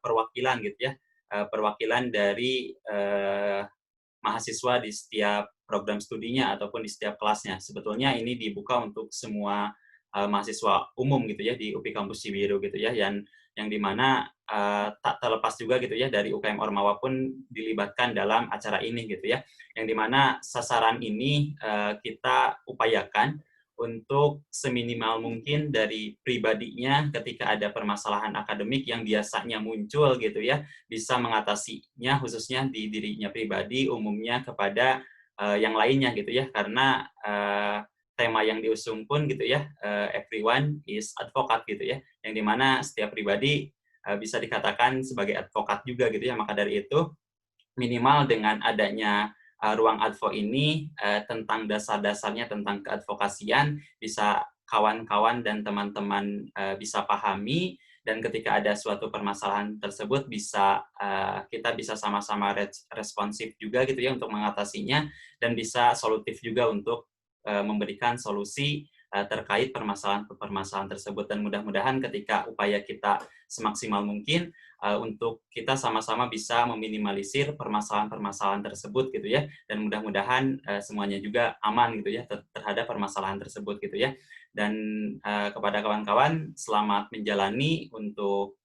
perwakilan gitu ya, perwakilan dari mahasiswa di setiap program studinya ataupun di setiap kelasnya. Sebetulnya ini dibuka untuk semua mahasiswa umum gitu ya di UPI Kampus Cibiru gitu ya, yang dimana tak terlepas juga gitu ya dari UKM Ormawa pun dilibatkan dalam acara ini gitu ya, yang dimana sasaran ini kita upayakan untuk seminimal mungkin dari pribadinya ketika ada permasalahan akademik yang biasanya muncul gitu ya, bisa mengatasinya khususnya di dirinya pribadi, umumnya kepada yang lainnya gitu ya, karena tema yang diusung pun gitu ya, everyone is advocate gitu ya, yang dimana setiap pribadi bisa dikatakan sebagai advokat juga gitu ya. Maka dari itu minimal dengan adanya ruang advo ini tentang dasar-dasarnya tentang keadvokasian bisa kawan-kawan dan teman-teman bisa pahami, dan ketika ada suatu permasalahan tersebut bisa kita bisa sama-sama responsif juga gitu ya untuk mengatasinya, dan bisa solutif juga untuk memberikan solusi terkait permasalahan tersebut. Dan mudah-mudahan ketika upaya kita semaksimal mungkin untuk kita sama-sama bisa meminimalisir permasalahan-permasalahan tersebut gitu ya, dan mudah-mudahan semuanya juga aman gitu ya terhadap permasalahan tersebut gitu ya. Dan kepada kawan-kawan, selamat menjalani untuk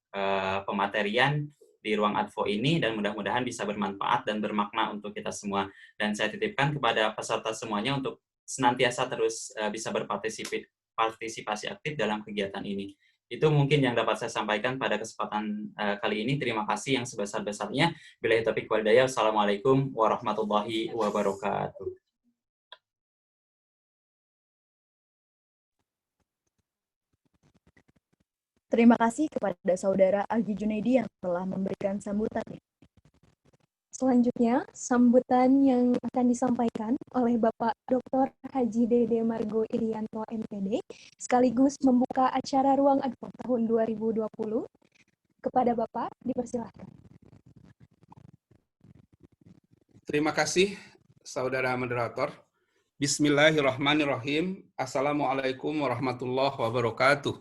pematerian di ruang advo ini, dan mudah-mudahan bisa bermanfaat dan bermakna untuk kita semua. Dan saya titipkan kepada peserta semuanya untuk senantiasa terus bisa berpartisipasi aktif dalam kegiatan ini. Itu mungkin yang dapat saya sampaikan pada kesempatan kali ini. Terima kasih yang sebesar-besarnya. Billahi taufiq wal hidayah. Wassalamualaikum warahmatullahi wabarakatuh. Terima kasih kepada Saudara Agi Junaidi yang telah memberikan sambutan. Selanjutnya, sambutan yang akan disampaikan oleh Bapak Dr. Haji Dede Margo Irianto MPD, sekaligus membuka acara Ruang Advo tahun 2020. Kepada Bapak, dipersilahkan. Terima kasih, Saudara Moderator. Bismillahirrahmanirrahim. Assalamualaikum warahmatullahi wabarakatuh.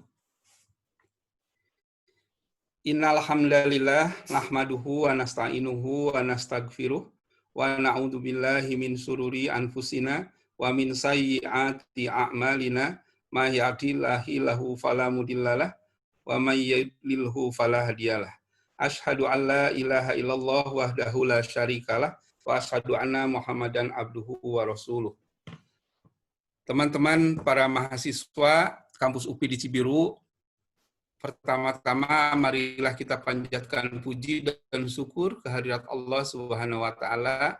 Innal hamdalillah nahmaduhu wa nasta'inuhu wa nastaghfiruh wa na'udzu billahi min sururi anfusina wa min sayyiati a'malina may yahdihillahu fala mudhillalah wa may yudlilhu fala hadiyalah. Asyhadu an la ilaha illallah wahdahu la syarikalah wa asyhadu anna Muhammadan abduhu wa rasuluh. Teman-teman para mahasiswa kampus UPI di Cibiru, pertama-tama marilah kita panjatkan puji dan syukur kehadirat Allah Subhanahu wa taala,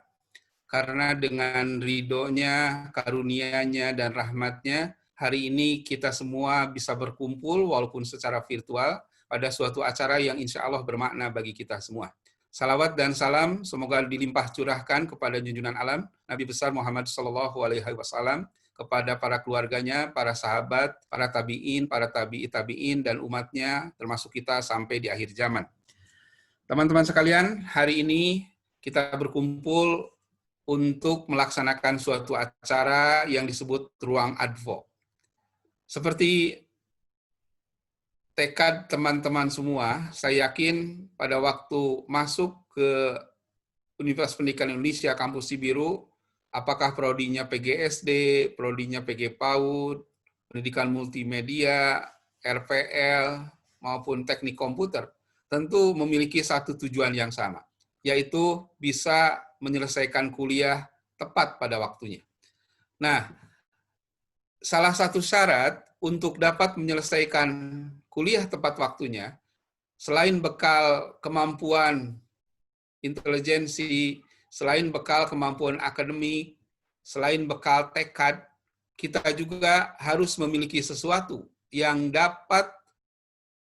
karena dengan ridhonya, karunia-Nya dan rahmat-Nya hari ini kita semua bisa berkumpul walaupun secara virtual pada suatu acara yang insya Allah bermakna bagi kita semua. Salawat dan salam semoga dilimpah curahkan kepada junjungan alam Nabi besar Muhammad SAW, kepada para keluarganya, para sahabat, para tabi'in, para tabi'i tabi'in, dan umatnya, termasuk kita sampai di akhir zaman. Teman-teman sekalian, hari ini kita berkumpul untuk melaksanakan suatu acara yang disebut Ruang Advo. Seperti tekad teman-teman semua, saya yakin pada waktu masuk ke Universitas Pendidikan Indonesia Kampus Cibiru, apakah prodinya PGSD, prodinya PG PAUD, pendidikan multimedia, RPL, maupun teknik komputer, tentu memiliki satu tujuan yang sama, yaitu bisa menyelesaikan kuliah tepat pada waktunya. Nah, salah satu syarat untuk dapat menyelesaikan kuliah tepat waktunya, selain bekal kemampuan intelijensi, selain bekal kemampuan akademik, selain bekal tekad, kita juga harus memiliki sesuatu yang dapat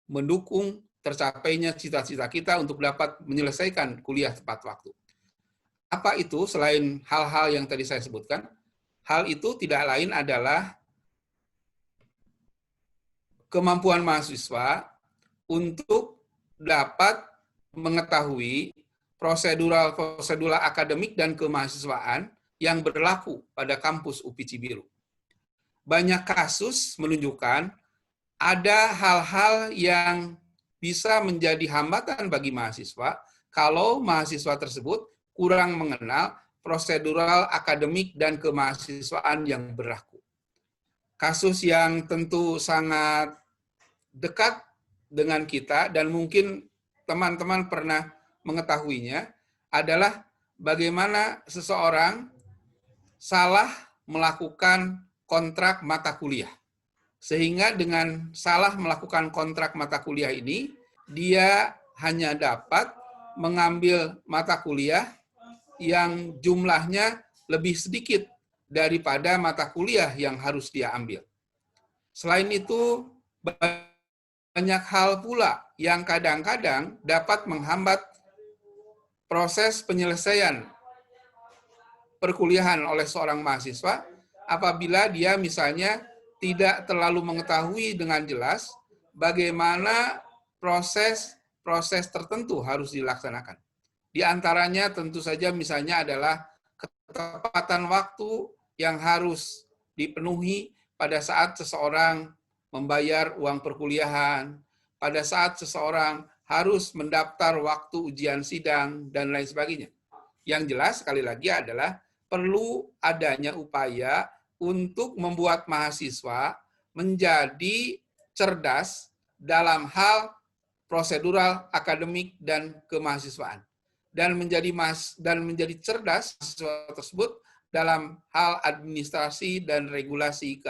mendukung tercapainya cita-cita kita untuk dapat menyelesaikan kuliah tepat waktu. Apa itu selain hal-hal yang tadi saya sebutkan? Hal itu tidak lain adalah kemampuan mahasiswa untuk dapat mengetahui prosedural akademik dan kemahasiswaan yang berlaku pada kampus UPI Cibiru. Banyak kasus menunjukkan ada hal-hal yang bisa menjadi hambatan bagi mahasiswa kalau mahasiswa tersebut kurang mengenal prosedural akademik dan kemahasiswaan yang berlaku. Kasus yang tentu sangat dekat dengan kita dan mungkin teman-teman pernah mengetahuinya adalah bagaimana seseorang salah melakukan kontrak mata kuliah. Sehingga dengan salah melakukan kontrak mata kuliah ini, dia hanya dapat mengambil mata kuliah yang jumlahnya lebih sedikit daripada mata kuliah yang harus dia ambil. Selain itu, banyak hal pula yang kadang-kadang dapat menghambat proses penyelesaian perkuliahan oleh seorang mahasiswa apabila dia misalnya tidak terlalu mengetahui dengan jelas bagaimana proses tertentu harus dilaksanakan. Di antaranya tentu saja misalnya adalah ketepatan waktu yang harus dipenuhi pada saat seseorang membayar uang perkuliahan, pada saat seseorang harus mendaftar waktu ujian sidang, dan lain sebagainya. Yang jelas sekali lagi adalah perlu adanya upaya untuk membuat mahasiswa menjadi cerdas dalam hal prosedural, akademik, dan kemahasiswaan. Dan menjadi cerdas mahasiswa tersebut dalam hal administrasi dan regulasi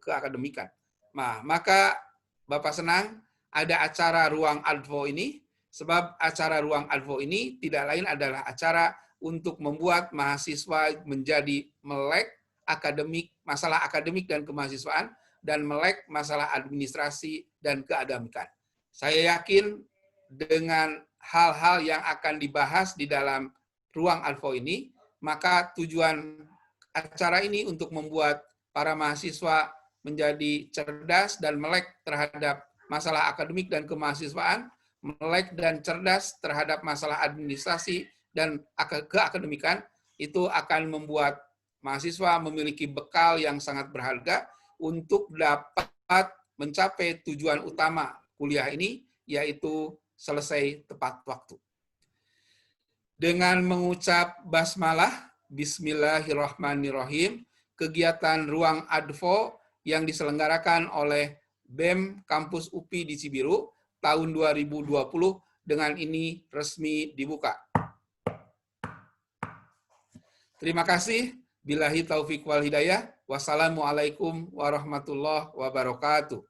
keakademikan. Nah, maka Bapak senang ada acara Ruang Advo ini, sebab acara Ruang Advo ini tidak lain adalah acara untuk membuat mahasiswa menjadi melek akademik, masalah akademik dan kemahasiswaan, dan melek masalah administrasi dan keagamikan. Saya yakin dengan hal-hal yang akan dibahas di dalam Ruang Advo ini, maka tujuan acara ini untuk membuat para mahasiswa menjadi cerdas dan melek terhadap masalah akademik dan kemahasiswaan, melek dan cerdas terhadap masalah administrasi dan keakademikan, itu akan membuat mahasiswa memiliki bekal yang sangat berharga untuk dapat mencapai tujuan utama kuliah ini, yaitu selesai tepat waktu. Dengan mengucap basmalah, Bismillahirrahmanirrahim, kegiatan Ruang Advo yang diselenggarakan oleh BEM Kampus UPI di Cibiru tahun 2020 dengan ini resmi dibuka. Terima kasih. Billahi taufik wal hidayah. Wassalamualaikum warahmatullahi wabarakatuh.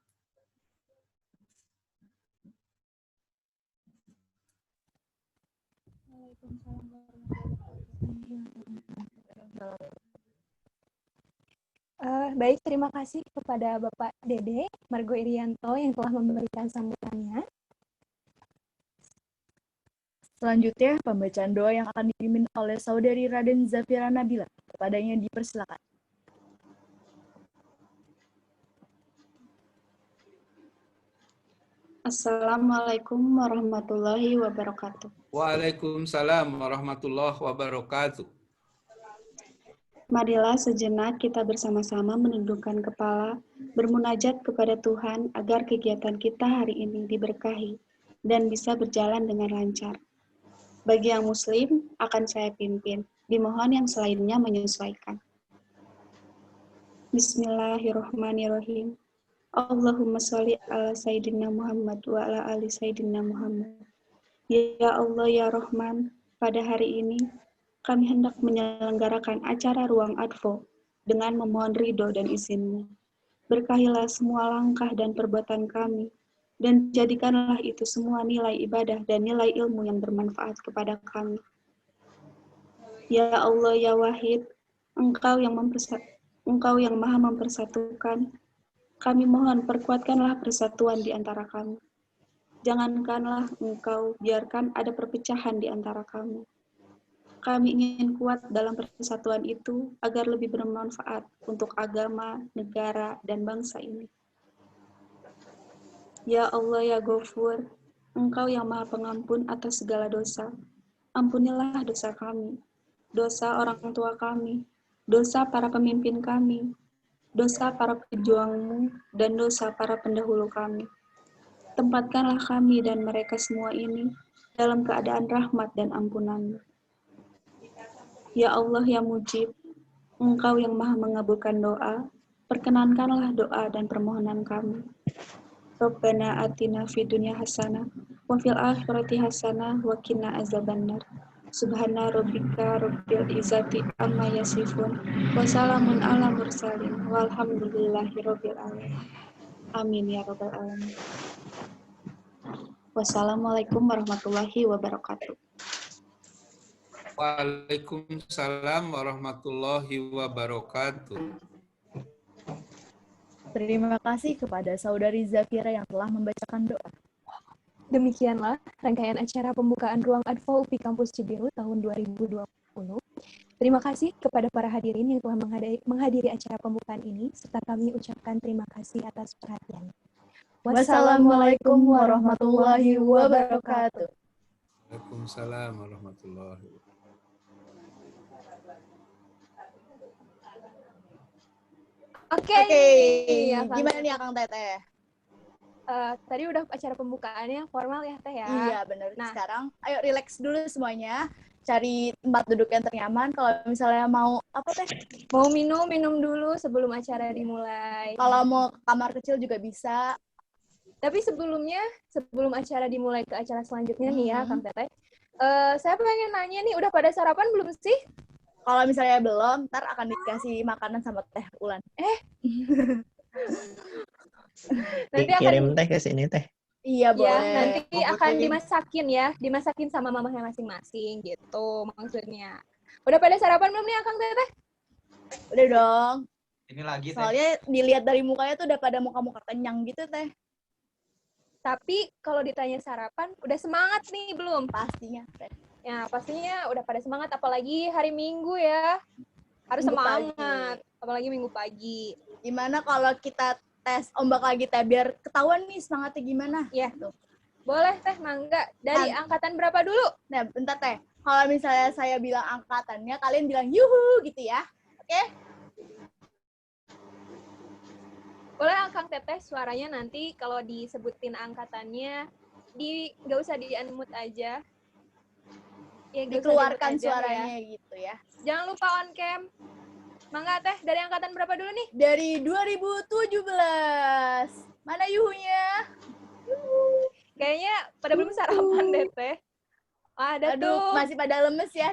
Baik, terima kasih kepada Bapak Dede Margo Irianto yang telah memberikan sambutannya. Selanjutnya, pembacaan doa yang akan dipimpin oleh Saudari Raden Zafira Nabila. Kepadanya dipersilakan. Assalamualaikum warahmatullahi wabarakatuh. Waalaikumsalam warahmatullahi wabarakatuh. Marilah sejenak kita bersama-sama menundukkan kepala, bermunajat kepada Tuhan agar kegiatan kita hari ini diberkahi dan bisa berjalan dengan lancar. Bagi yang muslim, akan saya pimpin. Dimohon yang selainnya menyesuaikan. Bismillahirrahmanirrahim. Allahumma sholli ala Sayyidina Muhammad wa ala ali Sayyidina Muhammad. Ya Allah, ya Rahman, pada hari ini kami hendak menyelenggarakan acara Ruang Advo dengan memohon ridho dan izin-Mu. Berkahilah semua langkah dan perbuatan kami, dan jadikanlah itu semua nilai ibadah dan nilai ilmu yang bermanfaat kepada kami. Ya Allah, ya Wahid, Engkau yang Maha mempersatukan, kami mohon perkuatkanlah persatuan di antara kami. Jangankanlah Engkau biarkan ada perpecahan di antara kami. Kami ingin kuat dalam persatuan itu agar lebih bermanfaat untuk agama, negara, dan bangsa ini. Ya Allah, ya Ghafur, Engkau yang Maha Pengampun atas segala dosa. Ampunilah dosa kami, dosa orang tua kami, dosa para pemimpin kami, dosa para pejuang-Mu, dan dosa para pendahulu kami. Tempatkanlah kami dan mereka semua ini dalam keadaan rahmat dan ampunan-Mu. Ya Allah yang mujib, Engkau yang maha mengabulkan doa, perkenankanlah doa dan permohonan kami. Rabbana atina fid dunya hasanah wa fil akhirati hasanah wa qina azabannar. Subhana rabbika rabbil izzati amma yasifun wa salamun ala mursalin walhamdulillahi rabbil alamin. Amin ya rabbal alamin. Wassalamualaikum warahmatullahi wabarakatuh. Waalaikumsalam warahmatullahi wabarakatuh. Terima kasih kepada Saudari Zafira yang telah membacakan doa. Demikianlah rangkaian acara pembukaan Ruang Advo UPI Kampus Cibiru tahun 2020. Terima kasih kepada para hadirin yang telah menghadiri acara pembukaan ini, serta kami ucapkan terima kasih atas perhatian. Wassalamualaikum warahmatullahi wabarakatuh. Waalaikumsalam warahmatullahi wabarakatuh. Oke, ya, Gimana nih Akang Teteh? tadi udah acara pembukaannya formal ya Teh ya. Iya benar. Nah. Sekarang ayo relax dulu semuanya. Cari tempat duduk yang ternyaman. Kalau misalnya mau apa Teh? Mau minum dulu sebelum acara dimulai. Kalau mau ke kamar kecil juga bisa. Tapi sebelum acara dimulai ke acara selanjutnya nih ya Kang Teteh. Saya pengen nanya nih, udah pada sarapan belum sih? Kalau misalnya belum, ntar akan dikasih makanan sama Teh Ulan. Nanti akan Kirim Teh ke sini Teh. Iya boleh. ya, nanti Bungkus akan lagi. dimasakin sama mamahnya masing-masing gitu maksudnya. Udah pada sarapan belum nih Kang Teteh? Udah dong. Ini lagi Teh. Soalnya dilihat dari mukanya tuh udah pada muka-muka kenyang gitu Teh. Tapi kalau ditanya sarapan, udah semangat nih belum? Pastinya Teh. Ya, pastinya udah pada semangat, apalagi hari Minggu ya. Harus Minggu semangat, apalagi Minggu pagi. Gimana kalau kita tes ombak lagi Teh, biar ketahuan nih semangatnya gimana? Ya. Tuh. Boleh Teh, mangga. Dari angkatan berapa dulu? Nah, bentar Teh. Kalau misalnya saya bilang angkatannya, kalian bilang yuhu gitu ya. Oke? Boleh Kang Teteh, suaranya nanti kalau disebutin angkatannya, nggak usah di-unmute aja. Ya, nggak usah Dikeluarkan di-mute aja suaranya ya. gitu ya. Jangan lupa on cam. Mangga Teh, dari angkatan berapa dulu nih? Dari 2017. Mana yuhunya? Kayaknya pada belum sarapan deh Teh. Ada Aduh, tuh. masih pada lemes ya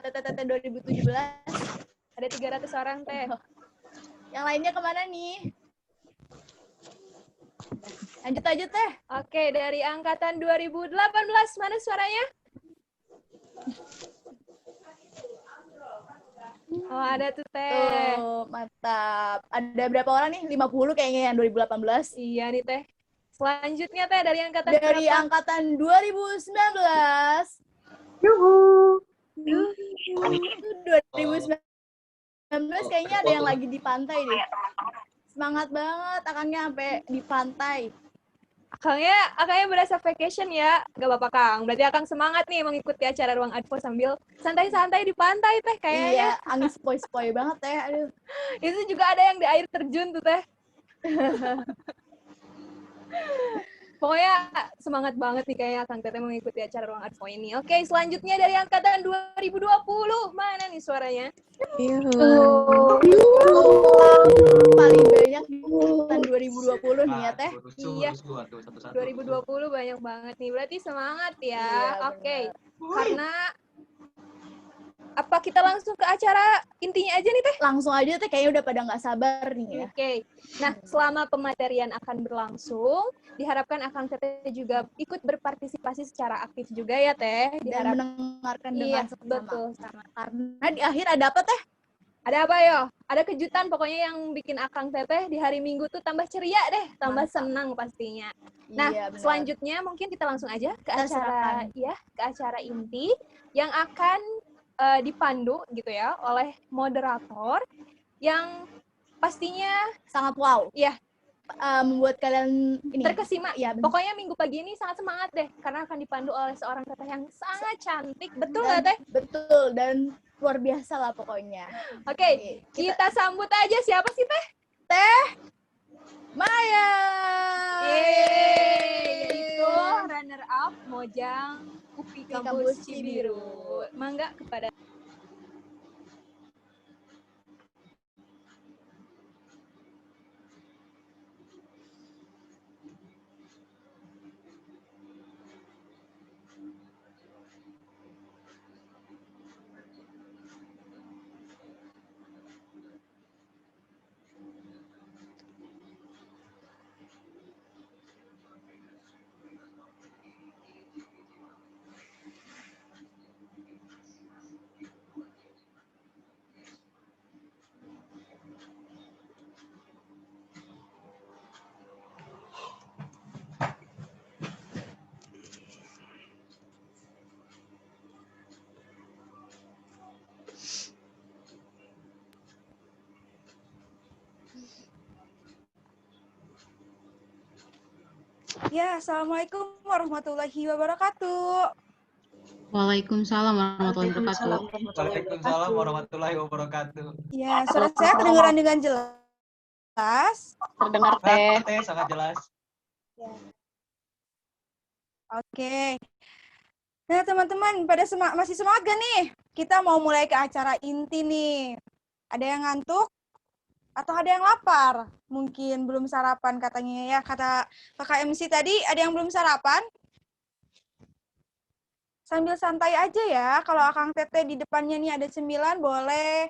Teteh 2017. Ada 300 orang Teh. Yang lainnya kemana nih? Lanjut aja Teh. Oke, dari angkatan 2018, mana suaranya? Oh, ada tuh Teh. Tuh, mantap. Ada berapa orang nih? 50 kayaknya yang 2018. Iya nih Teh. Selanjutnya Teh, dari angkatan Dari berapa? angkatan 2019. Yuhu. 2019 kayaknya ada yang lagi di pantai deh. Semangat banget akangnya sampai di pantai. Akangnya berasa vacation ya. Gak apa-apa Kang. Berarti Akang semangat nih mengikuti acara Ruang Advo sambil santai-santai di pantai Teh kayaknya. Iya, angin sepoi-sepoi banget Teh. Aduh. Itu juga ada yang di air terjun tuh Teh. Pokoknya semangat banget nih kayaknya Kang Teteh mengikuti acara Ruang Advo ini. Oke, selanjutnya dari angkatan 2020. Mana nih suaranya? Paling banyak di angkatan 2020 nih ya Teh. Iya. 2020 banyak banget nih. Berarti semangat ya. Iya, Oke. Karena apa kita langsung ke acara intinya aja nih Teh? Langsung aja Teh, kayaknya udah pada nggak sabar nih ya. Oke. Nah, selama pematerian akan berlangsung, diharapkan Akang Teteh juga ikut berpartisipasi secara aktif juga ya Teh. Dan mendengarkan dengan Iya, seksama. betul sama. Karena di akhir ada apa Teh? Ada apa yo? Ada kejutan pokoknya yang bikin Akang Teteh di hari Minggu tuh tambah ceria deh, tambah Mantap. senang pastinya. Nah, Iya, benar. selanjutnya mungkin kita langsung aja ke Kita acara ke acara inti yang akan dipandu gitu ya oleh moderator yang pastinya sangat wow. Iya. Membuat kalian ini terkesima. ya, benar. Pokoknya minggu pagi ini sangat semangat deh karena akan dipandu oleh seorang teteh yang sangat cantik. Betul nggak Teh? Betul, dan luar biasa lah pokoknya. Oke, kita sambut aja siapa sih Teh? Teh Maya. Yeay. runner up Mojang UPI Kampus Cibiru. Mangga kepada Ya, Assalamualaikum warahmatullahi wabarakatuh. Waalaikumsalam warahmatullahi wabarakatuh. Waalaikumsalam warahmatullahi wabarakatuh. Ya, suara saya kedengaran dengan jelas. Terdengar teh. Teh sangat jelas. Ya. Oke. Nah, teman-teman, pada masih semangat gak nih? Kita mau mulai ke acara inti nih. Ada yang ngantuk? Atau ada yang lapar? Mungkin belum sarapan katanya ya. Kata Kakak MC tadi, ada yang belum sarapan? Sambil santai aja ya. Kalau Akang Teteh di depannya nih ada 9, boleh.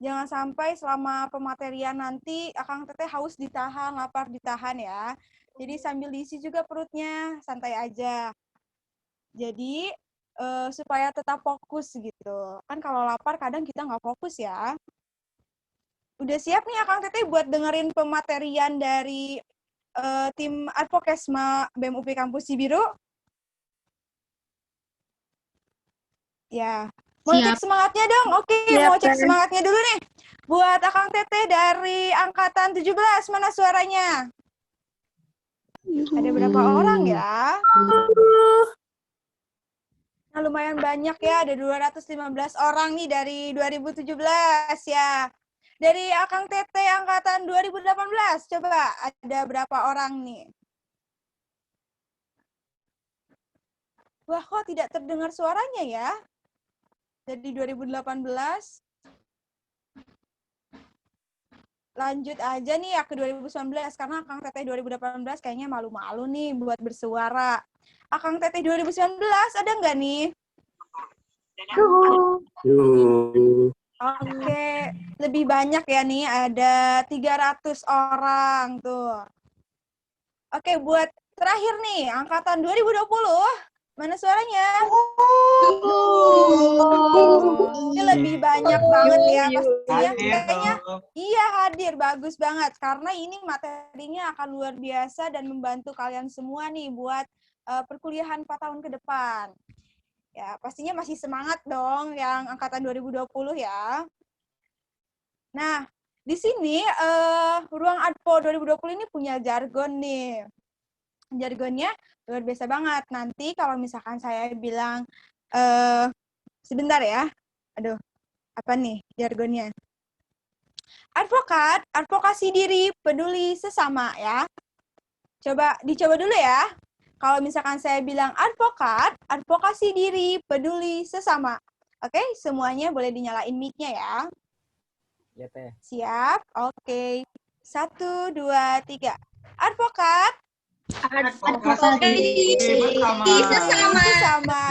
Jangan sampai selama pematerian nanti Akang Teteh haus ditahan, lapar ditahan ya. Jadi sambil diisi juga perutnya, santai aja. Jadi supaya tetap fokus gitu. Kan kalau lapar kadang kita nggak fokus ya. Udah siap nih Akang Teteh buat dengerin pematerian dari tim Advokesma BEM UPI Kampus Cibiru? Ya, mau cek semangatnya dong. Oke, mau cek semangatnya dulu nih. Buat Akang Teteh dari angkatan 17, mana suaranya? Ada berapa orang ya? Nah, lumayan banyak ya, ada 215 orang nih dari 2017 ya. Dari Akang Teteh angkatan 2018, coba ada berapa orang nih? Wah, kok tidak terdengar suaranya ya? Dari 2018. Lanjut aja nih ya ke 2019, karena Akang Teteh 2018 kayaknya malu-malu nih buat bersuara. Akang Teteh 2019 ada nggak nih? Oke, lebih banyak ya nih, ada 300 orang tuh. Oke, buat terakhir nih, angkatan 2020, mana suaranya? Ini lebih banyak banget ya, pastinya kayaknya iya hadir, bagus banget. Karena ini materinya akan luar biasa dan membantu kalian semua nih buat perkuliahan 4 tahun ke depan. Ya, pastinya masih semangat dong yang angkatan 2020 ya. Nah, di sini Ruang Advo 2020 ini punya jargon nih. Jargonnya luar biasa banget. Nanti kalau misalkan saya bilang, sebentar ya. Aduh, apa nih jargonnya? Advokat, advokasi diri, peduli sesama ya. Dicoba dulu ya. Kalau misalkan saya bilang advokat, advokasi diri, peduli sesama. Oke, semuanya boleh dinyalain mic-nya ya. Ya, Teh. Siap? Oke. 1, 2, 3. Advokat. Advokasi sesama.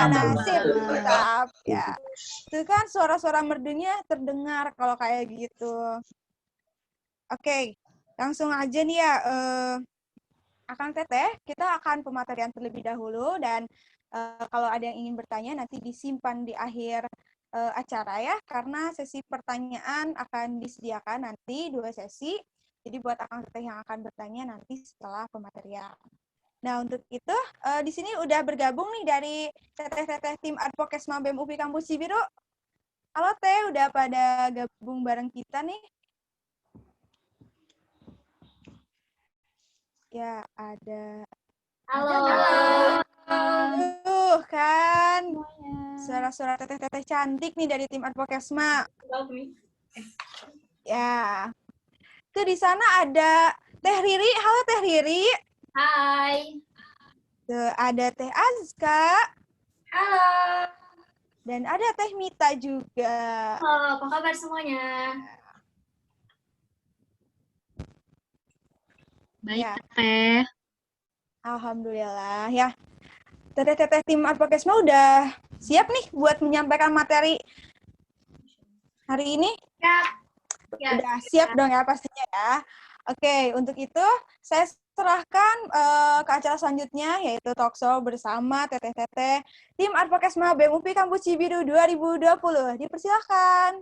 Nasib. Mantap. Ya. Itu kan suara-suara merdunya terdengar kalau kayak gitu. Oke. Langsung aja nih ya. Akang Teteh, kita akan pematerian terlebih dahulu dan kalau ada yang ingin bertanya nanti disimpan di akhir acara ya, karena sesi pertanyaan akan disediakan nanti 2 sesi. Jadi buat Akang Teteh yang akan bertanya nanti setelah pematerian. Nah, untuk itu di sini udah bergabung nih dari teteh-teteh tim Advokesma BEM UPI Kampus Cibiru. Halo Teh, udah pada gabung bareng kita nih. Ya, ada. Halo. Kan. Suara-suara teteh-teteh cantik nih dari tim Advokesma. Ya. Tuh di sana ada Teh Riri. Halo Teh Riri. Hai. Tuh, ada Teh Azka. Halo. Dan ada Teh Mita juga. Halo, apa kabar semuanya? Baik, Ya. Teh. Alhamdulillah ya. Teteh-teteh tim Advokesma udah siap nih buat menyampaikan materi hari ini? Siap. Ya. Udah siap dong ya pastinya ya. Oke, untuk itu saya serahkan ke acara selanjutnya yaitu talkshow bersama teteh-teteh tim Advokesma BEM UPI Kampus Cibiru 2020. Dipersilakan.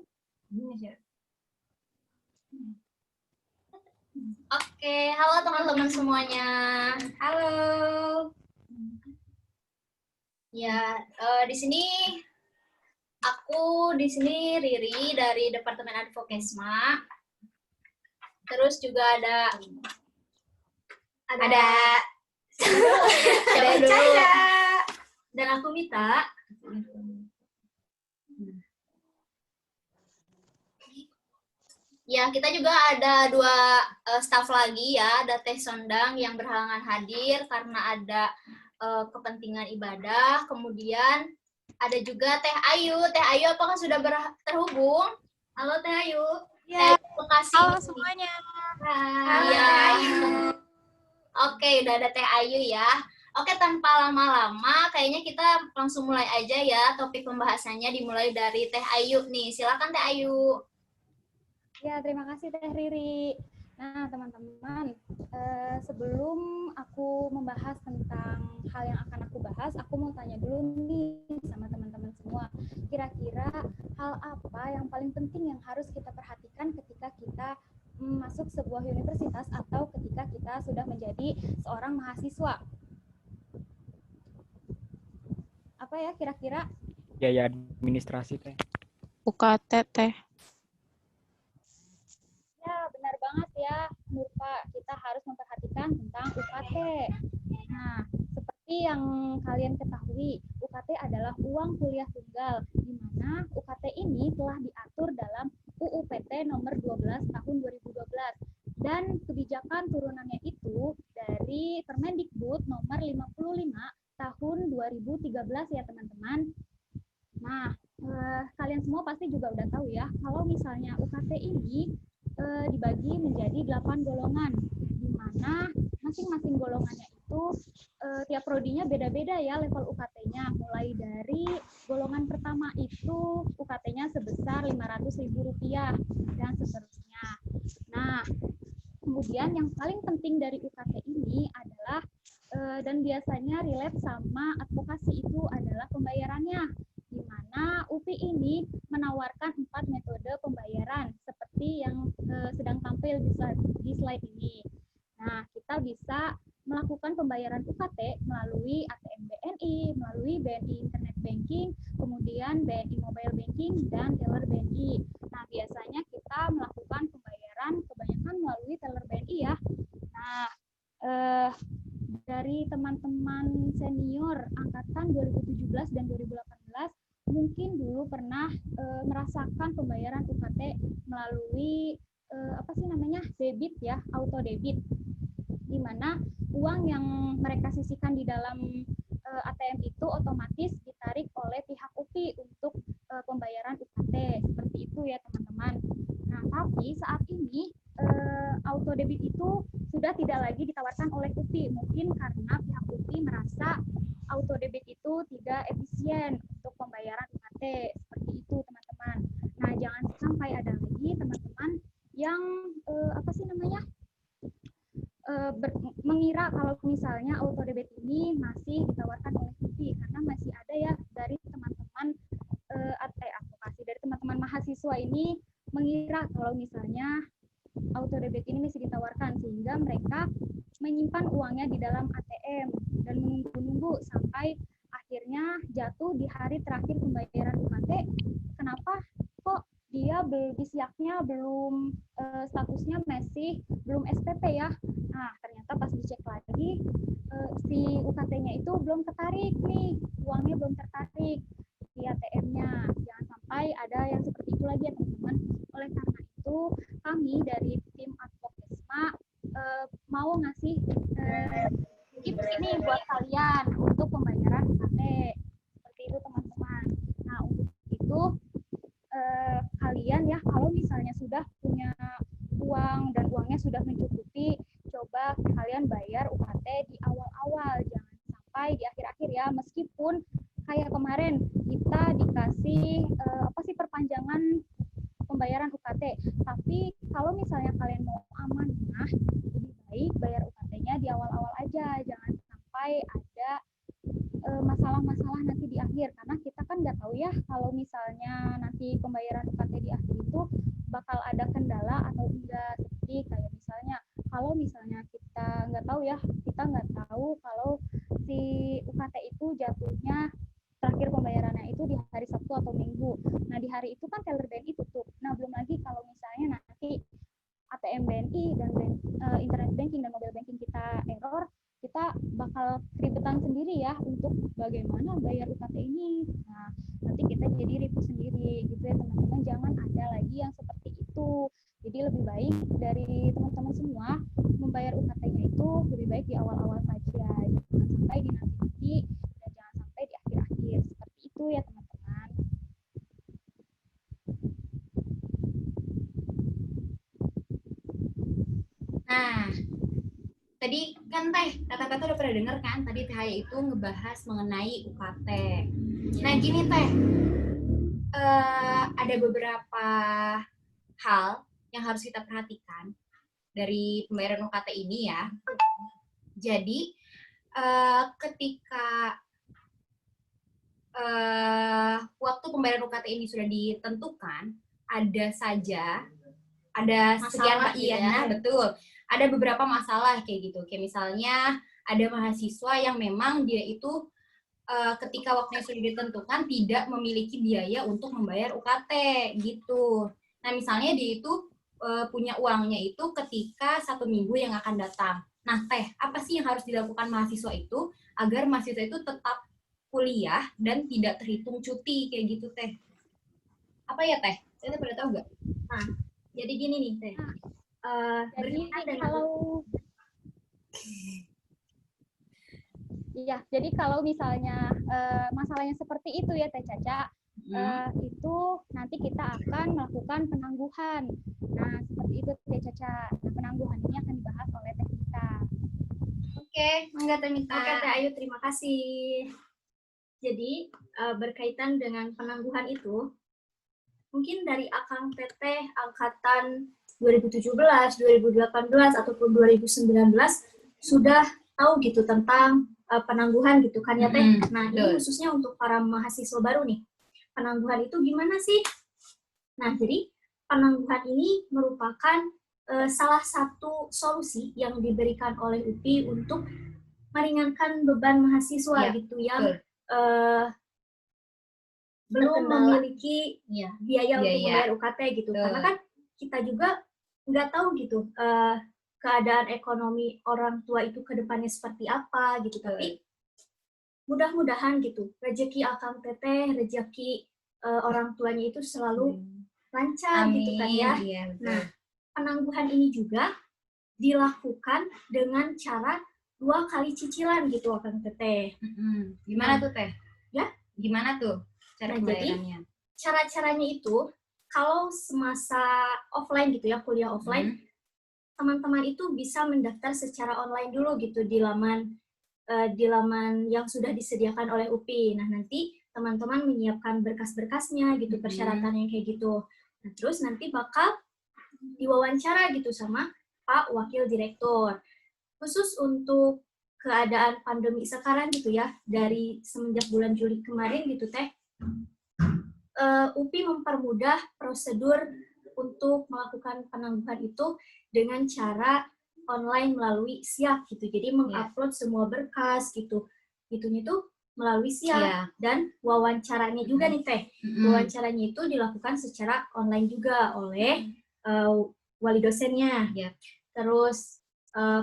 Oke, halo teman-teman semuanya. Halo. Ya, di sini aku Riri dari Departemen Advokesma. Terus juga ada siapa dulu? Dan aku Mita. Ya, kita juga ada dua staf lagi ya, ada Teh Sondang yang berhalangan hadir karena ada kepentingan ibadah. Kemudian ada juga Teh Ayu. Teh Ayu apakah sudah terhubung? Halo Teh Ayu. Ya. Terima kasih. Halo semuanya. Halo Teh Ayu. Oke, udah ada Teh Ayu ya. Oke, tanpa lama-lama, kayaknya kita langsung mulai aja ya. Topik pembahasannya dimulai dari Teh Ayu nih. Silakan Teh Ayu. Ya, terima kasih Teh Riri. Nah, teman-teman, sebelum aku membahas tentang hal yang akan aku bahas, aku mau tanya dulu nih sama teman-teman semua. Kira-kira hal apa yang paling penting yang harus kita perhatikan ketika kita masuk sebuah universitas atau ketika kita sudah menjadi seorang mahasiswa? Apa ya kira-kira? Biaya administrasi, Teh. UKT, Teh. Ya, benar banget ya, Nurfa. Kita harus memperhatikan tentang UKT. Nah, seperti yang kalian ketahui, UKT adalah uang kuliah tunggal, di mana UKT ini telah diatur dalam UU PT nomor 12 tahun 2012. Dan kebijakan turunannya itu dari Permendikbud nomor 55 tahun 2013 ya teman-teman. Nah, kalian semua pasti juga udah tahu ya, kalau misalnya UKT ini dibagi menjadi 8 golongan, di mana masing-masing golongannya itu tiap prodinya beda-beda ya level UKT-nya. Mulai dari golongan pertama itu UKT-nya sebesar Rp500.000 dan seterusnya. Nah, kemudian yang paling penting dari UKT ini adalah dan biasanya relate sama advokasi itu adalah pembayarannya, di mana UPI ini menawarkan 4 metode pembayaran seperti yang sedang tampil di slide ini. Nah, kita bisa melakukan pembayaran UKT melalui ATM BNI, melalui BNI Internet Banking, kemudian BNI Mobile Banking, dan teller BNI. Nah, biasanya kita melakukan pembayaran kebanyakan melalui teller BNI ya. Nah, dari teman-teman senior angkatan 2017 dan 2018 mungkin dulu pernah merasakan pembayaran UKT melalui debit ya, auto debit, di mana uang yang mereka sisihkan di dalam ATM itu otomatis ditarik oleh pihak UPI untuk pembayaran UKT, seperti itu ya teman-teman. Nah, tapi saat ini auto debit itu sudah tidak lagi ditawarkan oleh UPI, mungkin karena pihak UPI merasa auto debit itu tidak efisien untuk pembayaran UKT, seperti itu teman-teman. Nah, jangan sampai ada lagi teman-teman yang mengira kalau misalnya auto debit ini masih ditawarkan oleh UPI, karena masih ada ya dari teman-teman advokasi, dari teman-teman mahasiswa ini mengira kalau misalnya auto debit ini masih ditawarkan, sehingga mereka menyimpan uangnya di dalam ATM dan menunggu-nunggu sampai akhirnya jatuh di hari terakhir pembayaran UKT. Kenapa kok dia disiaknya belum statusnya masih belum SPP ya? Nah, ternyata pas dicek lagi si UKT-nya itu belum tertarik nih, uangnya belum tertarik di ATM-nya. Jangan sampai ada yang seperti itu lagi ya teman-teman. Oleh karena itu kami dari tim Advokesma mau ngasih tips ini buat kalian. misalnya sudah punya uang dan uangnya sudah mencukupi, coba kalian bayar UKT di awal-awal, jangan sampai di akhir-akhir ya. Meskipun kayak kemarin kita dikasih perpanjangan pembayaran UKT, tapi kalau misalnya kalian mau amanah, lebih baik bayar UKT-nya di awal-awal aja, jangan sampai ada masalah-masalah nanti di akhir, karena kita kan nggak tahu ya kalau misalnya nanti pembayaran UKT di akhir itu bakal ada kendala atau enggak. Seperti kayak misalnya kalau misalnya kita nggak tahu ya, kita nggak tahu kalau si UKT itu jatuhnya terakhir pembayarannya itu di hari Sabtu atau Minggu. Nah di hari itu kan teller BNI tutup. Nah belum lagi kalau misalnya nanti ATM BNI dan internet banking dan mobile banking kita error, kita bakal keribetan sendiri ya untuk bagaimana bayar UKT ini. Nah, nanti kita jadi ribut sendiri gitu ya teman-teman. Jangan ada lagi yang seperti itu. Jadi lebih baik dari teman-teman semua membayar UKT-nya itu lebih baik di awal-awal saja. Jangan sampai di nanti-nanti dan jangan sampai di akhir-akhir. Seperti itu ya teman-teman. Nah, tadi kan Teh, kata-kata udah pernah denger kan, tadi Teh Haya itu ngebahas mengenai UKT. Nah gini Teh, ada beberapa hal yang harus kita perhatikan dari pembayaran UKT ini ya. Jadi ketika waktu pembayaran UKT ini sudah ditentukan, ada sekian iya, betul. Ada beberapa masalah kayak gitu. Kayak misalnya ada mahasiswa yang memang dia itu ketika waktunya sudah ditentukan tidak memiliki biaya untuk membayar UKT gitu. Nah misalnya dia itu punya uangnya itu ketika 1 minggu yang akan datang. Nah Teh, apa sih yang harus dilakukan mahasiswa itu agar mahasiswa itu tetap kuliah dan tidak terhitung cuti kayak gitu Teh? Apa ya Teh? Saya pada tahu nggak? Nah, jadi gini nih Teh. Jadi kalau misalnya masalahnya seperti itu ya Teh Caca, itu nanti kita akan melakukan penangguhan. Nah seperti itu Teh Caca. Nah, penangguhan ini akan dibahas oleh Teh Mita. Oke, mangga Teh Mita. Oke Teh Ayu, terima kasih. Jadi berkaitan dengan penangguhan itu, mungkin dari Akang Teteh angkatan 2017, 2018, ataupun 2019 sudah tahu gitu tentang penangguhan gitu kan ya Teh. Nah ini khususnya untuk para mahasiswa baru nih. Penangguhan itu gimana sih? Nah jadi penangguhan ini merupakan salah satu solusi yang diberikan oleh UPI untuk meringankan beban mahasiswa gitu yang belum memiliki biaya untuk membayar UKT gitu. Karena kan kita juga nggak tahu gitu keadaan ekonomi orang tua itu ke depannya seperti apa gitu. Tapi mudah-mudahan gitu rezeki Akang Teteh, rezeki orang tuanya itu selalu lancar gitu kan ya. Nah penangguhan ini juga dilakukan dengan cara 2 kali cicilan gitu Akang Teteh. Gimana tuh Teh? Ya? Gimana tuh cara pembayarannya? Jadi cara-caranya itu kalau semasa offline gitu ya, kuliah offline, teman-teman itu bisa mendaftar secara online dulu gitu di laman yang sudah disediakan oleh UPI. Nah nanti teman-teman menyiapkan berkas-berkasnya gitu, persyaratannya kayak gitu. Nah terus nanti bakal diwawancara gitu sama Pak Wakil Direktur. Khusus untuk keadaan pandemi sekarang gitu ya, dari semenjak bulan Juli kemarin gitu Teh, UPI mempermudah prosedur untuk melakukan penangguhan itu dengan cara online melalui Siap gitu. Jadi mengupload semua berkas gitu. Itunya tuh melalui Siap dan wawancaranya juga nih Teh. Wawancaranya itu dilakukan secara online juga oleh wali dosennya. Terus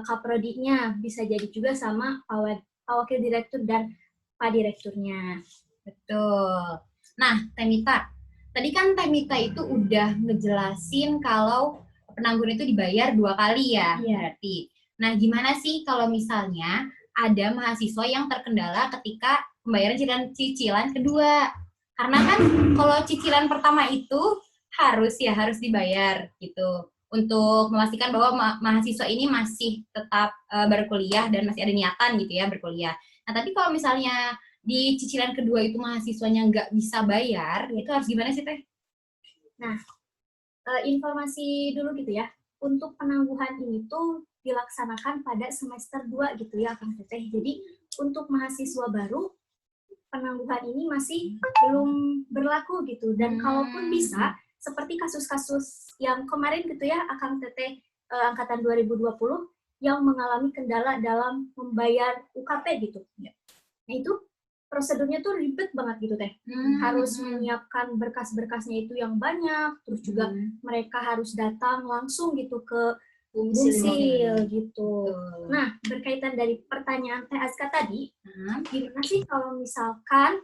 kaprodinya bisa jadi juga sama Pak Wakil Direktur dan Pak Direkturnya. Betul. Nah, Teh Mita, tadi kan Teh Mita itu udah ngejelasin kalau penangguhan itu dibayar 2 kali ya, berarti. Nah, gimana sih kalau misalnya ada mahasiswa yang terkendala ketika pembayaran cicilan kedua? Karena kan kalau cicilan pertama itu harus dibayar gitu untuk memastikan bahwa mahasiswa ini masih tetap berkuliah dan masih ada niatan gitu ya berkuliah. Nah tapi kalau misalnya di cicilan kedua itu mahasiswanya nggak bisa bayar, itu harus gimana sih Teh? Nah, informasi dulu gitu ya. Untuk penangguhan ini tuh dilaksanakan pada semester 2 gitu ya Kang Teteh. Jadi untuk mahasiswa baru penangguhan ini masih belum berlaku gitu. Dan kalaupun bisa, seperti kasus-kasus yang kemarin gitu ya Kang Teteh angkatan 2020 yang mengalami kendala dalam membayar UKT gitu. Nah itu prosedurnya tuh ribet banget gitu Teh. Harus menyiapkan berkas-berkasnya itu yang banyak, terus juga mereka harus datang langsung gitu ke Bumsil gitu. Nah, berkaitan dari pertanyaan Teh Azka tadi, gimana sih kalau misalkan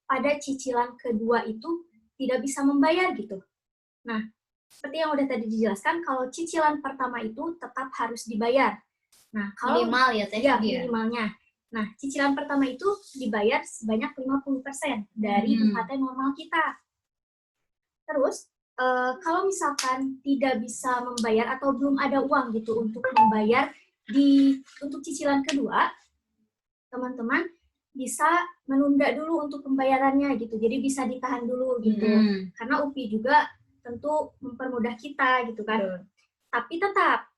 pada cicilan kedua itu tidak bisa membayar gitu? Nah, seperti yang udah tadi dijelaskan, kalau cicilan pertama itu tetap harus dibayar. Nah, kalau Minimal ya Teh? Ya, minimalnya. Nah, cicilan pertama itu dibayar sebanyak 50% dari UKT normal kita. Terus, kalau misalkan tidak bisa membayar atau belum ada uang gitu untuk membayar untuk cicilan kedua, teman-teman bisa menunda dulu untuk pembayarannya gitu. Jadi bisa ditahan dulu gitu. Karena UPI juga tentu mempermudah kita gitu kan. Tapi tetap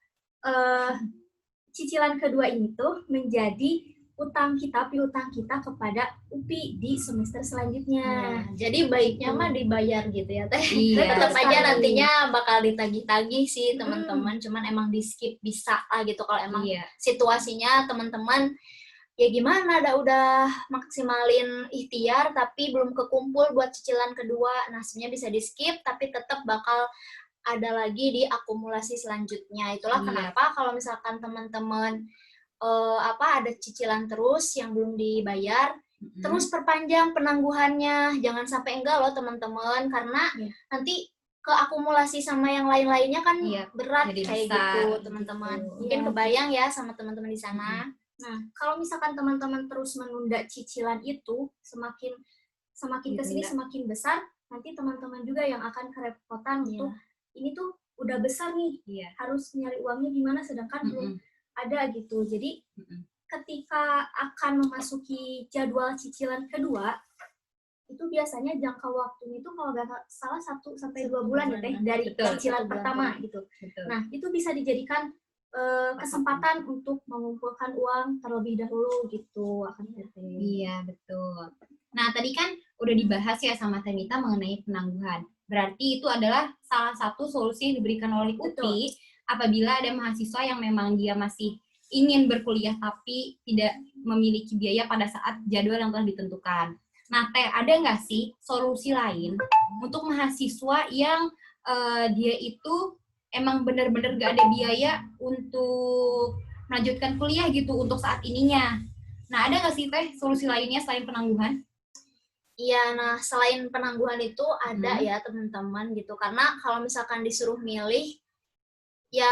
cicilan kedua ini tuh menjadi piutang kita kepada UPI di semester selanjutnya. Jadi baiknya mah dibayar gitu ya Teh. Iya. Tetap aja nantinya bakal ditagih-tagih sih teman-teman, cuman emang di skip bisa lah gitu kalau emang situasinya teman-teman ya gimana udah maksimalin ikhtiar tapi belum kekumpul buat cicilan kedua. Nah, sebenarnya bisa di skip tapi tetap bakal ada lagi di akumulasi selanjutnya. Itulah kenapa kalau misalkan teman-teman ada cicilan terus yang belum dibayar, terus perpanjang penangguhannya, jangan sampai enggak loh teman-teman, karena nanti keakumulasi sama yang lain-lainnya kan berat kayak gitu teman-teman. Mungkin kebayang ya sama teman-teman di sana. Nah, kalau misalkan teman-teman terus menunda cicilan itu, semakin kesini semakin besar, nanti teman-teman juga yang akan kerepotan untuk ini tuh udah besar nih, harus nyari uangnya gimana, sedangkan belum ada gitu. Jadi ketika akan memasuki jadwal cicilan kedua, itu biasanya jangka waktunya itu kalau nggak salah 1-2 bulan ya Teh dari cicilan pertama gitu. Nah, itu bisa dijadikan kesempatan untuk mengumpulkan uang terlebih dahulu gitu akan Teh. Iya, betul. Nah, tadi kan udah dibahas ya sama Teh Mita mengenai penangguhan. Berarti itu adalah salah satu solusi yang diberikan oleh UPI apabila ada mahasiswa yang memang dia masih ingin berkuliah tapi tidak memiliki biaya pada saat jadwal yang telah ditentukan. Nah, Teh, ada nggak sih solusi lain untuk mahasiswa yang dia itu emang benar-benar nggak ada biaya untuk melanjutkan kuliah gitu untuk saat ininya? Nah, ada nggak sih Teh solusi lainnya selain penangguhan? Iya, nah selain penangguhan itu ada ya teman-teman gitu. Karena kalau misalkan disuruh milih, ya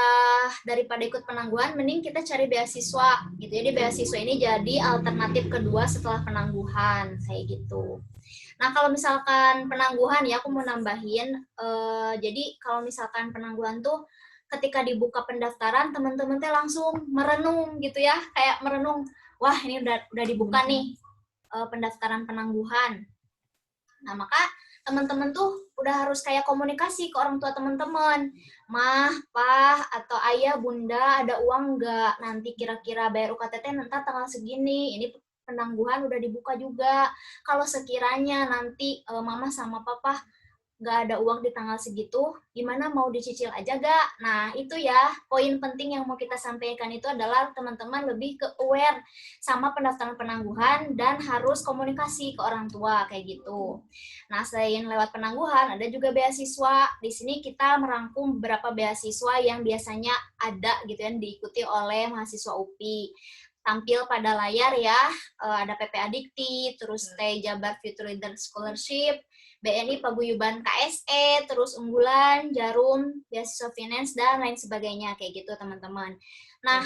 daripada ikut penangguhan, mending kita cari beasiswa gitu. Jadi beasiswa ini jadi alternatif kedua setelah penangguhan, kayak gitu. Nah kalau misalkan penangguhan ya, aku mau nambahin, jadi kalau misalkan penangguhan tuh ketika dibuka pendaftaran, teman-teman teh langsung merenung gitu ya, kayak merenung, wah ini udah dibuka nih pendaftaran penangguhan. Nah maka teman-teman tuh udah harus kayak komunikasi ke orang tua teman-teman. Mah, Pah, atau Ayah, Bunda, ada uang nggak? Nanti kira-kira bayar UKT nanti tanggal segini. Ini penangguhan udah dibuka juga. Kalau sekiranya nanti Mama sama Papa nggak ada uang di tanggal segitu, gimana mau dicicil aja gak? Nah, itu ya, poin penting yang mau kita sampaikan itu adalah teman-teman lebih ke aware sama pendaftaran penangguhan dan harus komunikasi ke orang tua, kayak gitu. Nah, selain lewat penangguhan, ada juga beasiswa. Di sini kita merangkum beberapa beasiswa yang biasanya ada gitu ya, diikuti oleh mahasiswa UPI. Tampil pada layar ya, ada PP Adikti, terus T Jabar Future Leader Scholarship, BNI Paguyuban KSE, terus Unggulan, Jarum, Beasiswa Finance, dan lain sebagainya, kayak gitu teman-teman. Nah,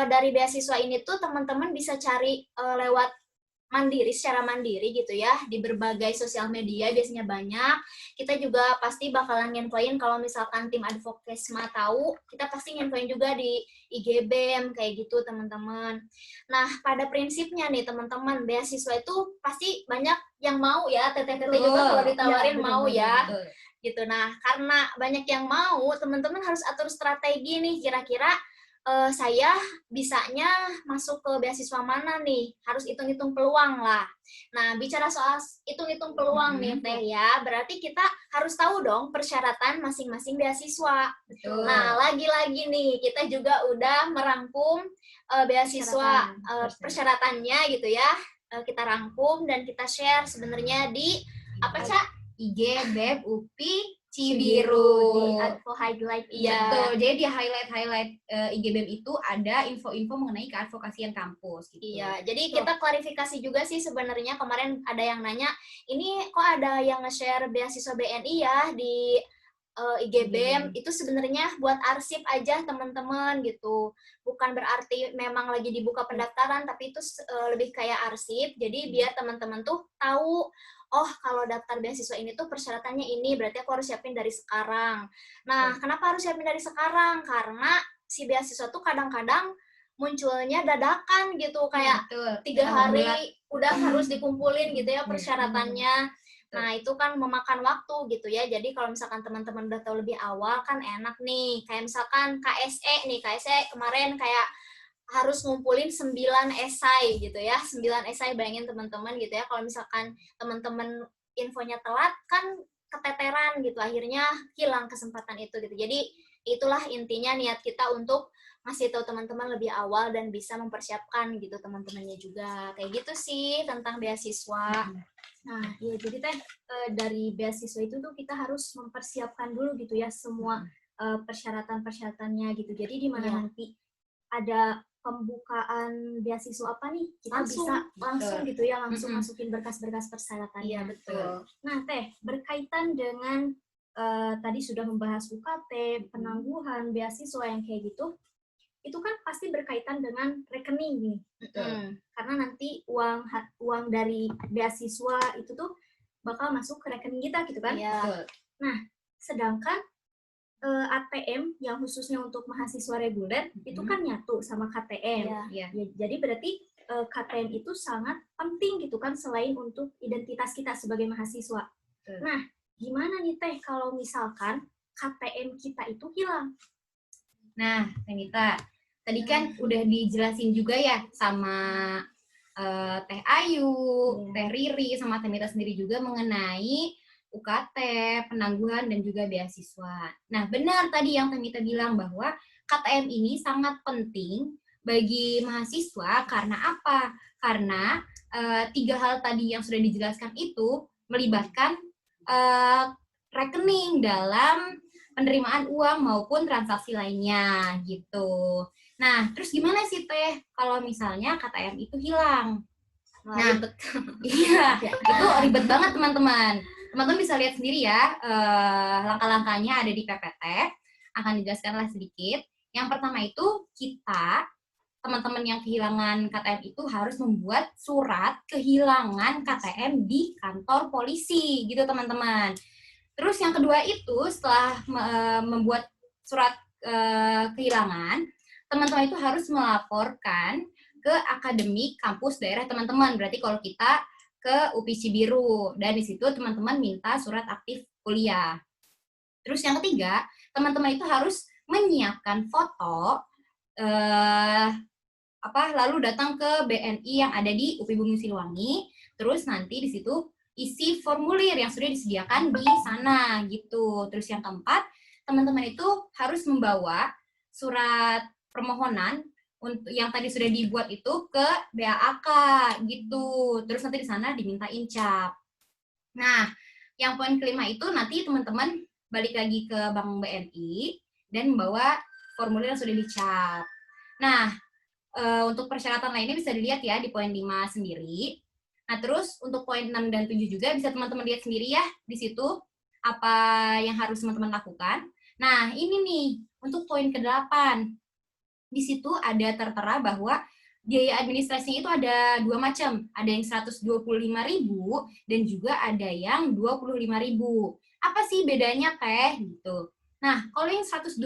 dari beasiswa ini tuh teman-teman bisa cari lewat mandiri, secara mandiri gitu ya, di berbagai sosial media biasanya banyak. Kita juga pasti bakalan nginfoin kalau misalkan tim Advokesma tahu, kita pasti nginfoin juga di IG BEM kayak gitu teman-teman. Nah, pada prinsipnya nih teman-teman, beasiswa itu pasti banyak yang mau ya, teteh-teteh juga kalau ditawarin mau ya. Gitu. Nah, karena banyak yang mau, teman-teman harus atur strategi nih, kira-kira saya bisanya masuk ke beasiswa mana nih? Harus hitung-hitung peluang lah. Nah, bicara soal hitung-hitung peluang nih Teh ya, berarti kita harus tahu dong persyaratan masing-masing beasiswa. Betul. Nah, lagi-lagi nih, kita juga udah merangkum beasiswa persyaratannya gitu ya. Kita rangkum dan kita share sebenarnya di apa Cak? IG BEM UPI Cibiru. Cibiru. Di highlight Iya. Betul. Jadi di highlight IG BEM itu ada info-info mengenai keadvokasian kampus gitu. Iya, jadi kita klarifikasi juga sih sebenarnya kemarin ada yang nanya, ini kok ada yang nge-share beasiswa BNI ya di IG BEM, itu sebenarnya buat arsip aja teman-teman gitu. Bukan berarti memang lagi dibuka pendaftaran, tapi itu lebih kayak arsip. Jadi biar teman-teman tuh tahu, oh kalau daftar beasiswa ini tuh persyaratannya ini, berarti aku harus siapin dari sekarang. Nah, kenapa harus siapin dari sekarang? Karena si beasiswa tuh kadang-kadang munculnya dadakan gitu, kayak 3 hari udah harus dikumpulin gitu ya persyaratannya. Nah, itu kan memakan waktu gitu ya. Jadi kalau misalkan teman-teman udah tahu lebih awal kan enak nih. Kayak misalkan KSE nih, KSE kemarin kayak harus ngumpulin 9 esai gitu ya. 9 esai, bayangin teman-teman gitu ya. Kalau misalkan teman-teman infonya telat kan keteteran gitu. Akhirnya hilang kesempatan itu gitu. Jadi itulah intinya niat kita untuk ngasih tahu teman-teman lebih awal dan bisa mempersiapkan gitu teman-temannya juga. Kayak gitu sih tentang beasiswa. Nah, ya jadi Teh dari beasiswa itu tuh kita harus mempersiapkan dulu gitu ya semua persyaratan-persyaratannya gitu. Jadi di mana nanti ada pembukaan beasiswa apa nih, kita bisa langsung gitu ya, langsung masukin berkas-berkas persyaratannya. Iya, betul. Nah, Teh, berkaitan dengan tadi sudah membahas UKT, penangguhan, beasiswa yang kayak gitu, itu kan pasti berkaitan dengan rekening nih. Karena nanti uang dari beasiswa itu tuh bakal masuk ke rekening kita gitu kan. Nah, sedangkan ATM yang khususnya untuk mahasiswa reguler itu kan nyatu sama KTM. Jadi berarti KTM itu sangat penting gitu kan selain untuk identitas kita sebagai mahasiswa. Nah, gimana nih Teh kalau misalkan KTM kita itu hilang? Nah, Tenita, tadi kan udah dijelasin juga ya sama Teh Ayu, Teh Riri, sama Teh Mita sendiri juga mengenai UKT, penangguhan, dan juga beasiswa. Nah, benar tadi yang Teh Mita bilang bahwa KTM ini sangat penting bagi mahasiswa karena apa? Karena 3 hal tadi yang sudah dijelaskan itu melibatkan rekening dalam penerimaan uang maupun transaksi lainnya gitu. Nah, terus gimana sih Teh kalau misalnya KTM itu hilang? Nah, iya, itu ribet banget teman-teman. Teman-teman bisa lihat sendiri ya, langkah-langkahnya ada di PPT, akan dijelaskanlah sedikit. Yang pertama itu kita, teman-teman yang kehilangan KTM itu harus membuat surat kehilangan KTM di kantor polisi, gitu teman-teman. Terus yang kedua itu setelah membuat surat kehilangan, teman-teman itu harus melaporkan ke akademik kampus daerah teman-teman. Berarti kalau kita ke UPI Cibiru, dan di situ teman-teman minta surat aktif kuliah. Terus yang ketiga, teman-teman itu harus menyiapkan foto, lalu datang ke BNI yang ada di UPI Bumi Siliwangi. Terus nanti di situ isi formulir yang sudah disediakan di sana gitu. Terus yang keempat, teman-teman itu harus membawa surat permohonan untuk yang tadi sudah dibuat itu ke BAAK gitu. Terus nanti di sana dimintain cap. Nah, yang poin kelima itu nanti teman-teman balik lagi ke Bank BNI dan membawa formulir yang sudah dicap. Nah, untuk persyaratan lainnya bisa dilihat ya di poin 5 sendiri. Nah, terus untuk poin 6 dan 7 juga bisa teman-teman lihat sendiri ya di situ apa yang harus teman-teman lakukan. Nah, ini nih untuk poin ke-8. Di situ ada tertera bahwa biaya administrasinya itu ada dua macam. Ada yang 125.000 dan juga ada yang 25.000. Apa sih bedanya Teh? Gitu. Nah, kalau yang 125.000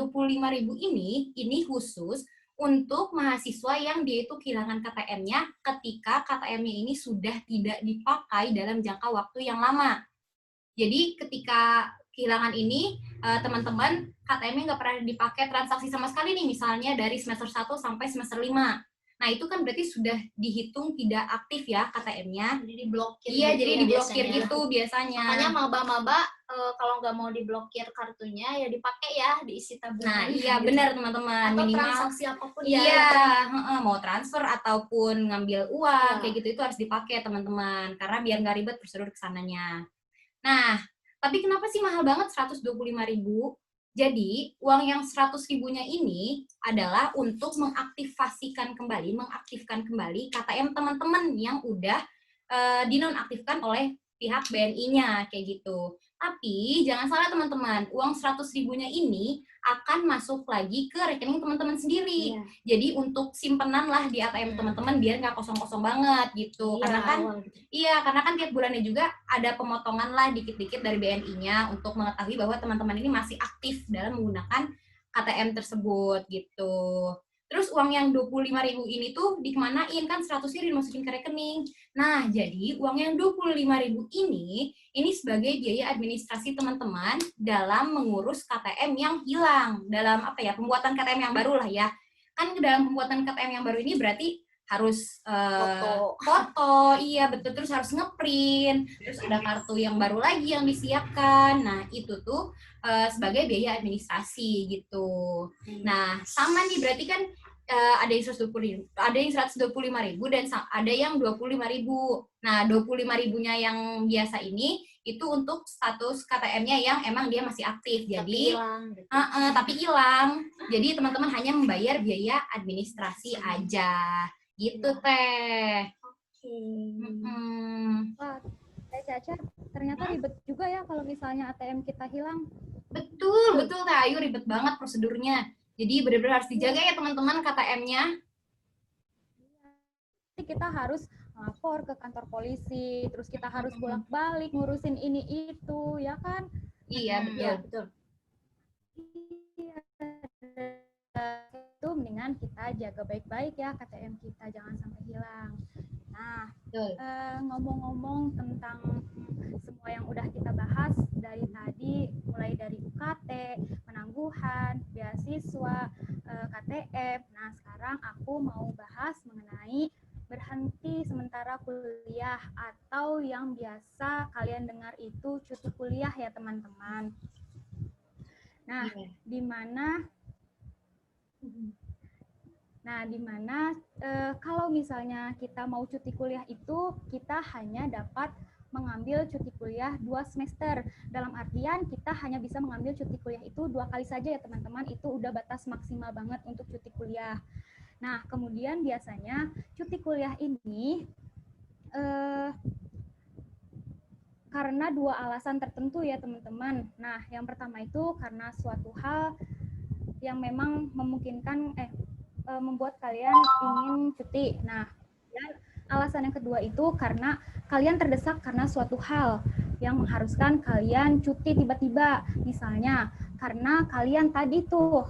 ini khusus untuk mahasiswa yang dia itu kehilangan KTM-nya ketika KTM-nya ini sudah tidak dipakai dalam jangka waktu yang lama. Jadi ketika kehilangan ini, teman-teman KTM-nya nggak pernah dipakai transaksi sama sekali nih, misalnya dari semester 1 sampai semester 5. Nah, itu kan berarti sudah dihitung tidak aktif ya KTM-nya. Jadi diblokir. Iya, gitu jadi ya diblokir biasanya. gitu biasanya. Makanya maba-maba kalau nggak mau diblokir kartunya ya dipakai ya, diisi tabungan. Nah, iya gitu. benar teman-teman. Atau Minimal transaksi apapun iya, ya. mau transfer ataupun ngambil uang Iya. kayak gitu itu harus dipakai teman-teman karena biar nggak ribet prosedur kesananya. Nah, tapi kenapa sih mahal banget 125.000? Jadi, uang yang 100.000-nya ini adalah untuk mengaktifkan kembali KTM teman-teman yang udah dinonaktifkan oleh pihak BNI-nya kayak gitu. Tapi jangan salah teman-teman, uang 100.000-nya ini akan masuk lagi ke rekening teman-teman sendiri. Iya. Jadi untuk simpenan lah di ATM teman-teman biar nggak kosong-kosong banget gitu. Iya, Karena kan awal gitu. iya, karena kan tiap bulannya juga ada pemotongan lah dikit-dikit dari BNI-nya untuk mengetahui bahwa teman-teman ini masih aktif dalam menggunakan KTM tersebut gitu. Terus uang yang 25.000 ini tuh dikemanain? Kan 100-nya dimasukin ke rekening. Nah, jadi uang yang 25.000 ini sebagai biaya administrasi teman-teman dalam mengurus KTM yang hilang. Dalam apa ya, pembuatan KTM yang baru lah ya. Kan dalam pembuatan KTM yang baru ini berarti harus foto, iya betul, terus harus ngeprint, terus ada kartu yang baru lagi yang disiapkan. Nah, itu tuh sebagai biaya administrasi gitu. Nah, sama nih berarti kan ada yang 125.000 dan ada yang 25.000. Nah, 25.000-nya yang biasa ini itu untuk status KTM-nya yang emang dia masih aktif. Jadi tapi hilang. Jadi teman-teman hanya membayar biaya administrasi aja. Gitu Teh. Wah, Teh Caca, ternyata ribet juga ya kalau misalnya ATM kita hilang. Betul Teh Ayu, ribet banget prosedurnya. Jadi benar-benar harus dijaga ya teman-teman KTM-nya. Kita harus lapor ke kantor polisi, terus kita harus bolak-balik ngurusin ini itu, ya kan? Iya, betul. Iya. Itu mendingan kita jaga baik-baik ya KTM kita, jangan sampai hilang. Nah, ngomong-ngomong tentang semua yang udah kita bahas dari tadi, mulai dari UKT, penangguhan, beasiswa, KTM. Nah, sekarang aku mau bahas mengenai berhenti sementara kuliah atau yang biasa kalian dengar itu cuti kuliah ya teman-teman. Nah, di mana kalau misalnya kita mau cuti kuliah itu kita hanya dapat mengambil cuti kuliah 2 semester. Dalam artian kita hanya bisa mengambil cuti kuliah itu 2 kali saja ya teman-teman. Itu udah batas maksimal banget untuk cuti kuliah. Nah, kemudian biasanya cuti kuliah ini karena 2 alasan tertentu ya teman-teman. Nah, yang pertama itu karena suatu hal yang memang memungkinkan membuat kalian ingin cuti. Nah, dan alasan yang kedua itu karena kalian terdesak karena suatu hal yang mengharuskan kalian cuti tiba-tiba. Misalnya karena kalian tadi tuh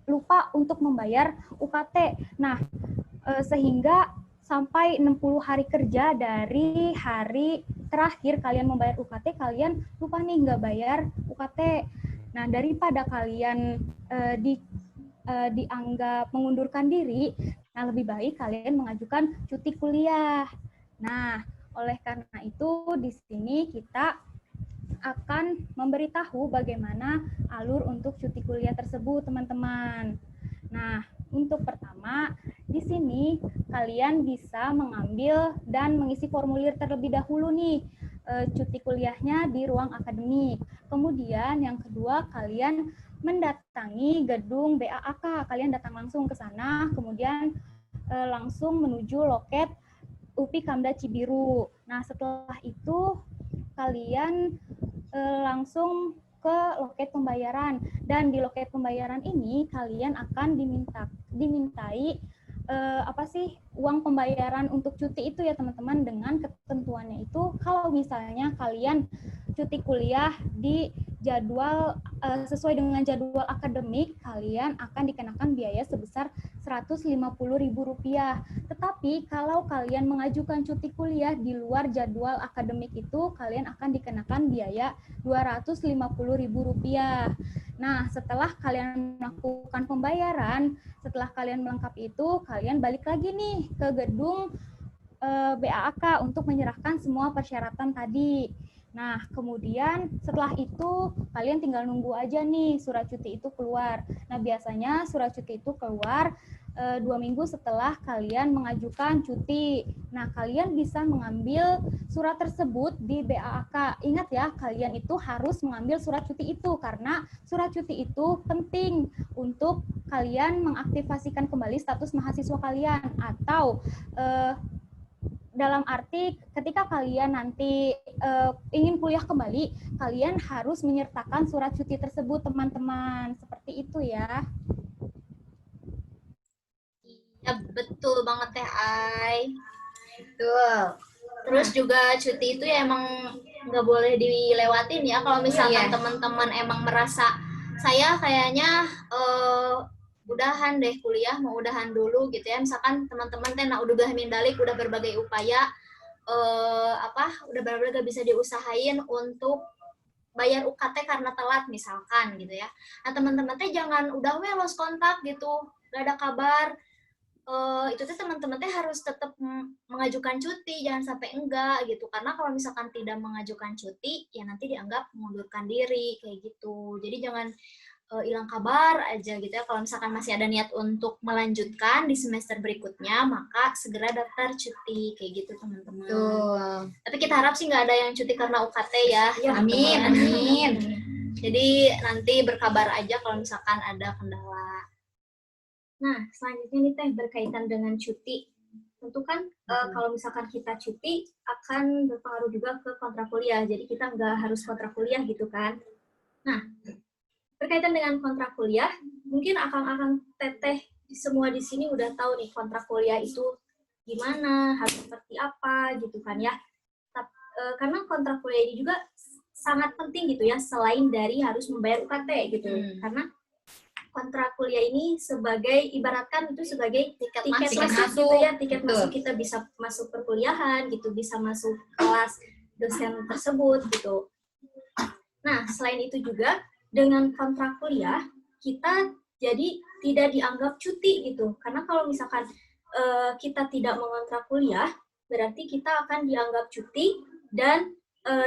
lupa untuk membayar UKT. Nah, sehingga sampai 60 hari kerja dari hari terakhir kalian membayar UKT, kalian lupa nih nggak bayar UKT. Nah, daripada kalian dianggap mengundurkan diri, nah lebih baik kalian mengajukan cuti kuliah. Nah, oleh karena itu di sini kita akan memberitahu bagaimana alur untuk cuti kuliah tersebut, teman-teman. Nah, untuk pertama, di sini kalian bisa mengambil dan mengisi formulir terlebih dahulu nih, cuti kuliahnya di ruang akademik. Kemudian yang kedua, kalian mendatangi gedung BAAK. Kalian datang langsung ke sana, kemudian langsung menuju loket UPI Kamda Cibiru. Nah, setelah itu kalian langsung ke loket pembayaran, dan di loket pembayaran ini kalian akan dimintai apa sih uang pembayaran untuk cuti itu ya teman-teman, dengan ketentuannya itu kalau misalnya kalian cuti kuliah di jadwal sesuai dengan jadwal akademik, kalian akan dikenakan biaya sebesar Rp150.000. Tetapi kalau kalian mengajukan cuti kuliah di luar jadwal akademik itu, kalian akan dikenakan biaya Rp250.000. Nah, setelah kalian melakukan pembayaran, setelah kalian melengkapi itu, kalian balik lagi nih ke gedung BAAK untuk menyerahkan semua persyaratan tadi. Nah, kemudian setelah itu kalian tinggal nunggu aja nih surat cuti itu keluar. Nah, biasanya surat cuti itu keluar 2 minggu setelah kalian mengajukan cuti. Nah, kalian bisa mengambil surat tersebut di BAAK. Ingat ya, kalian itu harus mengambil surat cuti itu karena surat cuti itu penting untuk kalian mengaktifasikan kembali status mahasiswa kalian, atau dalam arti ketika kalian nanti ingin kuliah kembali, kalian harus menyertakan surat cuti tersebut, teman-teman. Seperti itu ya. Ya, betul banget Teh Ai. Betul. Terus juga cuti itu ya emang nggak boleh dilewatin ya. Kalau misalkan teman-teman emang merasa saya kayaknya udahan deh kuliah, mau udahan dulu gitu ya. Misalkan teman-teman teh udah mindalik, udah berbagai upaya udah benar-benar gak bisa diusahain untuk bayar UKT karena telat misalkan gitu ya. Nah, teman-teman teh jangan udah lost kontak gitu, gak ada kabar. Itu tuh teman-teman teh harus tetap mengajukan cuti, jangan sampai enggak gitu, karena kalau misalkan tidak mengajukan cuti ya nanti dianggap mengundurkan diri kayak gitu. Jadi jangan hilang kabar aja gitu ya. Kalau misalkan masih ada niat untuk melanjutkan di semester berikutnya, maka segera daftar cuti kayak gitu teman-teman. Tapi kita harap sih nggak ada yang cuti karena UKT ya. Amin, amin. Jadi nanti berkabar aja kalau misalkan ada kendala. Nah, selanjutnya nih Teh, berkaitan dengan cuti. Tentu kan kalau misalkan kita cuti akan berpengaruh juga ke kontrak kuliah. Jadi kita nggak harus kontrak kuliah gitu kan. Nah, berkaitan dengan kontrak kuliah, mungkin akang-akang teteh semua di sini udah tahu nih kontrak kuliah itu gimana, harus seperti apa gitu kan ya. Karena kontrak kuliah ini juga sangat penting gitu ya, selain dari harus membayar UKT gitu. Karena kontrak kuliah ini sebagai, ibaratkan itu sebagai tiket masuk gitu ya, tiket masuk kita bisa masuk perkuliahan gitu, bisa masuk kelas dosen tersebut gitu. Nah, selain itu juga dengan kontrak kuliah kita jadi tidak dianggap cuti gitu, karena kalau misalkan kita tidak mengontrak kuliah berarti kita akan dianggap cuti dan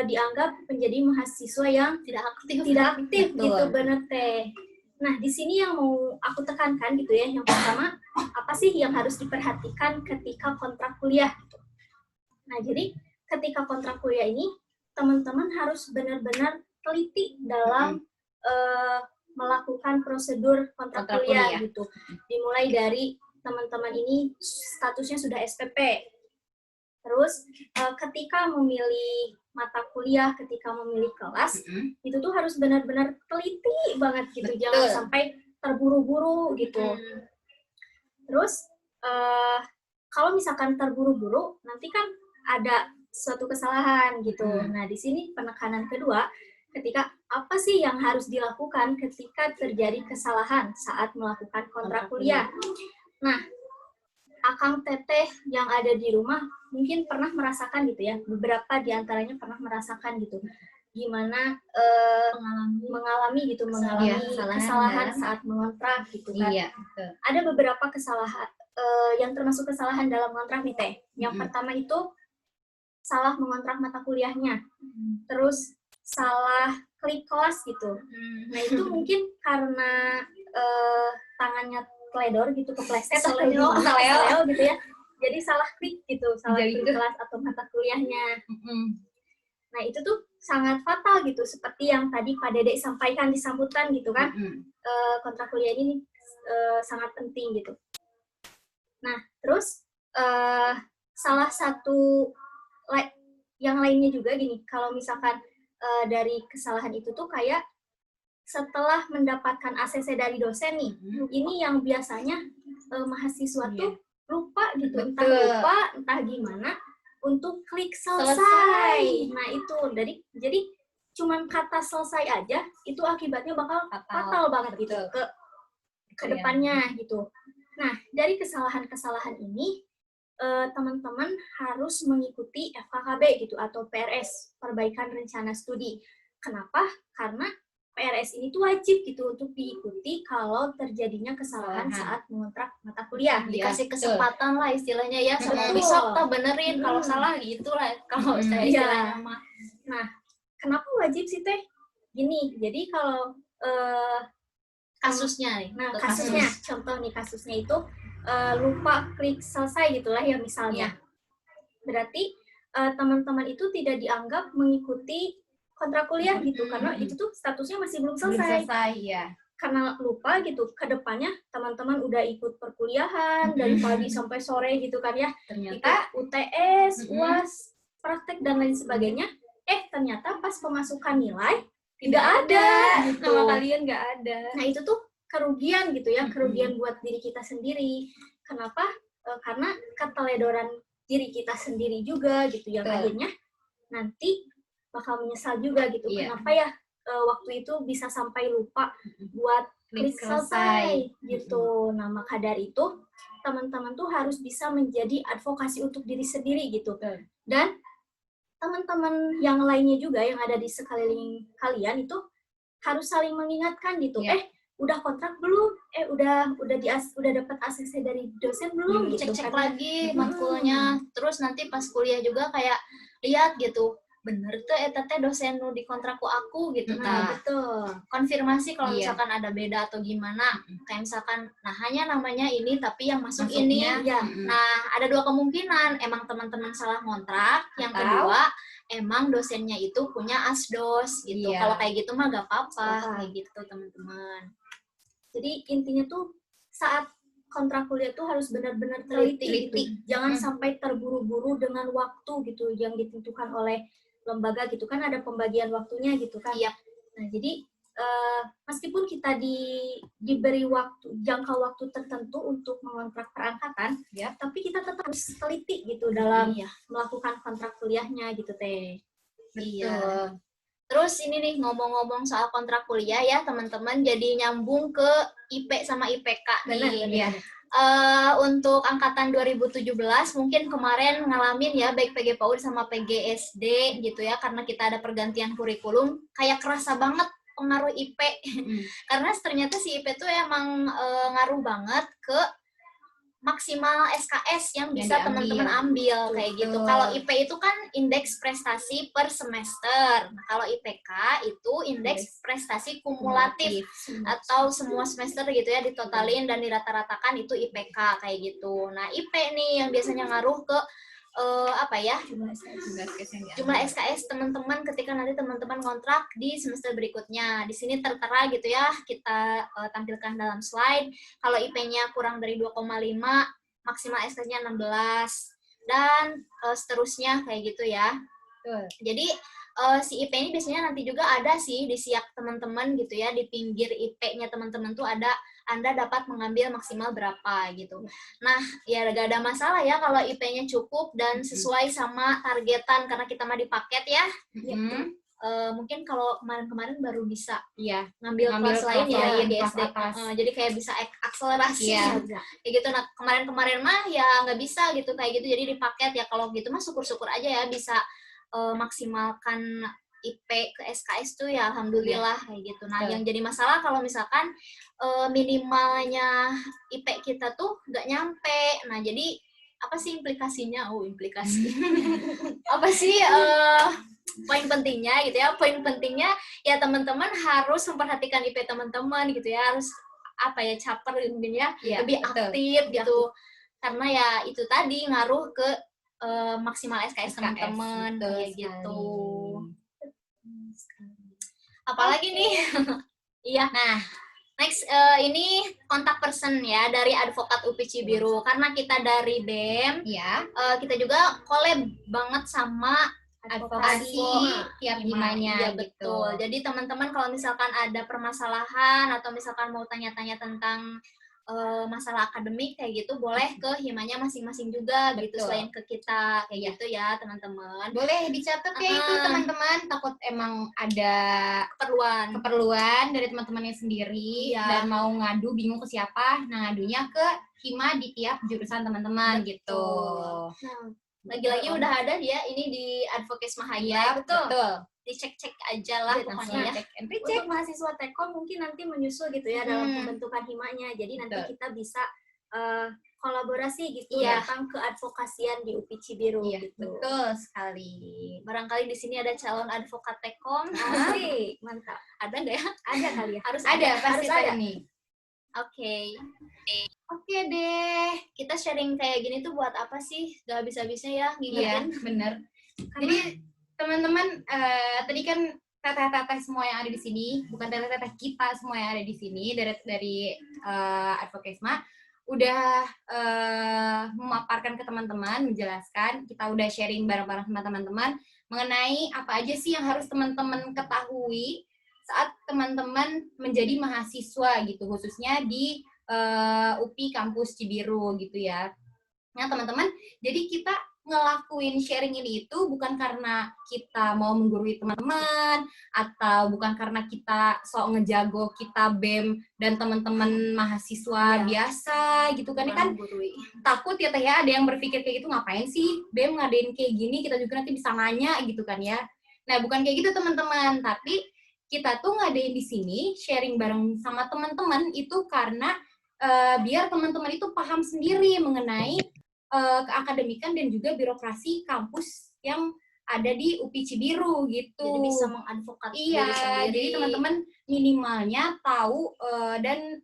dianggap menjadi mahasiswa yang tidak aktif gitu, bener Teh. Nah, di sini yang mau aku tekankan gitu ya, yang pertama apa sih yang harus diperhatikan ketika kontrak kuliah gitu. Nah, jadi ketika kontrak kuliah ini teman-teman harus benar-benar teliti dalam melakukan prosedur kontrak kuliah gitu. Dimulai dari teman-teman ini statusnya sudah SPP. Terus ketika memilih mata kuliah, ketika memilih kelas, itu tuh harus benar-benar teliti banget gitu. Jangan sampai terburu-buru gitu. Terus kalau misalkan terburu-buru, nanti kan ada suatu kesalahan gitu. Nah, di sini penekanan kedua, ketika apa sih yang harus dilakukan ketika terjadi kesalahan saat melakukan kontrak kuliah. Nah, akang teteh yang ada di rumah mungkin pernah merasakan gitu ya, beberapa diantaranya pernah merasakan gitu, gimana mengalami kesalahan saat mengontrak gitu kan. Ada beberapa kesalahan yang termasuk kesalahan dalam kontrak nih Teh. Yang pertama itu salah mengontrak mata kuliahnya, terus salah klik kelas gitu. Nah, itu mungkin karena tangannya teledor gitu, kepleset atau seleo gitu ya. Jadi salah klik gitu, salah klik kelas atau mata kuliahnya. Nah, itu tuh sangat fatal gitu, seperti yang tadi Pak Dedek sampaikan di sambutan gitu kan. Kontrak kuliah ini sangat penting gitu. Nah, terus salah satu yang lainnya juga gini, kalau misalkan dari kesalahan itu tuh kayak setelah mendapatkan ACC dari dosen nih, ini yang biasanya mahasiswa tuh gitu, entah Betul. lupa, entah gimana, untuk klik selesai. Nah itu, jadi cuman kata selesai aja, itu akibatnya bakal fatal banget gitu ke depannya gitu. Nah, dari kesalahan-kesalahan ini, teman-teman harus mengikuti FKKB gitu, atau PRS, Perbaikan Rencana Studi. Kenapa? Karena PRS ini tuh wajib gitu untuk diikuti kalau terjadinya kesalahan saat mengontrak mata kuliah. Dikasih kesempatan lah istilahnya ya, sama Betul. bisa kita benerin kalau salah gitu lah kalau saya istilahnya mah. Nah, kenapa wajib sih Teh? Gini, jadi kalau Kasusnya nih. nah kasusnya, contoh nih kasusnya itu lupa klik selesai gitulah ya misalnya. Berarti teman-teman itu tidak dianggap mengikuti kontrak kuliah gitu, karena itu tuh statusnya masih belum selesai. Karena lupa gitu, kedepannya teman-teman udah ikut perkuliahan dari pagi sampai sore gitu kan ya, Ternyata ikut UTS, UAS, praktek dan lain sebagainya. Ternyata pas pemasukan nilai tidak ada, gitu. Nama kalian nggak ada. Nah itu tuh kerugian gitu ya, kerugian buat diri kita sendiri. Kenapa? Karena keteledoran diri kita sendiri juga gitu, yang akhirnya nanti bakal menyesal juga gitu. Kenapa ya waktu itu bisa sampai lupa buat klik selesai gitu. Nah maka dari itu teman-teman tuh harus bisa menjadi advokasi untuk diri sendiri gitu. Dan teman-teman yang lainnya juga yang ada di sekeliling kalian itu harus saling mengingatkan gitu. Udah kontrak belum? Udah dapat ACC dari dosen belum? Gitu. Cek-cek lagi matkulnya. Terus nanti pas kuliah juga kayak lihat gitu, bener tuh teh dosen nu di kontrakku aku gitu. Nah, betul. Konfirmasi kalau misalkan ada beda atau gimana. Kayak misalkan, nah hanya namanya ini tapi yang masuk ini. Nah, ada dua kemungkinan. Emang teman-teman salah kontrak. Yang kedua, emang dosennya itu punya asdos gitu. Kalau kayak gitu mah gak apa-apa. Kayak gitu teman-teman. Jadi intinya tuh saat kontrak kuliah tuh harus benar-benar teliti. Gitu. Jangan sampai terburu-buru dengan waktu gitu yang ditentukan oleh lembaga gitu kan, ada pembagian waktunya gitu kan. Nah jadi meskipun kita diberi jangka waktu tertentu untuk mengontrak perangkatan, tapi kita tetap harus teliti gitu dalam melakukan kontrak kuliahnya gitu Teh. Iya. Terus ini nih ngomong-ngomong soal kontrak kuliah ya teman-teman, jadi nyambung ke IP sama IPK nih. Untuk angkatan 2017 mungkin kemarin ngalamin ya baik PG-PAUD sama PGSD gitu ya, karena kita ada pergantian kurikulum, kayak kerasa banget pengaruh IP. Karena ternyata si IP tuh emang ngaruh banget ke maksimal SKS yang bisa teman-teman ambil kayak gitu. Kalau IP itu kan indeks prestasi per semester. Nah, kalau IPK itu indeks prestasi kumulatif atau semua semester gitu ya, ditotalin dan dirata-ratakan itu IPK kayak gitu. Nah, IP nih yang biasanya ngaruh ke jumlah SKS teman-teman ketika nanti teman-teman kontrak di semester berikutnya. Di sini tertera gitu ya, kita tampilkan dalam slide. Kalau IP-nya kurang dari 2,5, maksimal SKS-nya 16 dan seterusnya kayak gitu ya. Jadi si IP ini biasanya nanti juga ada sih di siak teman-teman gitu ya, di pinggir IP-nya teman-teman tuh ada Anda dapat mengambil maksimal berapa gitu. Nah, ya gak ada masalah ya kalau IP-nya cukup dan sesuai sama targetan, karena kita mah di paket ya. Mungkin kalau kemarin-kemarin baru bisa ngambil kelas lain ya di SD. Jadi kayak bisa akselerasi kayak gitu. Nah, kemarin-kemarin mah ya nggak bisa gitu kayak gitu. Jadi di paket ya, kalau gitu mah syukur-syukur aja ya bisa maksimalkan IP ke SKS tuh ya alhamdulillah kayak gitu. Nah, yang jadi masalah kalau misalkan minimalnya IP kita tuh nggak nyampe. Nah, jadi apa sih implikasinya? Implikasi. Apa sih poin pentingnya gitu ya? Poin pentingnya ya teman-teman harus memperhatikan IP teman-teman gitu ya. Harus caper gitu ya, lebih aktif gitu. Karena ya itu tadi ngaruh ke maksimal SKS teman-teman kayak gitu. Apalagi nih? Iya. Nah, next ini kontak person ya dari Advokat UPI Cibiru. Karena kita dari BEM, kita juga collab banget sama advokasi tiap himanya gitu. Betul. Jadi teman-teman kalau misalkan ada permasalahan atau misalkan mau tanya-tanya tentang masalah akademik kayak gitu boleh ke himanya masing-masing juga gitu, selain ke kita kayak gitu ya teman-teman. Boleh dicatat ya itu teman-teman, takut emang ada keperluan dari teman-temannya sendiri dan mau ngadu bingung ke siapa, nah ngadunya ke hima di tiap jurusan teman-teman gitu. Nah, lagi-lagi udah ada ya ini di Advokes Mahaya. Betul. Dicek-cek aja lah pokoknya ya. Untuk mahasiswa Tekom mungkin nanti menyusul gitu ya dalam pembentukan himanya. Jadi nanti kita bisa kolaborasi gitu datang ke advokasian di UPI Cibiru gitu. Betul sekali. Barangkali di sini ada calon advokat Tekom. Asik, mantap. Ada nggak ya? Ada kali ya. Harus pasti ada nih. Oke deh. Kita sharing kayak gini tuh buat apa sih? Gak habis-habisnya ya ngingetin. Iya, bener. Jadi teman-teman, tadi kan teteh-teteh semua yang ada di sini, bukan teteh-teteh kita semua yang ada di sini dari Advokesma, udah memaparkan ke teman-teman, menjelaskan, kita udah sharing bareng-bareng sama teman-teman mengenai apa aja sih yang harus teman-teman ketahui saat teman-teman menjadi mahasiswa gitu, khususnya di UPI Kampus Cibiru gitu ya. Nah teman-teman, jadi kita ngelakuin sharing ini itu bukan karena kita mau menggurui teman-teman atau bukan karena kita sok ngejago kita BEM dan teman-teman mahasiswa biasa gitu kan. Ini kan takut ya Teh ya, ada yang berpikir kayak gitu, ngapain sih BEM ngadain kayak gini, kita juga nanti bisa nanya gitu kan ya. Nah bukan kayak gitu teman-teman, tapi kita tuh ngadain di sini sharing bareng sama teman-teman itu karena biar teman-teman itu paham sendiri mengenai keakademikan dan juga birokrasi kampus yang ada di UPI Cibiru gitu. Jadi bisa mengadvokat diri sendiri. Jadi teman-teman minimalnya tahu dan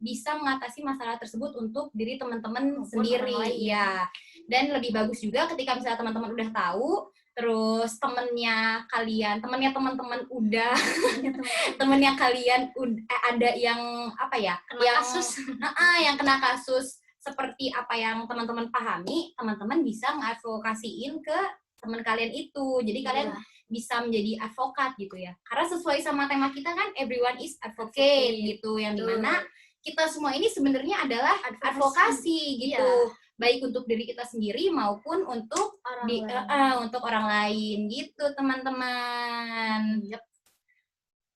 bisa mengatasi masalah tersebut untuk diri teman-teman sendiri. Iya. Dan lebih bagus juga ketika misalnya teman-teman udah tahu, terus temennya teman-teman udah temennya kalian ada yang yang kena kasus seperti apa yang teman-teman pahami, teman-teman bisa ngadvokasiin ke teman kalian itu. Jadi kalian bisa menjadi advokat gitu ya. Karena sesuai sama tema kita kan everyone is advocate gitu, yang dimana kita semua ini sebenarnya adalah advokasi gitu. Baik untuk diri kita sendiri maupun untuk untuk orang lain gitu teman-teman.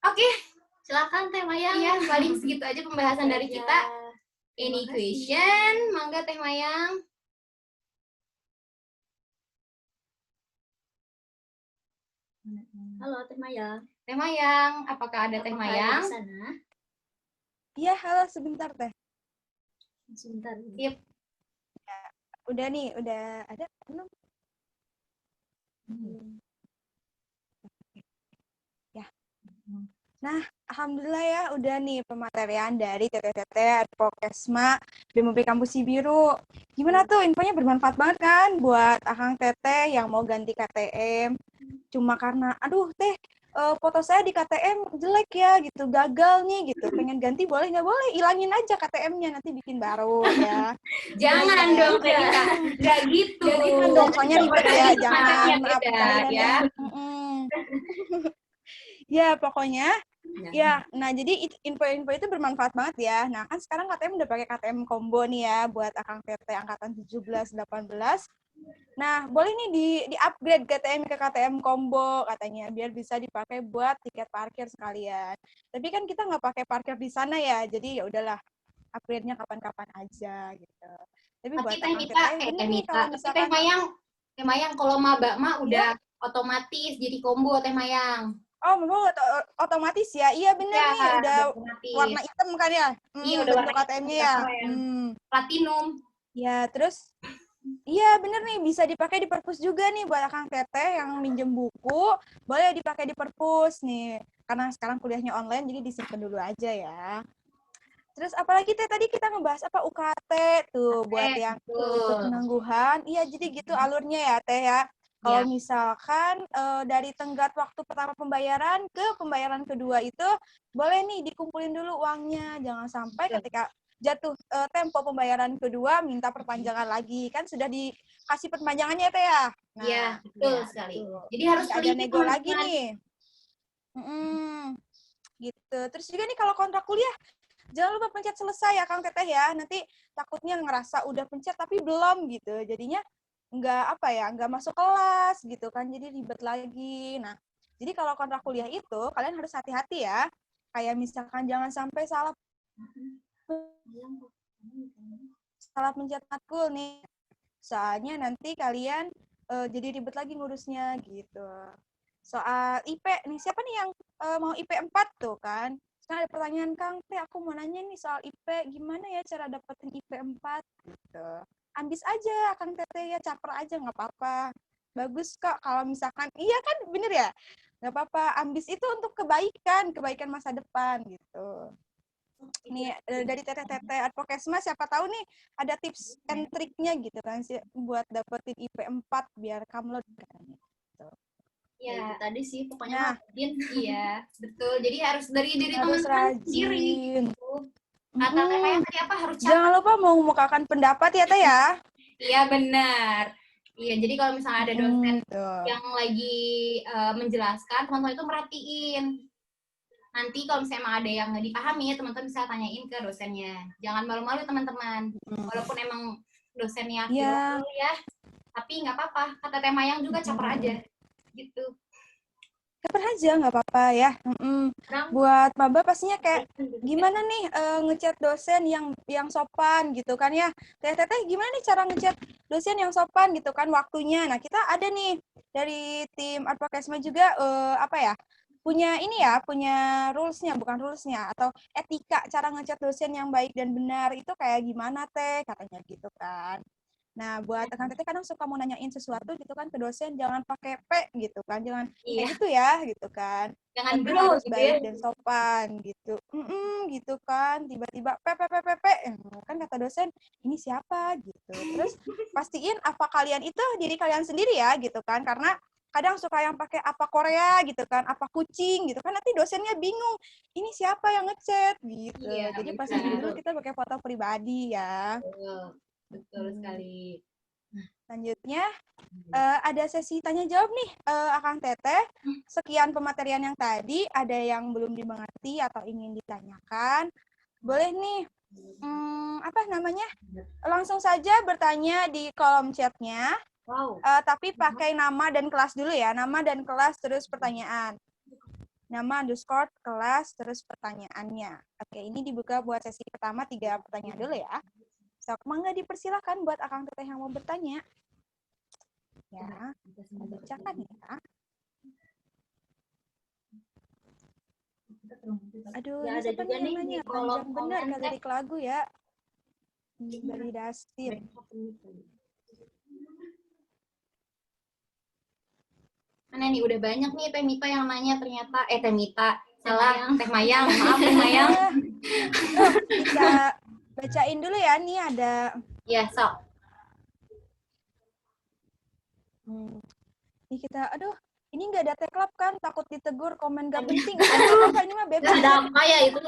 Oke, silakan Teh Mayang. Iya, paling segitu aja pembahasan dari kita. Any question? Mangga Teh Mayang. Halo Teh Mayang. Teh Mayang, apakah ada Teh Mayang? Di sana? Iya, halo, sebentar Teh. Sebentar. Yep. Ya, udah nih, udah ada belum? Ya. Nah, alhamdulillah ya udah nih pematerian dari teteh-teteh Advokesma BEM UPI Kampus Cibiru. Gimana tuh, infonya bermanfaat banget kan buat akang teteh yang mau ganti KTM. Cuma karena aduh Teh, foto saya di KTM jelek ya gitu, gagal nih gitu, pengen ganti boleh nggak? Boleh, ilangin aja KTM-nya, nanti bikin baru ya. Jangan dong Teh, nggak gitu. Jangan dong, soalnya ribet ya, jangan. Ya. Ya pokoknya ya, nah jadi info-info itu bermanfaat banget ya. Nah kan sekarang KTM udah pakai KTM combo nih ya buat akang teteh angkatan 17-18. Nah boleh nih di upgrade KTM ke KTM combo katanya biar bisa dipakai buat tiket parkir sekalian. Tapi kan kita nggak pakai parkir di sana ya, jadi ya udahlah upgrade-nya kapan-kapan aja gitu. Tapi buat akang teteh bener nih kalau misalkan Teh Mayang kalau maba mah udah otomatis jadi combo Teh Mayang. Oh, memang otomatis ya? Iya benar nih, udah warna hitam kan ya? Iya, udah warna KTM-nya ya. Platinum. Ya, terus iya bener nih, bisa dipakai di perpus juga nih buat akang teteh yang minjem buku, boleh dipakai di perpus nih. Karena sekarang kuliahnya online, jadi disimpan dulu aja ya. Terus apalagi Teh, tadi kita ngebahas apa UKT tuh, buat yang ikut penangguhan. Iya, jadi gitu alurnya ya Teh ya. Kalau misalkan dari tenggat waktu pertama pembayaran ke pembayaran kedua itu boleh nih dikumpulin dulu uangnya, jangan sampai ketika jatuh tempo pembayaran kedua minta perpanjangan lagi, kan sudah dikasih perpanjangannya Teh ya. Nah, iya betul sekali. Jadi harus ada nego lagi nih. Gitu. Terus juga nih kalau kontrak kuliah jangan lupa pencet selesai ya Kang Teteh ya. Nanti takutnya ngerasa udah pencet tapi belum gitu. Jadinya nggak masuk kelas gitu kan. Jadi ribet lagi. Nah, jadi kalau kontrak kuliah itu kalian harus hati-hati ya. Kayak misalkan jangan sampai salah pencet matkul nih. Soalnya nanti kalian jadi ribet lagi ngurusnya gitu. Soal IP nih, siapa nih yang mau IP 4 tuh kan? Sekarang ada pertanyaan, Kang, aku mau nanya nih soal IP, gimana ya cara dapetin IP 4 gitu. Ambis aja, Kang Teteh ya, caper aja nggak apa-apa. Bagus kok kalau misalkan, iya kan bener ya? Nggak apa-apa, ambis itu untuk kebaikan masa depan gitu. Nih dari Teteh Advokesma siapa tahu nih ada tips and triknya gitu kan sih buat dapetin IP 4 biar kamlot katanya. Gitu. Ya, itu tadi sih Nah, pokoknya rajin. Iya, betul. Jadi harus dari diri harus teman-teman sendiri. rajin. Gitu. Kata Teh Hayang tadi apa? Harus Jangan lupa mengumumkakan pendapat ya Teh ya. Iya benar. Iya, jadi kalau misalnya ada dosen yang lagi menjelaskan, teman-teman itu merhatiin. Nanti kalau misalnya emang ada yang nggak dipahami, teman-teman bisa tanyain ke dosennya. Jangan malu-malu teman-teman. Walaupun emang dosennya ya, tapi nggak apa-apa. Kata Teh Mayang juga caper aja. Gitu. Caper aja nggak apa-apa ya. Buat maba pastinya kayak gimana nih ngechat dosen yang sopan gitu kan ya. Teteh gimana nih cara ngechat dosen yang sopan gitu kan waktunya. Nah kita ada nih dari tim Advokesma juga punya rules-nya, bukan rules-nya, atau etika cara ngechat dosen yang baik dan benar itu kayak gimana Teh katanya gitu kan. Nah, buat Kang Teteh kadang suka mau nanyain sesuatu gitu kan ke dosen, jangan pakai P gitu kan, jangan kayak gitu ya gitu kan. Jangan tapi bro harus gitu baik ya. dan sopan gitu. Gitu kan, tiba-tiba P, kan kata dosen, ini siapa gitu. Terus pastiin apa kalian itu diri kalian sendiri ya gitu kan, karena kadang suka yang pakai apa Korea gitu kan, apa kucing gitu kan, nanti dosennya bingung, ini siapa yang ngechat gitu. Iya, jadi pastiin dulu kita pakai foto pribadi ya. Betul sekali. Selanjutnya ada sesi tanya jawab nih Akang Teteh. Sekian pematerian yang tadi, ada yang belum dimengerti atau ingin ditanyakan, boleh nih langsung saja bertanya di kolom chatnya. Tapi pakai nama dan kelas dulu ya, nama dan kelas terus pertanyaan. Nama _ kelas terus pertanyaannya. Oke, ini dibuka buat sesi pertama 3 pertanyaan dulu ya. Mangga dipersilakan buat Akang Teteh yang mau bertanya. Ya, saya bacakan ya. Aduh, Ya, ini ada siapa juga nih yang nih nanya? di kolom Panjang benar komen, kan lirik lagu ya. Dari Dastin. Mana nih udah banyak nih Teh Mita yang nanya ternyata. Teh Mita. Salah, Teh Mayang. Maaf Teh Mayang. Kita bacain dulu ya, nih ada. Ya, sok. Ini kita, ini nggak ada teklap kan, takut ditegur komen gak penting. Apa ini mah bebas. Ada apa ya itu?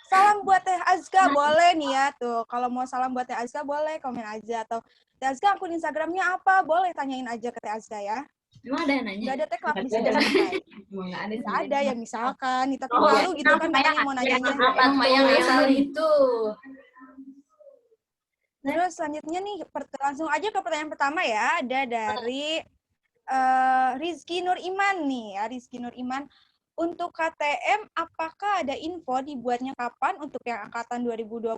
Salam buat Teh Azka boleh nih ya tuh. Kalau mau salam buat Teh Azka boleh komen aja, atau Teh Azka akun Instagramnya apa, boleh tanyain aja ke Teh Azka ya. Emang ada yang nanya? Nggak ada teklap di sini. Nggak ada ya misalkan nih tapi malu gitu kan katanya mau nanyanya. Emang Mayang asal itu. Terus selanjutnya nih langsung aja ke pertanyaan pertama ya, ada dari Rizky Nur Iman nih ya, Rizky Nur Iman. Untuk KTM, apakah ada info dibuatnya kapan untuk yang angkatan 2020?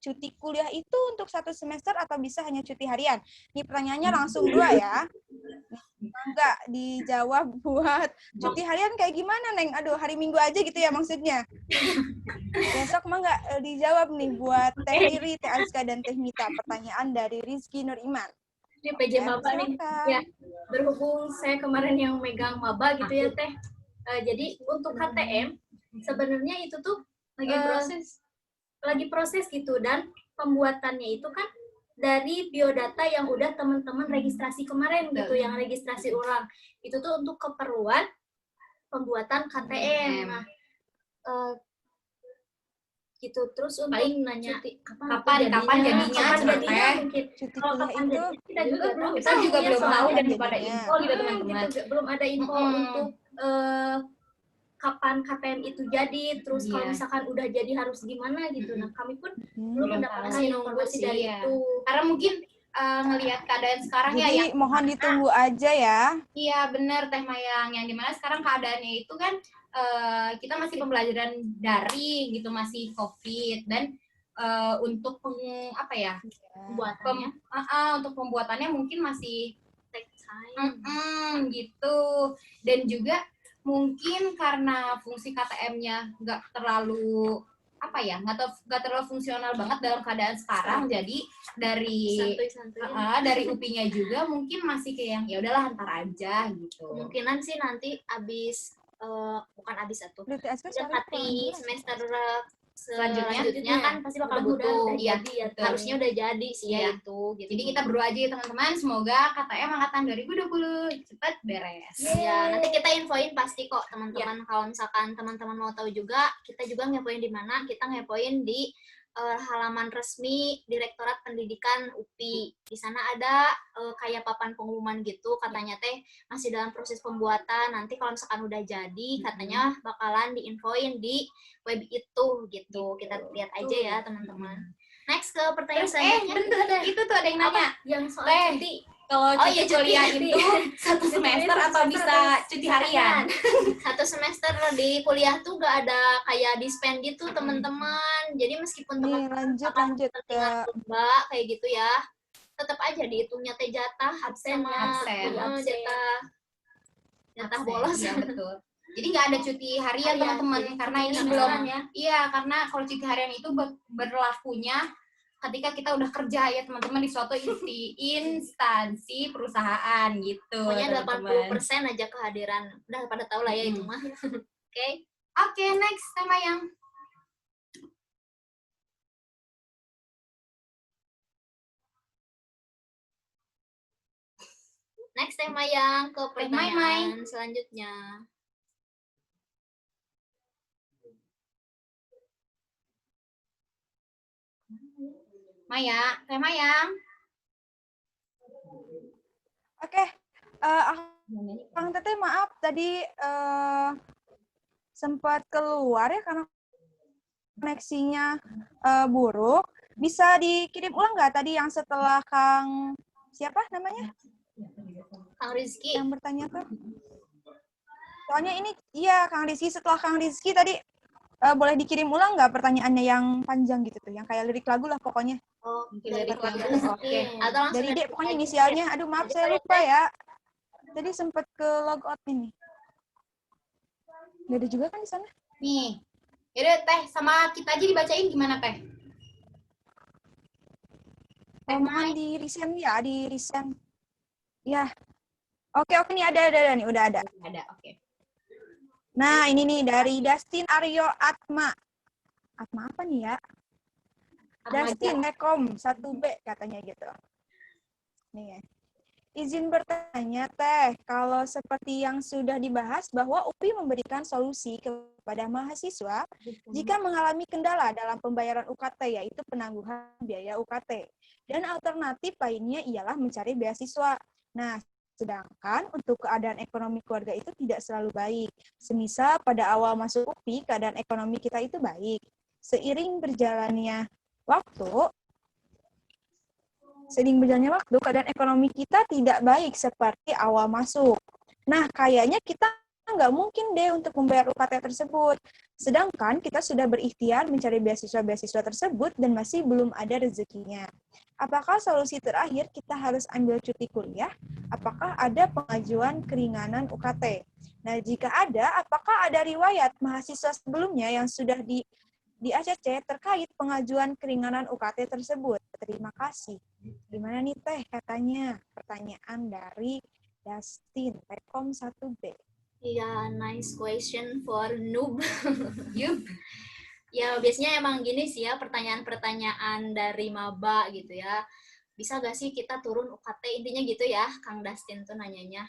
Cuti kuliah itu untuk 1 semester atau bisa hanya cuti harian? Ini pertanyaannya langsung 2 ya. Enggak dijawab buat cuti harian kayak gimana, Neng? Aduh, hari Minggu aja gitu ya maksudnya. Besok mah enggak dijawab nih buat Teh Riri, Teh Azka, dan Teh Mita. Pertanyaan dari Rizky Nur Iman. Ini PJ Maba nih. Ya, berhubung saya kemarin yang megang Maba gitu ya, Teh. Jadi untuk KTM sebenarnya itu tuh lagi proses gitu, dan pembuatannya itu kan dari biodata yang udah teman-teman registrasi kemarin gitu, yang registrasi ulang. Itu tuh untuk keperluan pembuatan KTM. Nah, gitu. Terus untuk paling nanya kapan jadinya mungkin cuti kalau kuliah kapan itu kita juga belum belum tahu dan belum ada jadinya. info gitu teman-teman. Belum ada info untuk kapan KTM itu jadi, terus kalau Iya. misalkan udah jadi harus gimana gitu. Nah, kami pun belum Belum mendapatkan tahu informasi dari iya. itu. Karena mungkin ngelihat keadaan sekarang ya Jadi yang mohon ditunggu aja ya. iya benar Teh Mayang, yang dimana sekarang keadaannya itu kan kita masih pembelajaran daring gitu, masih COVID, dan untuk apa ya Pembuatannya untuk pembuatannya mungkin masih take time. gitu, dan juga mungkin karena fungsi KTM-nya nggak terlalu apa ya, nggak terlalu fungsional banget dalam keadaan sekarang, jadi dari dari UPI-nya juga mungkin masih kayak yang ya udahlah antar aja gitu. Kemungkinan sih nanti abis bukan abis satu mendekati semester selanjutnya kan pasti bakal butuh ya, harusnya udah jadi sih ya itu gitu. Jadi kita berdoa aja ya teman-teman, semoga KTM angkatan 2020 cepat beres. Ya, nanti kita infoin pasti kok teman-teman. Kalau misalkan teman-teman mau tahu juga, kita juga ngepoin di mana? Kita ngepoin di halaman resmi Direktorat Pendidikan UPI. Di sana ada kayak papan pengumuman gitu, katanya teh masih dalam proses pembuatan. Nanti kalau misalkan udah jadi, katanya bakalan diinfoin di web itu gitu. Kita lihat aja ya teman-teman. Next ke pertanyaan selanjutnya. Bentar, itu tuh ada yang nanya. Yang soal cuti. Kalau cuti kuliah itu satu semester atau bisa cuti harian? Satu semester di kuliah tuh gak ada kayak dispen gitu teman-teman. Jadi meskipun teman-teman lanjut ke mbak kayak gitu ya, tetap aja dihitungnya teh jatah absen jatah bolos. Ya, betul. Jadi nggak ada cuti harian teman-teman, karena ini belum ya. Iya, karena kalau cuti harian itu berlakunya ketika kita udah kerja ya teman-teman di suatu instansi perusahaan gitu. Pokoknya 80% aja kehadiran. Udah pada tahu lah ya itu mah. Oke, next tema yang next tema yang ke pertanyaan selanjutnya. Maya, Teh Mayang. Oke, Kang Teteh maaf tadi sempat keluar ya karena koneksinya buruk. Bisa dikirim ulang nggak tadi yang setelah Kang siapa namanya? Kang Rizky. Yang bertanya tuh. Soalnya ini iya Kang Rizky, setelah Kang Rizky tadi boleh dikirim ulang nggak pertanyaannya yang panjang gitu tuh, yang kayak lirik lagu lah pokoknya. Oh, lirik lagu. Oke. Dari Dek pokoknya inisialnya. Aduh maaf saya lupa ya. Tadi sempat ke logout ini. Gak ada juga kan di sana? Nih. Yaudah Teh, sama kita aja dibacain gimana Teh? Mohon di resend ya, di resend. Ya. Oke, nih ada nih, udah ada. Ada, oke. Nah, ini nih dari Dustin Aryo Atma. Atma apa nih ya? Dustin Nekom 1B katanya gitu. Nih ya. Izin bertanya Teh, kalau seperti yang sudah dibahas bahwa UPI memberikan solusi kepada mahasiswa jika mengalami kendala dalam pembayaran UKT, yaitu penangguhan biaya UKT. Dan alternatif lainnya ialah mencari beasiswa. Nah, sedangkan untuk keadaan ekonomi keluarga itu tidak selalu baik. Semisal pada awal masuk UPI, keadaan ekonomi kita itu baik. Seiring berjalannya waktu, keadaan ekonomi kita tidak baik seperti awal masuk. Nah, kayaknya kita nggak mungkin deh untuk membayar UKT tersebut. Sedangkan kita sudah berikhtiar mencari beasiswa-beasiswa tersebut dan masih belum ada rezekinya. Apakah solusi terakhir kita harus ambil cuti kuliah? Apakah ada pengajuan keringanan UKT? Nah, jika ada, apakah ada riwayat mahasiswa sebelumnya yang sudah di ACC terkait pengajuan keringanan UKT tersebut? Terima kasih. Gimana nih Teh katanya? Pertanyaan dari Dustin, Tekom 1B. Iya, nice question for noob. Ya, biasanya emang gini sih ya, pertanyaan-pertanyaan dari maba gitu ya. Bisa gak sih kita turun UKT? Intinya gitu ya, Kang Dustin tuh nanyanya.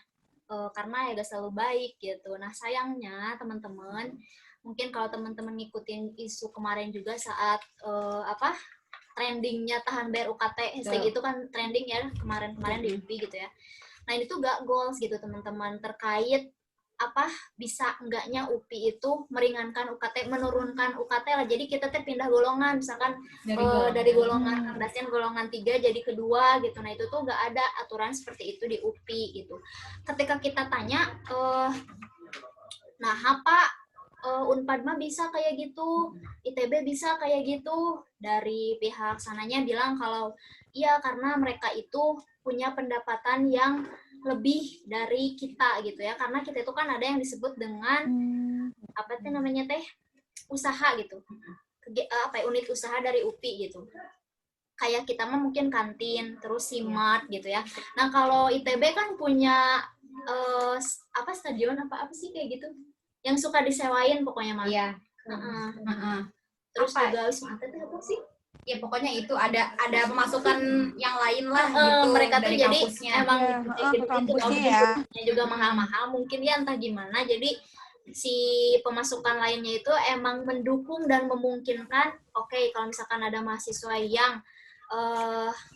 Karena ya gak selalu baik gitu. Nah, sayangnya teman-teman, mungkin kalau teman-teman ngikutin isu kemarin juga saat trendingnya tahan bayar UKT, hashtag itu kan trending ya kemarin di UPI gitu ya. Nah, ini tuh gak goals gitu teman-teman terkait bisa enggaknya UPI itu meringankan UKT, menurunkan UKT lah. Jadi kita tuh pindah golongan, misalkan dari golongan kardasian golongan 3 jadi kedua gitu. Nah itu tuh nggak ada aturan seperti itu di UPI gitu. Ketika kita tanya, nah apa Unpad mah bisa kayak gitu, ITB bisa kayak gitu, dari pihak sananya bilang kalau iya karena mereka itu punya pendapatan yang lebih dari kita gitu ya, karena kita itu kan ada yang disebut dengan apa tuh namanya teh usaha gitu, unit usaha dari UPI gitu. Kayak kita mah mungkin kantin, terus simart gitu ya. Nah kalau ITB kan punya stadion apa sih kayak gitu, yang suka disewain pokoknya mah. Iya. Terus apa? juga Wisma Atlet apa sih? Ya pokoknya itu ada pemasukan yang lain lah gitu. Mereka tuh dari jadi kampusnya. emang ke kampusnya ya. Juga mahal-mahal mungkin ya, entah gimana. Jadi si pemasukan lainnya itu emang mendukung dan memungkinkan. Oke, kalau misalkan ada mahasiswa yang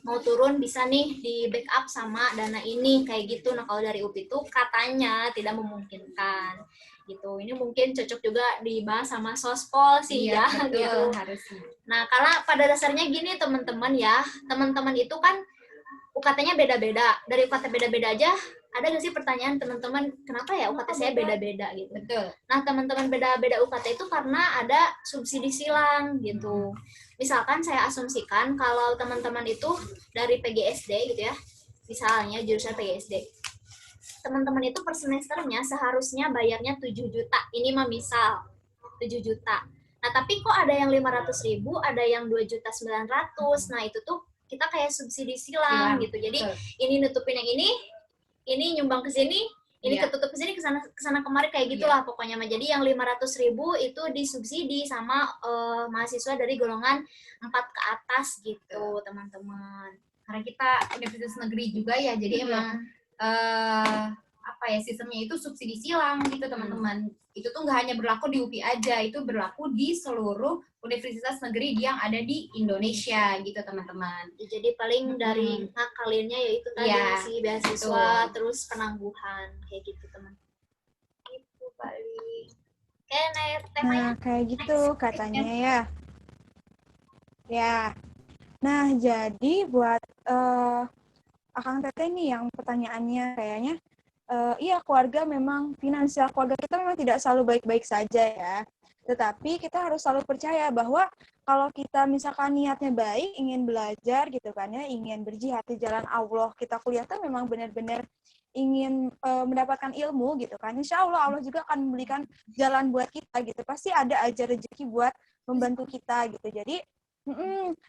mau turun bisa nih di backup sama dana ini kayak gitu. Nah kalau dari UPI itu katanya tidak memungkinkan gitu. Ini mungkin cocok juga dibahas sama sospol sih ya betul, gitu. Harusnya. Nah karena pada dasarnya gini teman-teman ya, teman-teman itu kan UKT-nya beda-beda. Dari UKT beda-beda aja ada nggak sih pertanyaan teman-teman, kenapa ya UKT saya beda-beda gitu. Betul. Nah teman-teman beda-beda UKT itu karena ada subsidi silang gitu. Misalkan saya asumsikan kalau teman-teman itu dari PGSD gitu ya, misalnya jurusan PGSD, teman-teman itu per semesternya seharusnya bayarnya 7 juta. Ini mah misal 7 juta. Nah, tapi kok ada yang 500.000, ada yang 2.900.000. Nah, itu tuh kita kayak subsidi silang gitu. Jadi ini nutupin yang ini nyumbang ke sini, ini ketutup ke sini, ke sana kemari kayak gitulah pokoknya mah. Jadi yang 500.000 itu disubsidi sama mahasiswa dari golongan 4 ke atas gitu, teman-teman. Karena kita universitas negeri juga ya, jadi emang sistemnya itu subsidi silang gitu teman-teman. Itu tuh nggak hanya berlaku di UPI aja, itu berlaku di seluruh universitas negeri yang ada di Indonesia gitu teman-teman. Jadi paling dari ngakalinnya yaitu tadi si beasiswa terus penangguhan kayak gitu teman. Itu paling. Nah kayak gitu katanya ya. Ya. Nah jadi buat Akang Teteh nih yang pertanyaannya kayaknya, iya keluarga memang, finansial keluarga kita memang tidak selalu baik-baik saja ya. Tetapi kita harus selalu percaya bahwa kalau kita misalkan niatnya baik, ingin belajar gitu kan ya, ingin berjihad di jalan Allah, kita kuliah tuh memang benar-benar ingin mendapatkan ilmu gitu kan. Insya Allah Allah juga akan memberikan jalan buat kita gitu. Pasti ada aja rezeki buat membantu kita gitu. Jadi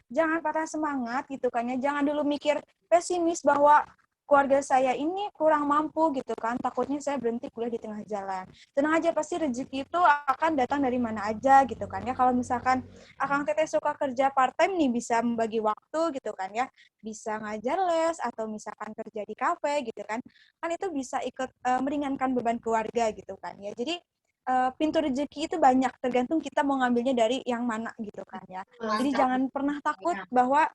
jangan patah semangat gitu kan ya. Jangan dulu mikir pesimis bahwa keluarga saya ini kurang mampu gitu kan. Takutnya saya berhenti kuliah di tengah jalan. Tenang aja, pasti rezeki itu akan datang dari mana aja gitu kan ya. Kalau misalkan Akang Teteh suka kerja part time nih, bisa membagi waktu gitu kan ya. Bisa ngajar les atau misalkan kerja di kafe gitu kan. Kan itu bisa ikut meringankan beban keluarga gitu kan ya. Jadi pintu rezeki itu banyak, tergantung kita mau ngambilnya dari yang mana gitu kan ya. Jadi jangan pernah takut bahwa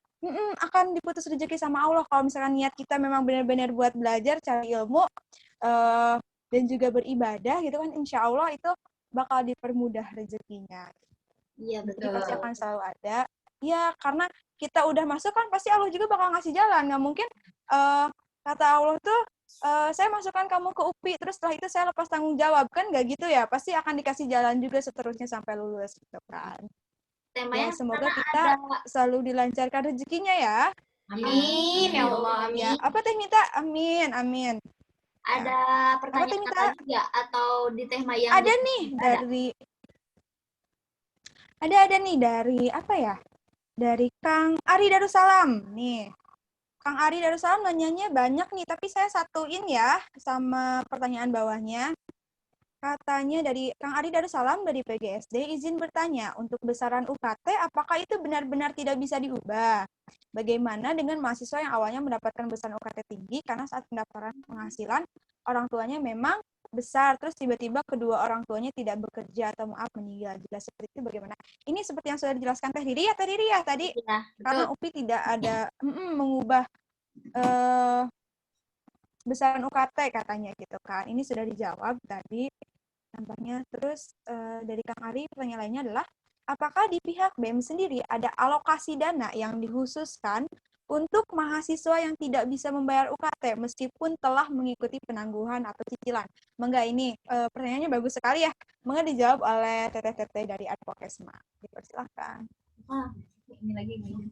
akan diputus rezeki sama Allah. Kalau misalkan niat kita memang benar-benar buat belajar, cari ilmu, dan juga beribadah gitu kan, insya Allah itu bakal dipermudah rezekinya. Iya betul. Jadi pasti akan selalu ada. Ya karena kita udah masuk kan pasti Allah juga bakal ngasih jalan. Nggak mungkin kata Allah tuh, saya masukkan kamu ke UPI, terus setelah itu saya lepas tanggung jawab. Kan nggak gitu ya, pasti akan dikasih jalan juga seterusnya sampai lulus gitu kan. Temanya ya, semoga kita selalu dilancarkan rezekinya ya. Amin, ya Allah, amin. Ya, apa Teh Mita? Amin, amin. Ada pertanyaan lagi ya? Atau di Teh Mayang? Ada nih dari... Ada nih dari apa ya? Dari Kang Ari Darussalam nih. Kang Ari Darussalam nanyanya banyak nih, tapi saya satuin ya sama pertanyaan bawahnya. Katanya dari Kang Ari Darussalam dari PGSD, izin bertanya, untuk besaran UKT apakah itu benar-benar tidak bisa diubah? Bagaimana dengan mahasiswa yang awalnya mendapatkan besaran UKT tinggi karena saat pendaftaran penghasilan orang tuanya memang besar, terus tiba-tiba kedua orang tuanya tidak bekerja atau maaf meninggal. Jika seperti itu bagaimana? Ini seperti yang sudah dijelaskan Teh Riri ya tadi, ya, karena UPI tidak ada mengubah besaran UKT katanya gitu kan. Ini sudah dijawab tadi nampaknya. Terus dari Kang Ari pertanyaan lainnya adalah, apakah di pihak BEM sendiri ada alokasi dana yang dikhususkan untuk mahasiswa yang tidak bisa membayar UKT meskipun telah mengikuti penangguhan atau cicilan? Mengga ini pertanyaannya bagus sekali ya. Mengga dijawab oleh teteh-teteh dari Advokesma. Dipersilahkan. Ini lagi nih.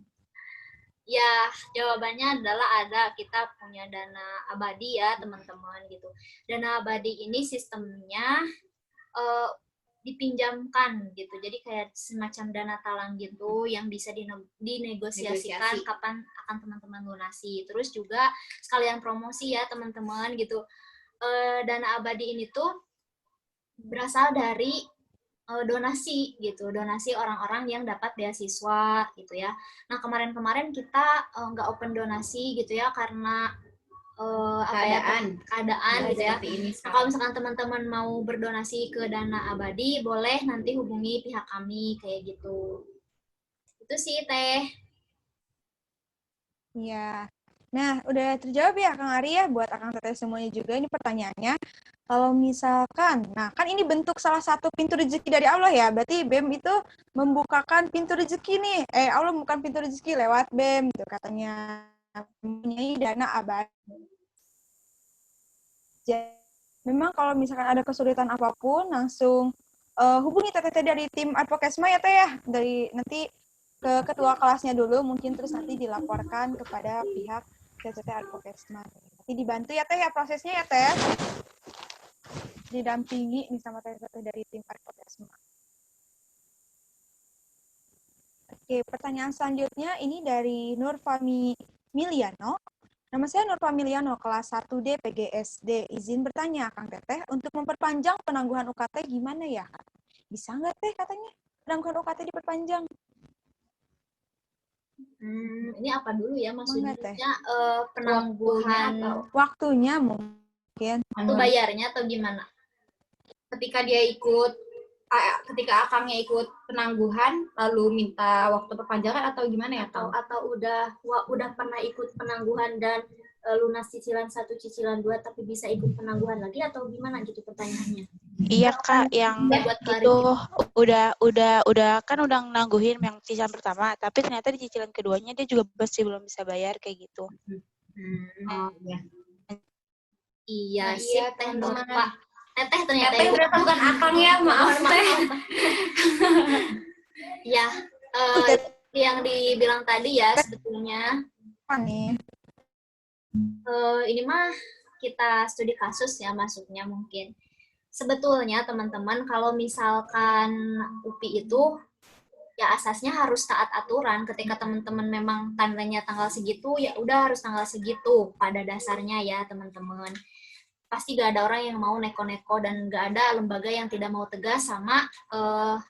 Ya, jawabannya adalah ada. Kita punya dana abadi ya, teman-teman gitu. Dana abadi ini sistemnya dipinjamkan gitu. Jadi kayak semacam dana talang gitu yang bisa dinegosiasikan kapan akan teman-teman lunasi. Terus juga sekalian promosi ya, teman-teman gitu. Dana abadi ini tuh berasal dari donasi gitu, donasi orang-orang yang dapat beasiswa gitu ya. Nah kemarin-kemarin kita nggak open donasi gitu ya karena keadaan gitu ya. Nah, kalau misalkan teman-teman mau berdonasi ke dana abadi, boleh nanti hubungi pihak kami kayak gitu. Itu sih Teh. Iya. Nah, udah terjawab ya Kang Ari ya, buat Akang Teteh semuanya juga ini pertanyaannya. Kalau misalkan, nah kan ini bentuk salah satu pintu rezeki dari Allah ya, berarti BEM itu membukakan pintu rezeki nih. Allah bukan pintu rezeki lewat BEM, gitu katanya. Mempunyai dana abadi. Jadi, memang kalau misalkan ada kesulitan apapun, langsung hubungi teteh dari tim Advokesma ya Teh ya. Dari nanti ke ketua kelasnya dulu, mungkin terus nanti dilaporkan kepada pihak teteh Advokesma. Nanti dibantu ya Teh ya prosesnya ya Teh. Didampingi nih sama teteh dari tim Advokesma. Oke, pertanyaan selanjutnya ini dari Nurfami Miliano. Nama saya Nurfami Miliano, kelas 1D PGSD. Izin bertanya, Kang Teteh, untuk memperpanjang penangguhan UKT gimana ya? Bisa nggak Teh katanya penangguhan UKT diperpanjang? Ini apa dulu ya maksudnya? Penangguhan waktunya mungkin. Atau bayarnya atau gimana? Ketika dia ketika akangnya ikut penangguhan lalu minta waktu perpanjangan atau gimana ya? Atau udah pernah ikut penangguhan dan lunas cicilan 1, cicilan 2 tapi bisa ikut penangguhan lagi atau gimana gitu pertanyaannya? Iya Kak, yang itu udah nangguhin yang cicilan pertama, tapi ternyata di cicilan keduanya dia juga masih belum bisa bayar kayak gitu. Iya sih Teh Pak. Teteh ternyata Teteh berarti bukan akang ya, maaf Teh. Ya, yang dibilang tadi ya sebetulnya ini mah kita studi kasus ya masuknya mungkin. Sebetulnya teman-teman kalau misalkan UPI itu ya asasnya harus taat aturan. Ketika teman-teman memang tandanya tanggal segitu ya udah harus tanggal segitu pada dasarnya ya teman-teman. Pasti gak ada orang yang mau neko-neko dan gak ada lembaga yang tidak mau tegas sama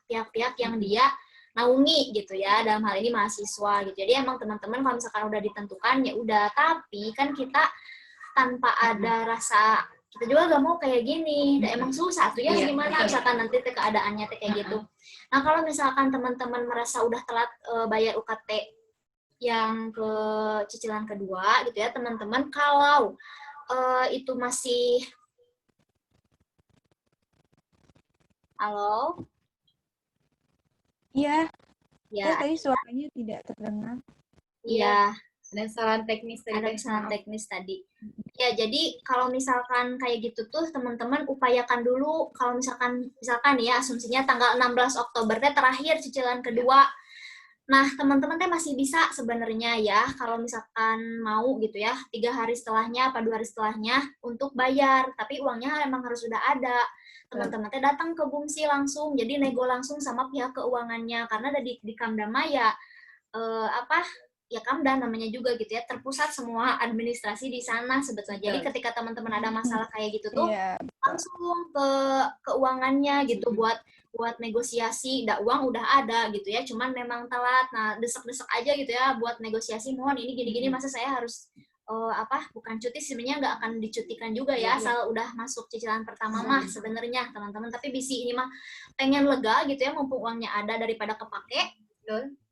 pihak-pihak yang dia naungi gitu ya, dalam hal ini mahasiswa gitu. Jadi emang teman-teman kalau misalkan udah ditentukan ya udah, tapi kan kita tanpa ada rasa kita juga gak mau kayak gini, emang susah tuh ya gimana misalkan nanti keadaannya kayak gitu. Nah kalau misalkan teman-teman merasa udah telat bayar UKT yang ke cicilan kedua gitu ya teman-teman, kalau itu masih halo? Iya. Ya. Tadi suaranya tidak terdengar. Iya. Ada kesalahan teknis tadi. Ada kesalahan teknis tadi. Ya, jadi kalau misalkan kayak gitu tuh teman-teman upayakan dulu kalau misalkan ya asumsinya tanggal 16 Oktober teh terakhir cicilan kedua. Nah, teman-teman teh masih bisa sebenarnya ya, kalau misalkan mau gitu ya, 3 hari setelahnya, apa 2 hari setelahnya untuk bayar. Tapi uangnya emang harus sudah ada. Teman-teman teh datang ke BUMSI langsung, jadi nego langsung sama pihak keuangannya. Karena ada di Kamdama ya, ya Kamda namanya juga gitu ya, terpusat semua administrasi di sana sebetulnya. Jadi ketika teman-teman ada masalah kayak gitu tuh, langsung ke keuangannya gitu buat negosiasi. Uang udah ada gitu ya, cuman memang telat. Nah, desek-desek aja gitu ya buat negosiasi, mohon ini gini-gini masa saya harus bukan cuti, sebenarnya nggak akan dicutikan juga ya asal udah masuk cicilan pertama mah sebenarnya teman-teman. Tapi bisi ini mah pengen lega gitu ya, mumpung uangnya ada daripada kepake.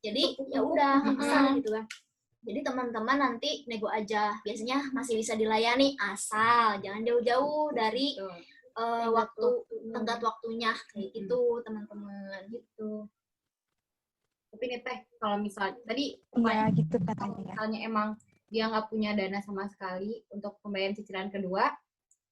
Jadi ya udah gitu kan. Jadi teman-teman nanti nego aja, biasanya masih bisa dilayani asal jangan jauh-jauh dari tenggat waktunya kayak gitu teman-teman gitu. Tapi nih Teh, kalau misalnya tadi Iya gitu katanya ya. misalnya emang dia nggak punya dana sama sekali untuk pembayaran cicilan kedua,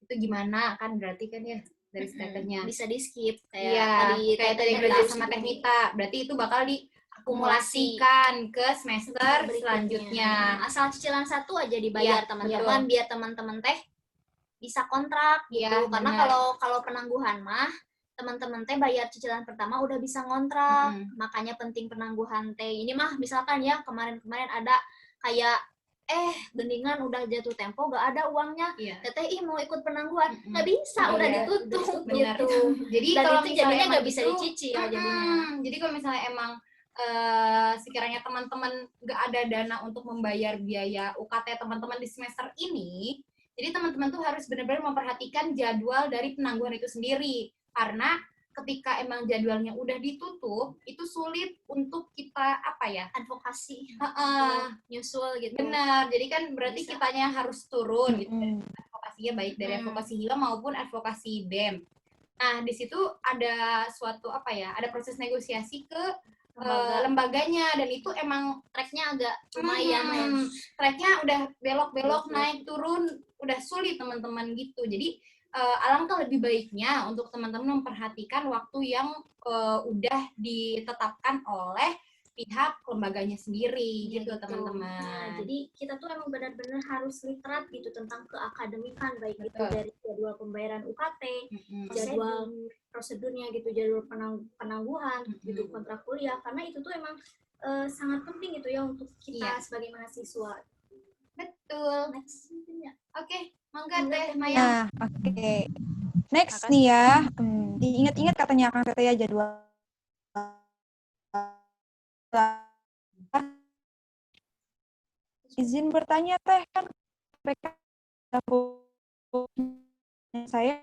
itu gimana? Kan berarti kan ya dari statusnya bisa di skip kayak tadi belajar sama Teknita, berarti itu bakal diakumulasikan ke semester selanjutnya. Asal cicilan 1 aja dibayar teman-teman, biar teman-teman teh bisa kontrak gitu. Karena kalau penangguhan mah teman-teman teh bayar cicilan pertama udah bisa ngontrak. Makanya penting penangguhan teh. Ini mah misalkan ya kemarin-kemarin ada kayak gendingan udah jatuh tempo gak ada uangnya. Teteh mau ikut penangguhan nggak bisa, udah ditutup gitu. Jadi dan kalau itu jadinya nggak itu, bisa dicicil jadinya. Jadi kalau misalnya emang sekiranya teman-teman nggak ada dana untuk membayar biaya UKT teman-teman di semester ini, jadi teman-teman tuh harus benar-benar memperhatikan jadwal dari penangguhan itu sendiri. Karena ketika emang jadwalnya udah ditutup, itu sulit untuk kita advokasi, nyusul gitu. Benar, jadi kan berarti kitanya harus turun gitu. Advokasinya baik dari advokasi HILA maupun advokasi BEM. Nah, di situ ada suatu ada proses negosiasi ke lembaganya, dan itu emang tracknya agak lumayan. Tracknya udah belok-belok naik turun, udah sulit teman-teman gitu. Jadi alangkah lebih baiknya untuk teman-teman memperhatikan waktu yang udah ditetapkan oleh pihak lembaganya sendiri gitu teman-teman. Nah, jadi kita tuh emang benar-benar harus literat gitu tentang keakademikan, baik itu dari jadwal pembayaran UKT, jadwal prosedurnya gitu, jadwal penangguhan gitu, kontrak kuliah, karena itu tuh emang sangat penting gitu ya untuk kita sebagai mahasiswa. Betul. Next. Oke, mangga Teh Maya. Oke. Next nih ya, diingat-ingat katanya Kang Teteh ya jadwal. Izin bertanya Teh, kan saya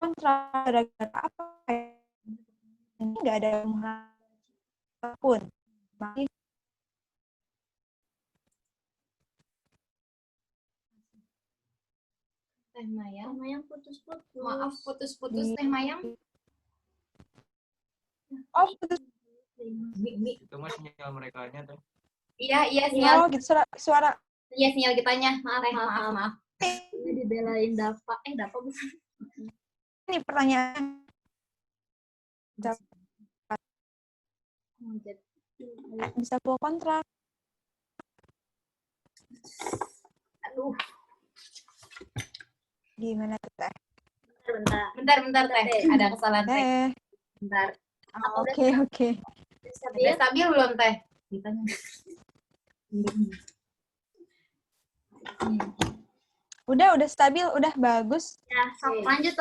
kontrak gara-gara apa ya? Ini nggak ada pun. Teh Mayang. Mayang putus-putus. Maaf putus-putus Teh Mayang. Oh, putus. Itu mah sinyal mereka-nya Teh. Iya sinyal. Oh, gitu suara. Iya sinyal kitanya. Maaf. Ini dibelain Dava. Dava bukan. Ini pertanyaan. Bisa full kontrak. Aduh. Gimana Teh? Bentar Teh. Ada kesalahan Teh. Bentar. Oke. Udah stabil belum Teh? Ditanya. Udah stabil, udah bagus. Ya, lanjut.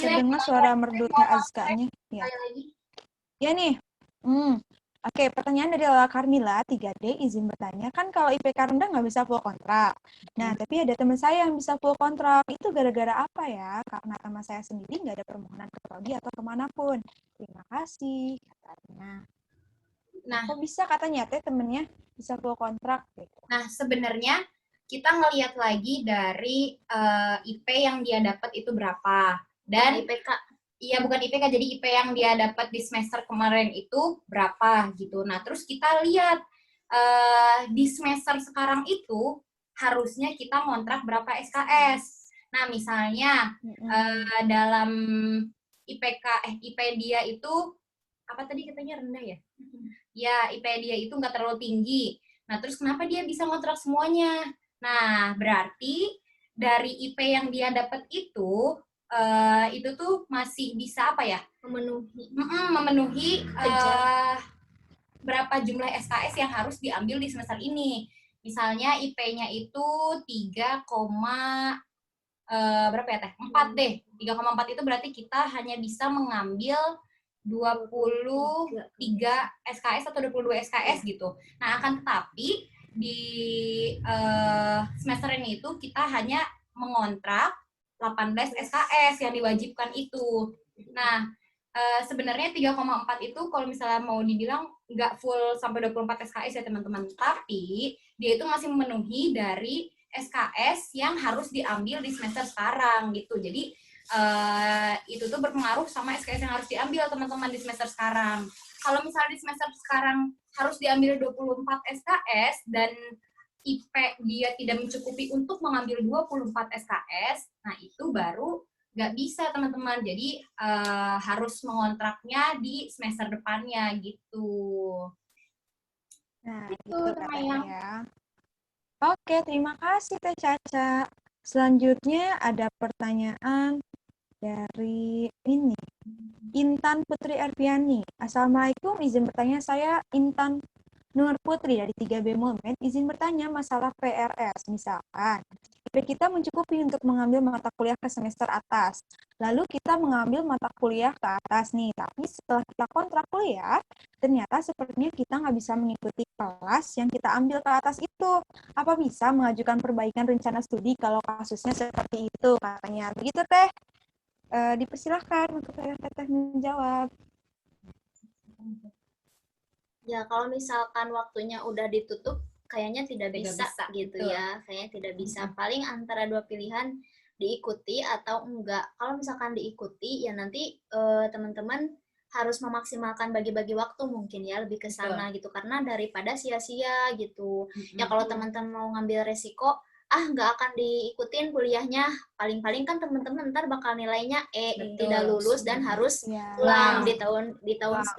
Dengar suara merdu Teh Azka-nya. Ya. Ya nih. Oke, pertanyaan dari Lala Carmila, 3D, izin bertanya, kan kalau IPK rendah nggak bisa full kontrak. Nah, tapi ada teman saya yang bisa full kontrak. Itu gara-gara apa ya? Karena teman saya sendiri nggak ada permohonan ke prodi atau kemanapun. Terima kasih, katanya. Nah, kok bisa katanya Teh temennya bisa full kontrak? Gitu. Nah, sebenarnya kita ngelihat lagi dari IP yang dia dapat itu berapa. Dan IPK. Iya, bukan IPK, jadi IP yang dia dapat di semester kemarin itu berapa gitu. Nah, terus kita lihat di semester sekarang itu harusnya kita ngontrak berapa SKS. Nah, misalnya dalam IP dia itu apa tadi katanya rendah ya? Ya, IP dia itu nggak terlalu tinggi. Nah, terus kenapa dia bisa ngontrak semuanya? Nah, berarti dari IP yang dia dapat itu tuh masih bisa memenuhi berapa jumlah SKS yang harus diambil di semester ini. Misalnya IP-nya itu 4 deh. 3,4 itu berarti kita hanya bisa mengambil 23 SKS atau 22 SKS gitu. Nah, akan tetapi di semester ini itu kita hanya mengontrak 18 SKS yang diwajibkan itu. Nah, sebenarnya 3,4 itu kalau misalnya mau dibilang nggak full sampai 24 SKS ya teman-teman, tapi dia itu masih memenuhi dari SKS yang harus diambil di semester sekarang gitu. Jadi itu tuh berpengaruh sama SKS yang harus diambil teman-teman di semester sekarang. Kalau misalnya di semester sekarang harus diambil 24 SKS dan IP dia tidak mencukupi untuk mengambil 24 SKS, nah itu baru nggak bisa teman-teman, jadi harus mengontraknya di semester depannya gitu. Nah, itu gitu katanya yang ya. Oke, terima kasih Teh Caca. Selanjutnya ada pertanyaan dari ini. Intan Putri Arfiani. Assalamualaikum, izin bertanya, saya Intan Nur Putri dari 3B Momen, izin bertanya masalah PRS. Misalkan, IP kita mencukupi untuk mengambil mata kuliah ke semester atas. Lalu kita mengambil mata kuliah ke atas nih, tapi setelah kita kontrak kuliah, ternyata sepertinya kita nggak bisa mengikuti kelas yang kita ambil ke atas itu. Apa bisa mengajukan perbaikan rencana studi kalau kasusnya seperti itu? Katanya. Begitu Teh. Dipersilahkan untuk Teteh menjawab. Ya, kalau misalkan waktunya udah ditutup, kayaknya tidak bisa gitu betul. ya. Kayaknya tidak bisa. Paling antara dua pilihan, diikuti atau enggak. Kalau misalkan diikuti, ya nanti teman-teman harus memaksimalkan bagi-bagi waktu mungkin ya, lebih ke sana gitu. Karena daripada sia-sia gitu. Ya kalau teman-teman mau ngambil resiko, nggak akan diikutin kuliahnya, paling-paling kan teman-teman ntar bakal nilainya tidak lulus dan harus pulang di tahun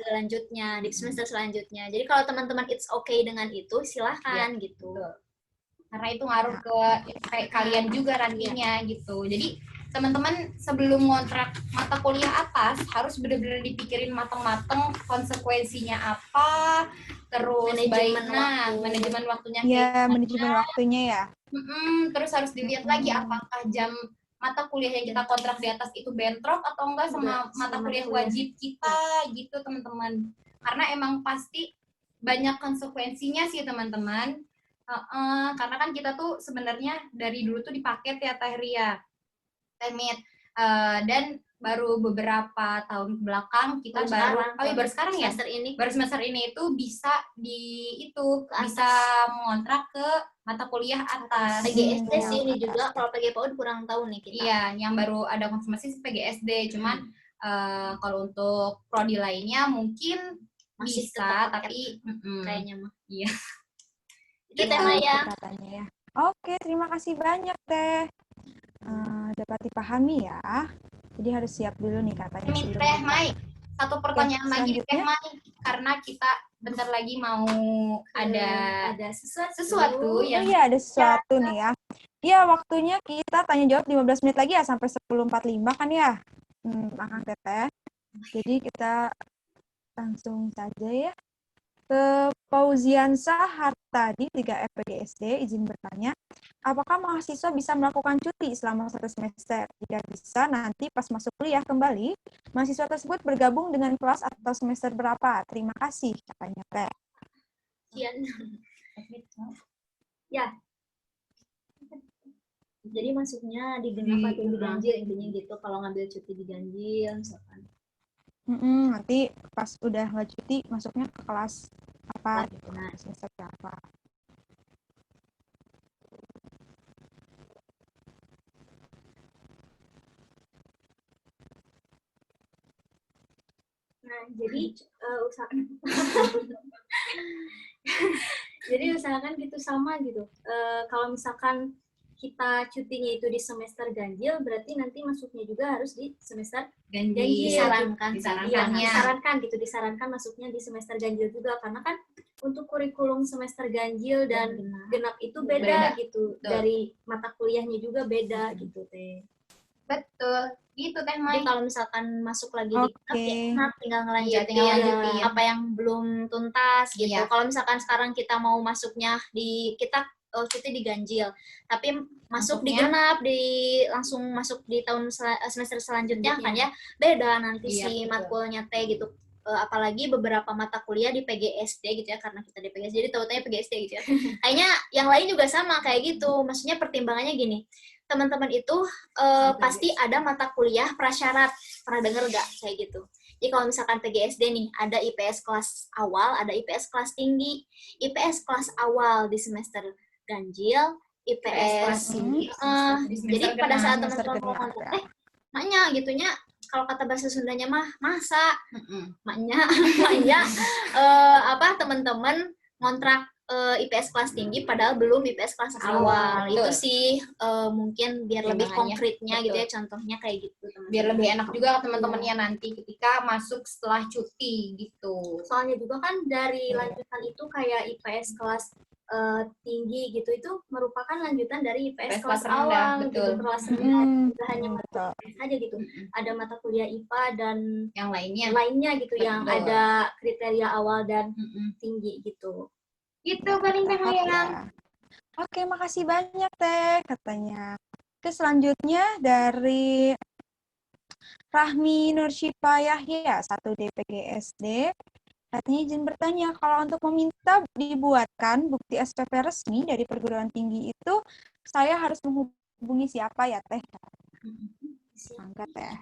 selanjutnya, di semester selanjutnya. Jadi kalau teman-teman it's okay dengan itu, silahkan gitu. Karena itu ngaruh ke kalian juga nantinya gitu. Jadi teman-teman sebelum ngontrak mata kuliah atas harus benar-benar dipikirin matang-matang konsekuensinya apa, terus manajemen waktunya ya, manajemen waktunya ya. Terus harus dilihat lagi apakah jam mata kuliah yang kita kontrak di atas itu bentrok atau enggak sama mata kuliah wajib kita gitu teman-teman. Karena emang pasti banyak konsekuensinya sih teman-teman. Karena kan kita tuh sebenarnya dari dulu tuh dipaket ya Teh Ria, Temit, dan baru beberapa tahun belakang kita baru sekarang ya baru semester ini itu bisa bisa mengontrak ke mata kuliah atas. PGSD sih ini juga, kalau PGPAUD kurang tahu nih kita. Iya, yang baru ada konfirmasi PGSD, cuman kalau untuk prodi lainnya mungkin masih bisa, tapi kayaknya mah. Iya. Itu tema ya. Katanya ya. Oke, terima kasih banyak Teh. Dapat dipahami ya. Jadi harus siap dulu nih katanya. Teh Mai, satu pertanyaan lagi Teh Mai, karena kita bentar lagi mau ada sesuatu yang iya, ada sesuatu nih ya. Iya, waktunya kita tanya jawab 15 menit lagi ya, sampai 10.45 kan ya. Akang Teteh. Jadi kita langsung saja ya. Ke Pauziansa Hartadi 3 FPGSD, izin bertanya, apakah mahasiswa bisa melakukan cuti selama 1 semester? Jika bisa, nanti pas masuk kuliah kembali, mahasiswa tersebut bergabung dengan kelas atau semester berapa? Terima kasih, katanya Teh. Ya. Jadi masuknya di genap atau di ganjil, intinya gitu. Kalau ngambil cuti di ganjil, misalkan. Nanti pas udah nggak cuti, masuknya ke kelas apa gitu, semester berapa. Nah, jadi usahakan gitu sama gitu. Kalau misalkan kita cutinya itu di semester ganjil, berarti nanti masuknya juga harus di semester ganjil. Disarankan masuknya di semester ganjil juga, karena kan untuk kurikulum semester ganjil dan genap itu beda gitu. Betul. Dari mata kuliahnya juga beda gitu Teh. Betul, gitu Teh Mai. Jadi kalau misalkan masuk lagi di genap, tinggal ngelanjutin apa yang belum tuntas gitu. Kalau misalkan sekarang kita mau masuknya kita cuti di ganjil, tapi masuk di genap, langsung masuk di tahun semester selanjutnya kan ya beda nanti matkulnya Teh gitu. Apalagi beberapa mata kuliah di PGSD gitu ya, karena kita di PGSD jadi tahu-tahunya PGSD gitu ya. Kayaknya yang lain juga sama kayak gitu. Maksudnya pertimbangannya gini, teman-teman itu pasti ada mata kuliah prasyarat, pernah denger gak kayak gitu? Jadi kalau misalkan PGSD nih, ada IPS kelas awal, ada IPS kelas tinggi. IPS kelas awal di semester ganjil, IPS kelas tinggi. Jadi pada saat teman-teman mau kontak, maknya gitunya, kalau kata bahasa Sundanya mah, masa, maknya, teman-teman ngontrak IPS kelas tinggi padahal belum IPS kelas awal. Itu sih mungkin biar lebih konkretnya gitu ya, contohnya kayak gitu teman-teman. Biar lebih enak juga ke teman-temannya nanti ketika masuk setelah cuti gitu. Soalnya juga kan dari lanjutan itu kayak IPS kelas tinggi gitu, itu merupakan lanjutan dari IPS kelas awal gitu, kelas rendah. Tidak hanya mata IPS aja gitu, ada mata kuliah IPA dan yang lainnya gitu, yang ada kriteria awal dan tinggi gitu. Itu paling Teh Mayang. Oke, makasih banyak Teh katanya. Oke, selanjutnya dari Rahmi Nursyifa Yahya 1 DPGSD. Katanya izin bertanya, kalau untuk meminta dibuatkan bukti SPP resmi dari perguruan tinggi itu, saya harus menghubungi siapa ya Teh? Angkat Teh.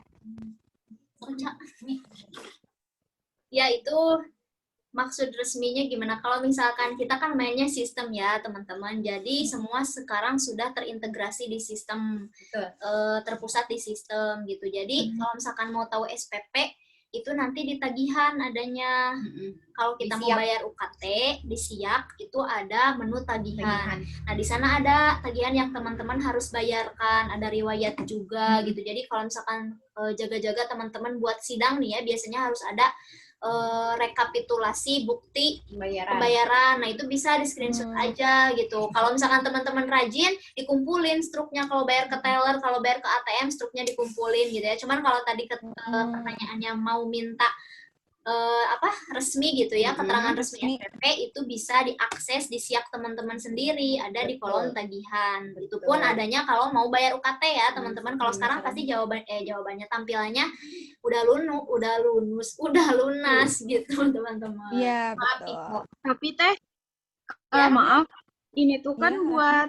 Ya itu maksud resminya gimana? Kalau misalkan kita kan mainnya sistem ya teman-teman, jadi semua sekarang sudah terintegrasi di sistem, terpusat di sistem gitu. Jadi kalau misalkan mau tahu SPP, itu nanti di tagihan adanya. Kalau kita mau bayar UKT di SIAK itu ada menu tagihan. Nah di sana ada tagihan yang teman-teman harus bayarkan, ada riwayat juga gitu. Jadi kalau misalkan jaga-jaga teman-teman buat sidang nih ya, biasanya harus ada rekapitulasi bukti pembayaran. Nah itu bisa di screenshot aja gitu. Kalau misalkan teman-teman rajin, dikumpulin struknya. Kalau bayar ke teller, kalau bayar ke ATM, struknya dikumpulin gitu ya. Cuman kalau tadi pertanyaannya mau minta resmi gitu ya, keterangan resmi SPP itu bisa diakses di SIAK teman-teman sendiri, ada di kolom tagihan. Itu pun adanya kalau mau bayar UKT ya teman-teman. Kalau sekarang pasti jawabannya tampilannya udah lunas gitu teman-teman. Iya, betul. Tapi Teh, maaf, ini tuh kan buat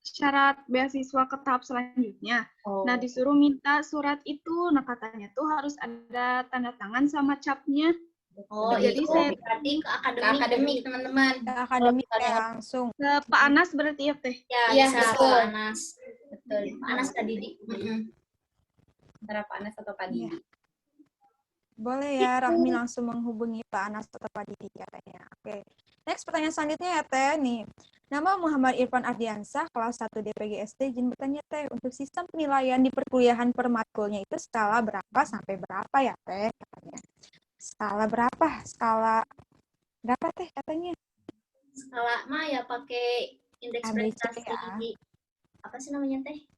syarat beasiswa ke tahap selanjutnya. Nah, disuruh minta surat itu, nah katanya tuh harus ada tanda tangan sama capnya. Jadi saya berarti ke akademik teman-teman. Ke akademik langsung. Ke Pak Anas berarti ya Teh? Ya, bisa Pak Anas. Betul, Pak Anas Pak Didi. Antara Pak Anas atau Pak Didi. Boleh ya, Rahmi langsung menghubungi Pak Anas atau Pak Didi katanya. Oke. Next, pertanyaan selanjutnya ya Teh nih. Nama Muhammad Irfan Ardiansah, kelas 1 DPGSD, izin bertanya Teh, untuk sistem penilaian di perkuliahan per matkulnya itu skala berapa sampai berapa ya Teh katanya? Skala berapa? Skala berapa Teh katanya? Skala mah ya pakai indeks prestasi apa sih namanya Teh?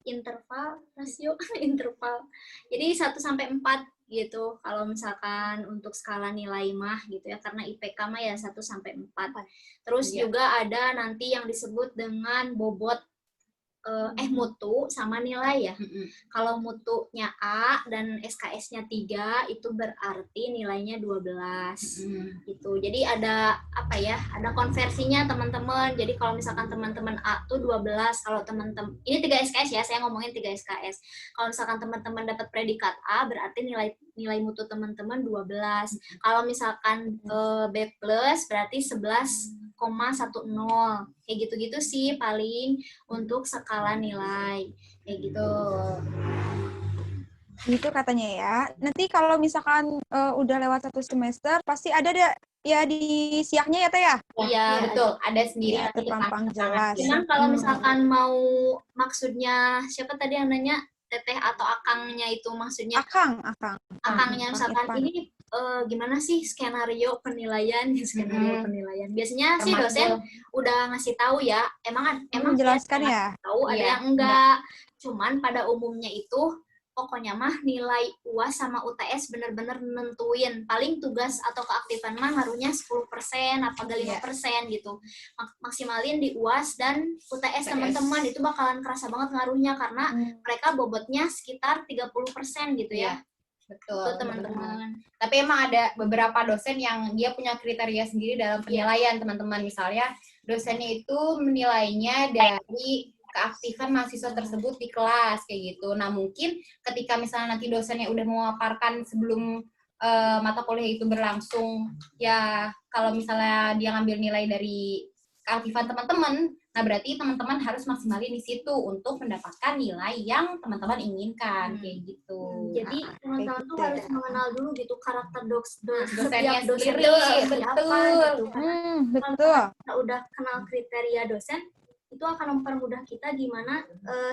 Interval, rasio, interval. Jadi 1 sampai 4 gitu. Kalau misalkan untuk skala nilai mah gitu ya, karena IPK mah ya 1 sampai 4. Terus juga ada nanti yang disebut dengan bobot mutu sama nilai ya. Kalau mutunya A dan SKS-nya 3 itu berarti nilainya 12 gitu. Jadi ada ada konversinya teman-teman. Jadi kalau misalkan teman-teman A tuh 12, kalau teman-teman ini 3 SKS ya, saya ngomongin 3 SKS. Kalau misalkan teman-teman dapat predikat A berarti nilai mutu teman-teman 12. Kalau misalkan B+ berarti 11,10 kayak gitu-gitu sih paling untuk skala nilai kayak gitu. Gitu katanya ya. Nanti kalau misalkan udah lewat 1 semester pasti ada ya di SIAK-nya ya Teh ya? Iya betul, ada sendiri ya, terpampang jelas. Cuman kalau misalkan mau maksudnya siapa tadi yang nanya teteh atau akangnya itu maksudnya akangnya misalkan ini gimana sih skenario penilaian biasanya sih dosen udah ngasih tahu ya, emang menjelaskan ya tahu ada yang enggak, cuman pada umumnya itu pokoknya mah nilai UAS sama UTS bener-bener nentuin. Paling tugas atau keaktifan mah ngaruhnya 10% apa 5% gitu. Maksimalin di UAS dan UTS teman-teman itu bakalan kerasa banget ngaruhnya karena mereka bobotnya sekitar 30% gitu ya. Betul teman-teman. Tapi emang ada beberapa dosen yang dia punya kriteria sendiri dalam penilaian teman-teman. Misalnya dosennya itu menilainya dari keaktifan mahasiswa tersebut di kelas kayak gitu. Nah mungkin ketika misalnya nanti dosennya udah memaparkan sebelum mata kuliah itu berlangsung, ya kalau misalnya dia ngambil nilai dari keaktifan teman-teman, nah berarti teman-teman harus maksimalin di situ untuk mendapatkan nilai yang teman-teman inginkan kayak gitu. Jadi teman-teman tuh harus mengenal dulu gitu karakter dosennya setiap dosen sendiri, itu seperti betul. apa gitu. Karena Betul. kalau kita udah kenal kriteria dosen, itu akan mempermudah kita gimana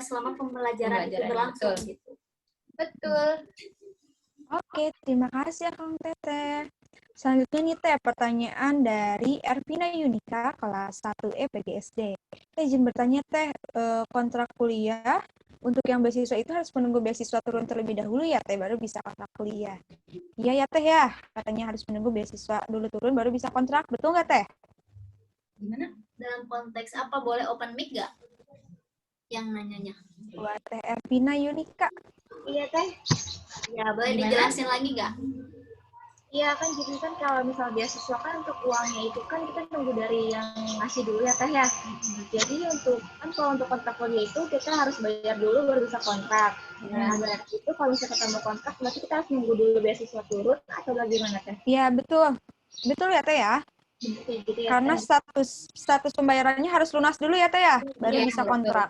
selama pembelajaran itu berlangsung betul. gitu. Betul. Oke, terima kasih ya Kang Teteh. Selanjutnya nih Teh, pertanyaan dari Ervina Yunika, kelas 1E PGSD. Teh, izin bertanya Teh, kontrak kuliah untuk yang beasiswa itu harus menunggu beasiswa turun terlebih dahulu ya Teh, baru bisa kontrak kuliah. Iya ya Teh ya, katanya harus menunggu beasiswa dulu turun baru bisa kontrak, betul nggak Teh? Gimana? Dalam konteks apa? Boleh open mic nggak? Yang nanyanya. Buat Teh Ervina Yunika. Iya Teh. Ya, boleh dijelasin lagi nggak? Iya kan, jadi kan kalau misal beasiswa kan untuk uangnya itu kan kita tunggu dari yang ngasih dulu ya Teh ya. Jadi kalau untuk kontrak kuliah itu kita harus bayar dulu baru bisa kontrak. Nah berarti itu kalau misalnya kita mau kontrak berarti kita harus nunggu dulu beasiswa turun atau bagaimana Teh? Iya betul, betul ya Teh ya. Gitu ya, Karena Teh. status pembayarannya harus lunas dulu ya Teh ya, baru Iya, bisa betul. kontrak.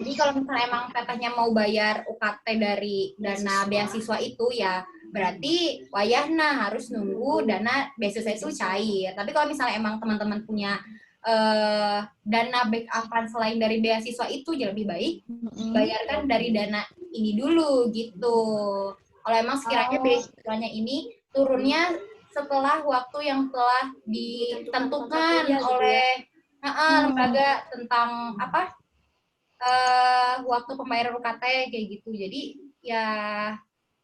Jadi kalau misalnya emang tetehnya mau bayar UKT dari dana beasiswa itu ya berarti wayahna harus nunggu dana beasiswa itu cair. Tapi kalau misalnya emang teman-teman punya dana backupan selain dari beasiswa itu ya lebih baik bayarkan dari dana ini dulu gitu. Kalau emang sekiranya beasiswanya ini turunnya setelah waktu yang telah ditentukan oleh lembaga tentang waktu pembayaran UKT kayak gitu. Jadi ya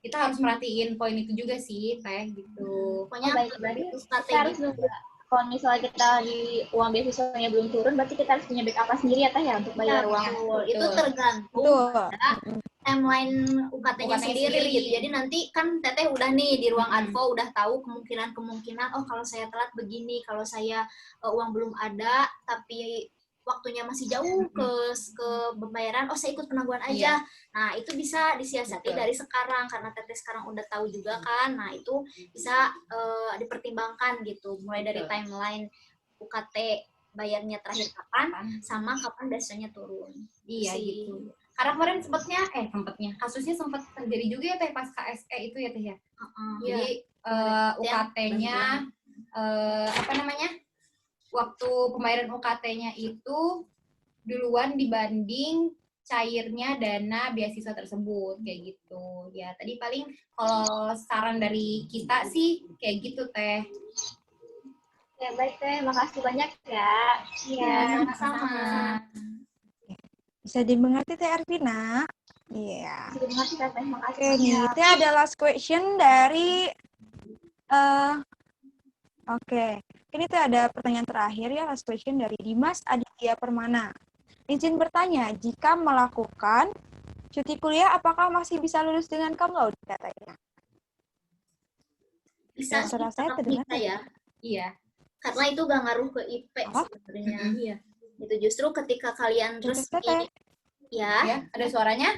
kita harus merhatiin poin itu juga sih Teh gitu. Pokoknya berarti kita harus nunggu. Kalau misalnya kita di uang beasiswanya belum turun, berarti kita harus punya backup sendiri ya Teh ya untuk bayar uang. Itu tergantung pada timeline UKT-nya sendiri gitu. Jadi nanti kan Teteh udah nih di ruang advo udah tahu kemungkinan oh kalau saya telat begini, kalau saya uang belum ada tapi waktunya masih jauh ke pembayaran, saya ikut penangguhan aja. Nah, itu bisa disiasati dari sekarang karena Teteh sekarang udah tahu juga kan. Nah, itu bisa dipertimbangkan gitu, mulai dari timeline UKT bayarnya terakhir kapan sama kapan biasanya turun. Iya gitu. Karena kemarin kasusnya sempat terjadi juga ya Teh pas KSE itu ya Teh ya. Jadi UKT-nya waktu pembayaran UKT-nya itu duluan dibanding cairnya dana beasiswa tersebut kayak gitu. Ya tadi paling kalau saran dari kita sih kayak gitu Teh. Ya baik Teh, makasih banyak ya. Iya, sama-sama. Bisa dimengerti Teh Ervina? Iya. Bisa dimengerti Teh, makasih. Oke, nih itu ada last question dari Oke, ini tuh ada pertanyaan terakhir ya, last question dari Dimas Aditya Permana. Izin bertanya, jika melakukan cuti kuliah, apakah masih bisa lulus dengan cum laude katanya? Bisa, saya bisa ya. Iya. Karena itu gak ngaruh ke IP sebenarnya. Iya. Itu justru ketika kalian resmi. Ya, ada suaranya?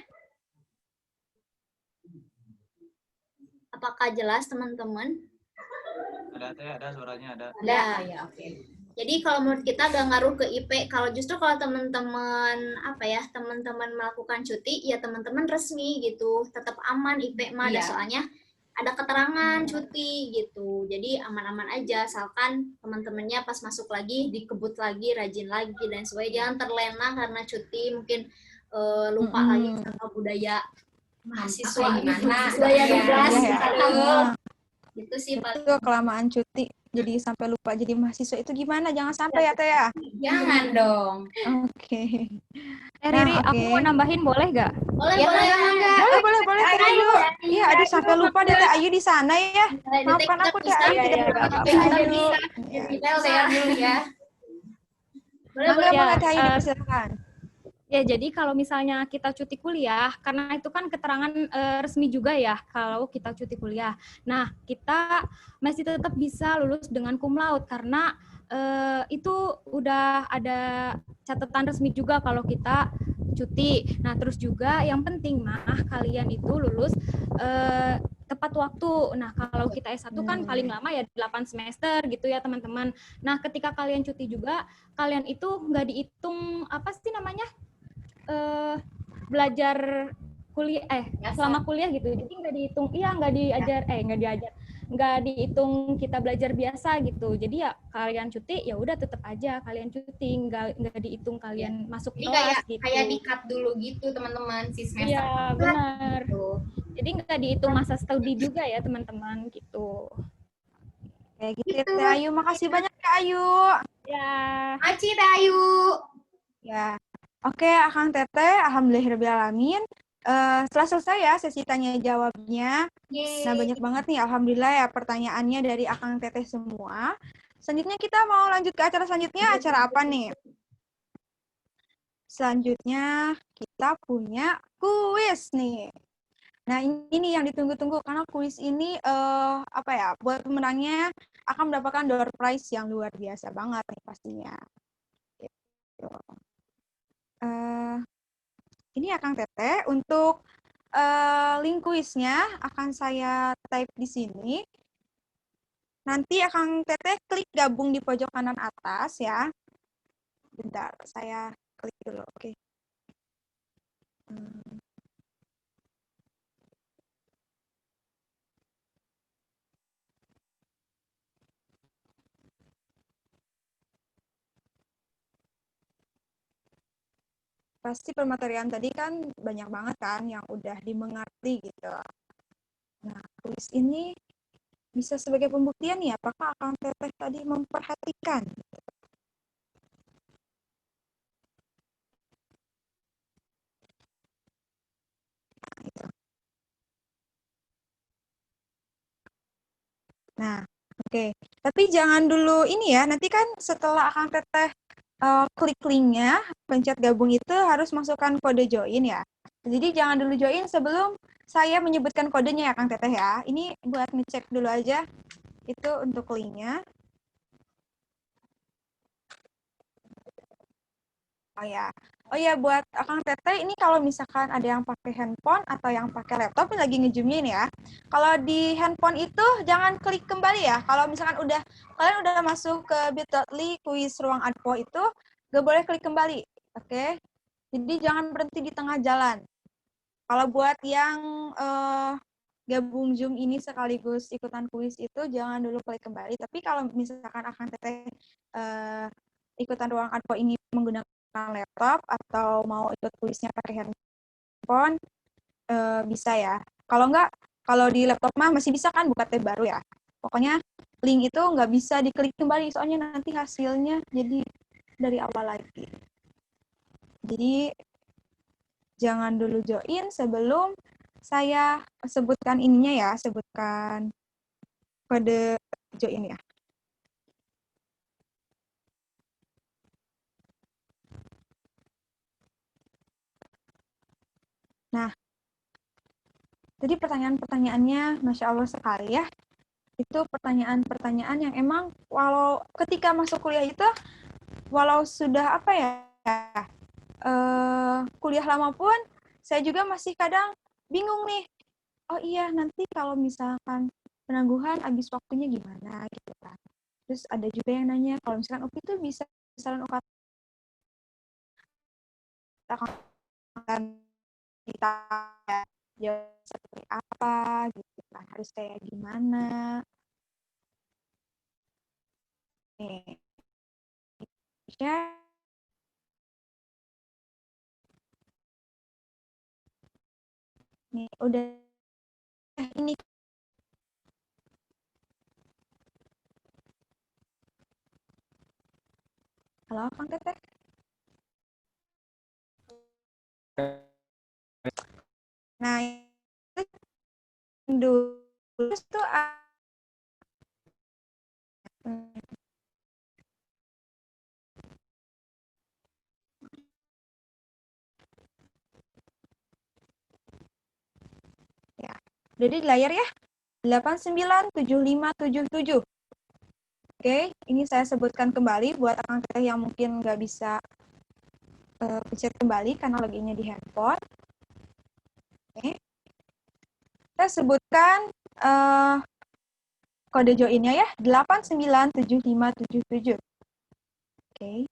Apakah jelas teman-teman? Ada suaranya ada. Ya, oke. Jadi kalau menurut kita gak ngaruh ke IP. Kalau justru kalau teman-teman teman-teman melakukan cuti, ya teman-teman resmi gitu, tetap aman IP mah. Iya. Soalnya ada keterangan cuti gitu. Jadi aman-aman aja, asalkan teman-temannya pas masuk lagi dikebut lagi, rajin lagi dan sebagainya. Jangan terlena karena cuti, mungkin lupa lagi sama budaya mahasiswa budaya tugas gitu sih Pak. Itu kelamaan cuti jadi sampai lupa jadi mahasiswa itu gimana? Jangan sampai ya Teh ya. Jangan dong. Oke. Riri, aku mau nambahin boleh gak? Boleh. Boleh Teh Ayu. Iya, aduh sampai lupa deh Teh Ayu di sana ya. Maafkan aku Teh Ayu tidak Ayu. Kita lihat dulu ya. Boleh Teh Ayu dipersilakan. Ya, jadi kalau misalnya kita cuti kuliah, karena itu kan keterangan resmi juga ya kalau kita cuti kuliah. Nah, kita masih tetap bisa lulus dengan cum laude karena itu udah ada catatan resmi juga kalau kita cuti. Nah, terus juga yang penting kalian itu lulus tepat waktu. Nah, kalau kita S1 kan paling lama ya 8 semester gitu ya, teman-teman. Nah, ketika kalian cuti juga, kalian itu nggak dihitung apa sih namanya? Belajar kuliah selama kuliah gitu. Jadi nggak dihitung, nggak dihitung kita belajar biasa gitu. Jadi ya kalian cuti, ya udah tetap aja kalian cuti, nggak dihitung kalian masuk Jadi kelas gitu. kayak di-cut dulu gitu teman-teman si semester. Iya, benar. Gitu. Jadi nggak dihitung masa studi juga ya teman-teman gitu. Kayak gitu, Teh Ayu. Makasih banyak, Teh Ayu. Ya. Makasih, Teh Ayu. Ya. Oke, Akang Teteh, alhamdulillahirrahmanirrahim. Setelah selesai ya sesi tanya jawabnya. Nah, banyak banget nih alhamdulillah ya pertanyaannya dari Akang Teteh semua. Selanjutnya kita mau lanjut ke acara selanjutnya. Acara apa nih? Selanjutnya kita punya kuis nih. Nah, ini yang ditunggu-tunggu karena kuis ini buat pemenangnya akan mendapatkan door prize yang luar biasa banget nih pastinya. Gitu. Ini Akang Teteh untuk link kuisnya akan saya type di sini. Nanti Akang Teteh klik gabung di pojok kanan atas ya. Bentar, saya klik dulu. Oke. Pasti pematerian tadi kan banyak banget kan yang udah dimengerti gitu. Nah, kuis ini bisa sebagai pembuktian ya apakah Akang Teteh tadi memperhatikan. Nah, oke. Tapi jangan dulu ini ya, nanti kan setelah Akang Teteh klik linknya, pencet gabung itu harus masukkan kode join ya. Jadi jangan dulu join sebelum saya menyebutkan kodenya ya Kang Teteh ya. Ini buat ngecek dulu aja itu untuk linknya. Oh ya, buat Akang Teteh ini kalau misalkan ada yang pakai handphone atau yang pakai laptop ini lagi nge-zoom-nya ini ya. Kalau di handphone itu jangan klik kembali ya. Kalau misalkan kalian udah masuk ke bit.ly kuis ruang advo itu gak boleh klik kembali. Oke. Jadi jangan berhenti di tengah jalan. Kalau buat yang gabung Zoom ini sekaligus ikutan kuis itu jangan dulu klik kembali. Tapi kalau misalkan Akang Teteh ikutan ruang advo ini menggunakan laptop atau mau ikut kuisnya pakai handphone bisa ya. Kalau enggak, kalau di laptop mah masih bisa kan buka tab baru ya. Pokoknya link itu nggak bisa diklik kembali soalnya nanti hasilnya jadi dari awal lagi. Jadi jangan dulu join sebelum saya sebutkan ininya ya, sebutkan kode join ya. Nah, jadi pertanyaan-pertanyaannya Masya Allah sekali ya. Itu pertanyaan-pertanyaan yang emang walau ketika masuk kuliah itu, walau sudah kuliah lama pun, saya juga masih kadang bingung nih. Oh iya, nanti kalau misalkan penangguhan habis waktunya gimana gitu kan. Terus ada juga yang nanya, kalau misalkan UPI itu bisa misalkan UKT akan ditanya jawab seperti apa gitu kan, harus kayak gimana. Nih, nih udah ini halo Kang Teteh. Nah, dulu tuh ya. Jadi di layar ya. 897577. Oke. ini saya sebutkan kembali buat akang teteh yang mungkin nggak bisa pencet kembali karena loginnya di handphone. Oke. Saya sebutkan kode joinnya ya, 897577. Oke.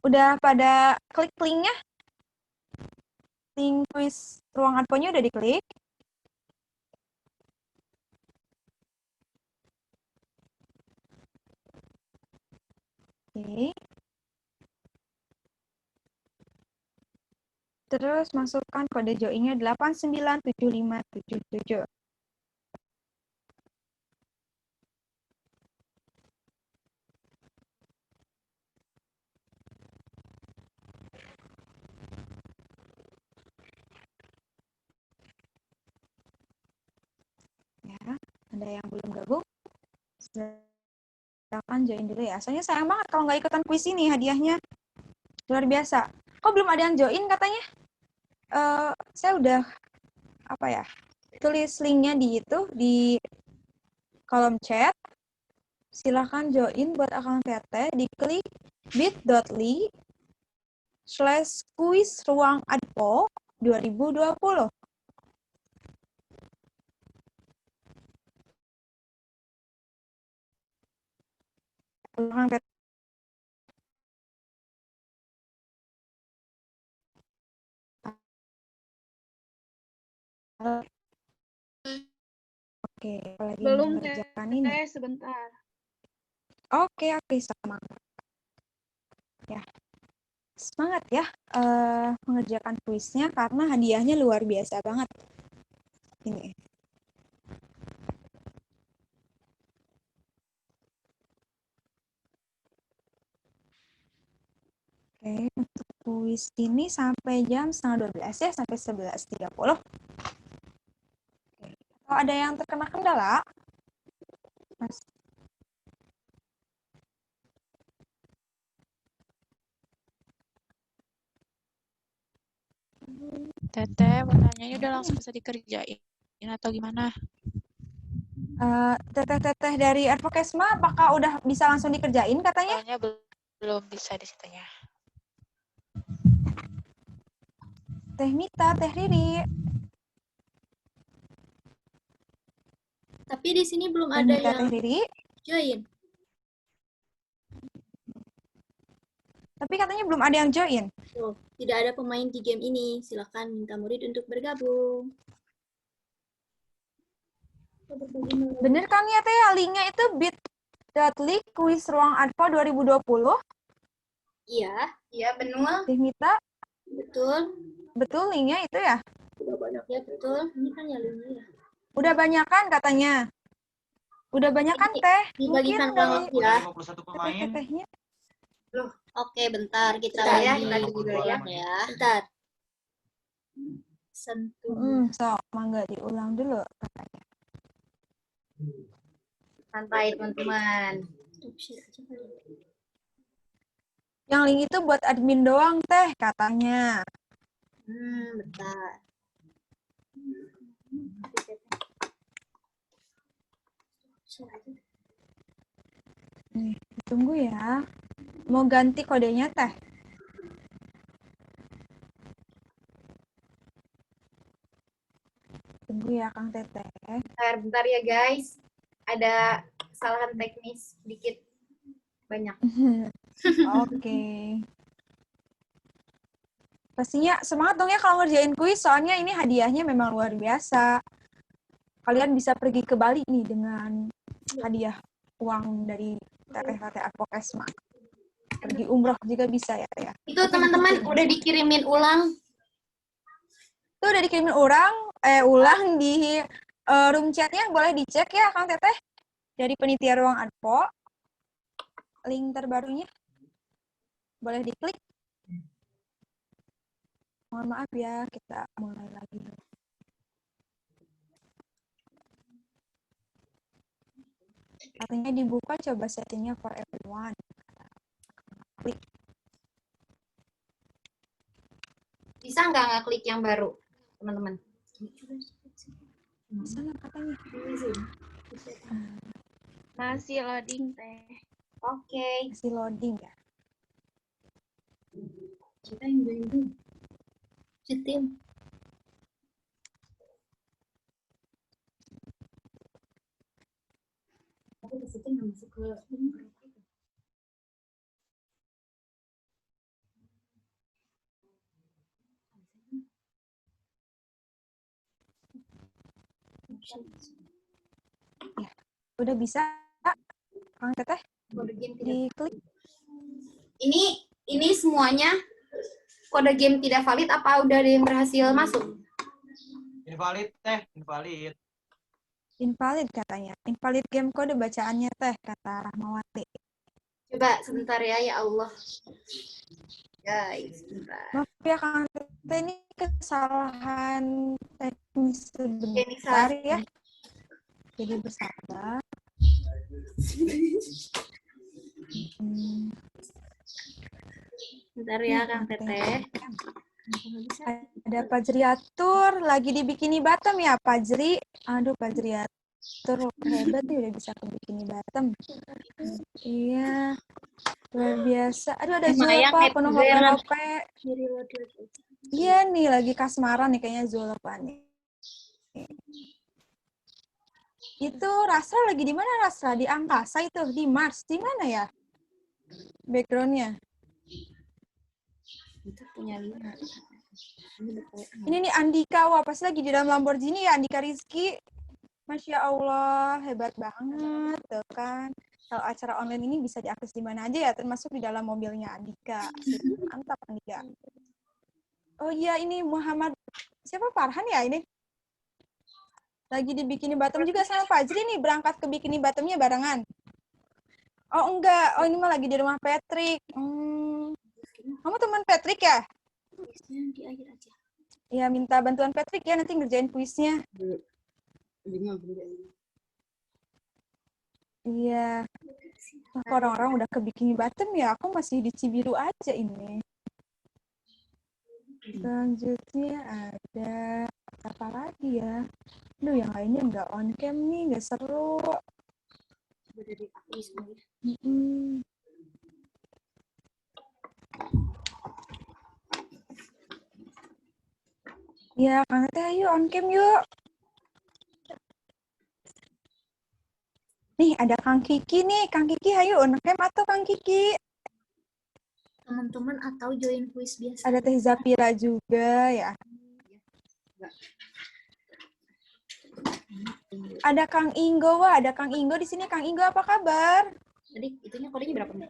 Udah pada klik linknya? Link quiz ruang advonya udah diklik? Oke. Terus masukkan kode joinnya 897577. Ya, ada yang belum gabung? Silakan join dulu ya. Soalnya sayang banget kalau nggak ikutan kuis ini hadiahnya. Luar biasa. Kok belum ada yang join katanya? Saya udah tulis linknya di kolom chat. Silahkan join buat akang teteh, diklik bit.ly/kuis ruang advo 2020. Akang teteh. Oke, lagi Belum mengerjakan ini. Sebentar. Oke, semangat. Ya, semangat ya mengerjakan kuisnya karena hadiahnya luar biasa banget. Ini. Oke, untuk kuis ini sampai jam 11:30 ya, sampai 11:30. Kalau ada yang terkena kendala, Mas. Teteh, pertanyaannya udah langsung bisa dikerjain atau gimana? Teteh-teteh dari Advokesma, apakah udah bisa langsung dikerjain katanya? Soalnya belum bisa disitanya. Teh Mita, Teh Riri. Tapi di sini belum Teh ada Mita, yang Teh Riri. join. Tapi katanya belum ada yang join. Tuh, tidak ada pemain di game ini. Silakan minta murid untuk bergabung. Bener kan ya Teh, linknya itu bit.ly kuis ruang advo 2020. Iya benar. Teh Mita. Betul linknya itu ya? Udah banyak ya, betul. Ini kan ya linknya ya. Udah banyak kan katanya? Udah banyak kan Teh? Dibagikan Mungkin banget ya. 51 pemain. Tetehnya. Loh, oke bentar kita Bentar ya, lagi. kita dulu ya. Bentar. Sentuh. So, mangga diulang dulu katanya. Santai teman-teman. Yang link itu buat admin doang Teh katanya. Bentar. Nih, tunggu ya. Mau ganti kodenya Teh? Tunggu ya Kang Teteh. Bentar ya guys. Ada kesalahan teknis sedikit. Banyak. Oke. Pastinya semangat dong ya kalau ngerjain kuis, soalnya ini hadiahnya memang luar biasa. Kalian bisa pergi ke Bali nih dengan hadiah uang dari Teteh Advokesma. Pergi umroh juga bisa ya. Itu teman-teman udah dikirimin ulang. Itu udah dikirimin ulang di room chatnya, boleh dicek ya Kang Teteh. Dari Penitia Ruang Advo. Link terbarunya. Boleh diklik. Mohon maaf ya, kita mulai lagi. Katanya dibuka, coba settingnya for everyone. Klik. Bisa nggak klik yang baru, teman-teman? Bisa nggak katanya? Masih loading teh. Oke. Masih loading ya. Kita yang dulu. Citim. Tapi ke situ nggak masuk ke ini. Ya, udah bisa. Kang Teteh, Kode game tidak diklik. ini semuanya kode game tidak valid apa udah ada yang berhasil masuk? Invalid teh, invalid. Invalid katanya. Invalid game kode bacaannya Teh, kata Rahmawati. Coba sebentar ya, ya Allah. Guys, sebentar. Maaf ya Kang Teteh, ini kesalahan teknis sebentar ya. Jadi bersabar. Bentar ya Kang Teteh. Ada Pajriatur lagi di Bikini Bottom ya Pajri. Aduh Pajriatur hebat nih udah bisa ke Bikini Bottom. Iya. Luar biasa. Aduh ada Zulfa penuh hope-hope. Iya nih lagi kasmaran nih kayaknya Zulfa nih. Itu Rasra lagi di mana Rasra? Di angkasa itu, di Mars. Di mana ya? Background-nya. Kita punya 5. Ini nih Andika, wah pasti lagi di dalam Lamborghini ya Andika Rizky. Masya Allah, hebat banget tuh kan. Kalau acara online ini bisa diakses di mana aja ya, termasuk di dalam mobilnya Andika. Mantap Andika. Oh iya ini Muhammad, siapa Farhan ya ini? Lagi di Bikini Bottom juga sama Fajri nih, berangkat ke Bikini Bottomnya barengan. Oh enggak, oh ini mah lagi di rumah Patrick. Kamu teman Patrick ya? Di akhir aja. Ya minta bantuan Patrick ya nanti ngerjain kuisnya. Iya. Nah, orang-orang udah ke Bikini Bottom ya, aku masih di Cibiru aja ini. Selanjutnya ada apa lagi ya? Aduh, yang lainnya nggak on cam nih, nggak seru. Dari aku semuanya. Ya, Kang Teteh, yuk on cam yuk. Nih, ada Kang Kiki nih. Kang Kiki, ayo on cam atau Kang Kiki? Teman-teman atau join kuis biasa. Ada Teh Zapira juga ya. Ada Kang Inggo, wah ada Kang Inggo di sini. Kang Inggo apa kabar? Tadi itunya kodenya berapa nih?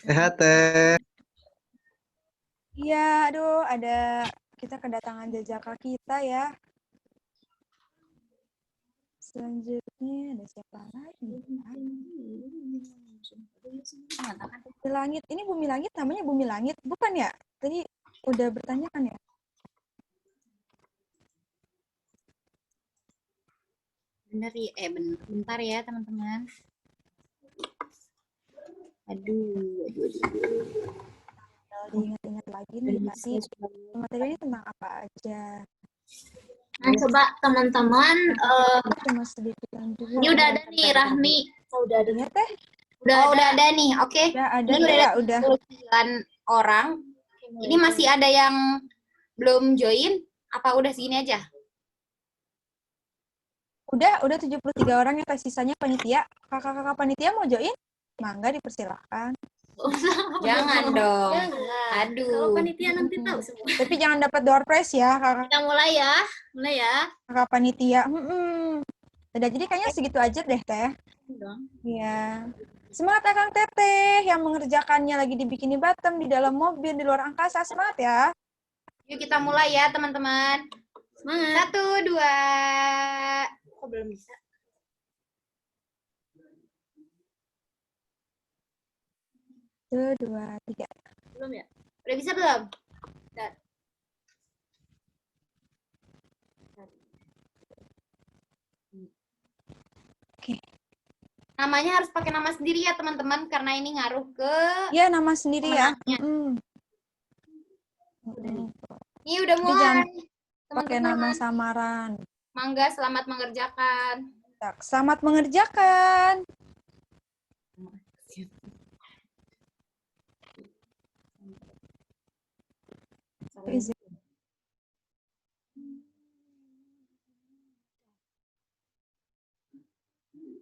Sehat Teh. Iya, aduh ada kita kedatangan jejaka kita ya. Selanjutnya ada siapa lagi? Bumi Langit. Ini Bumi Langit namanya Bumi Langit, bukan ya? Tadi udah bertanya kan ya? Bentar ya teman-teman. Aduh. Diingat-ingat lagi nih tadi materinya tentang apa aja. Nah, coba teman-teman, cuma sedikit juga. Ini udah ada nih Rahmi. Udah ada Teh? Udah ada nih. Oke. Udah ada ini ya, udah 9 orang. Ini masih ada yang belum join apa udah segini aja? Udah 73 orang ya, sisanya panitia. Kakak-kakak panitia mau join? Mangga dipersilahkan. Jangan dong. Aduh. Kalau panitia nanti tahu semua. Tapi jangan dapat door prize ya, kakak. Kita mulai ya. Kakak panitia. Udah jadi kayaknya segitu aja deh, Teh. Iya. Semangat ya Kang Teteh yang mengerjakannya lagi di Bikini Bottom, di dalam mobil, di luar angkasa. Semangat ya. Yuk kita mulai ya, teman-teman. Semangat. 1, 2. Kok belum bisa? Satu, 2, 3. Belum ya? Udah bisa belum? Bentar. Oke. Namanya harus pakai nama sendiri ya, teman-teman, karena ini ngaruh ke... Iya, nama sendiri ya. Ini udah mulai. Pakai nama samaran. Mangga, selamat mengerjakan. Selamat mengerjakan. izin.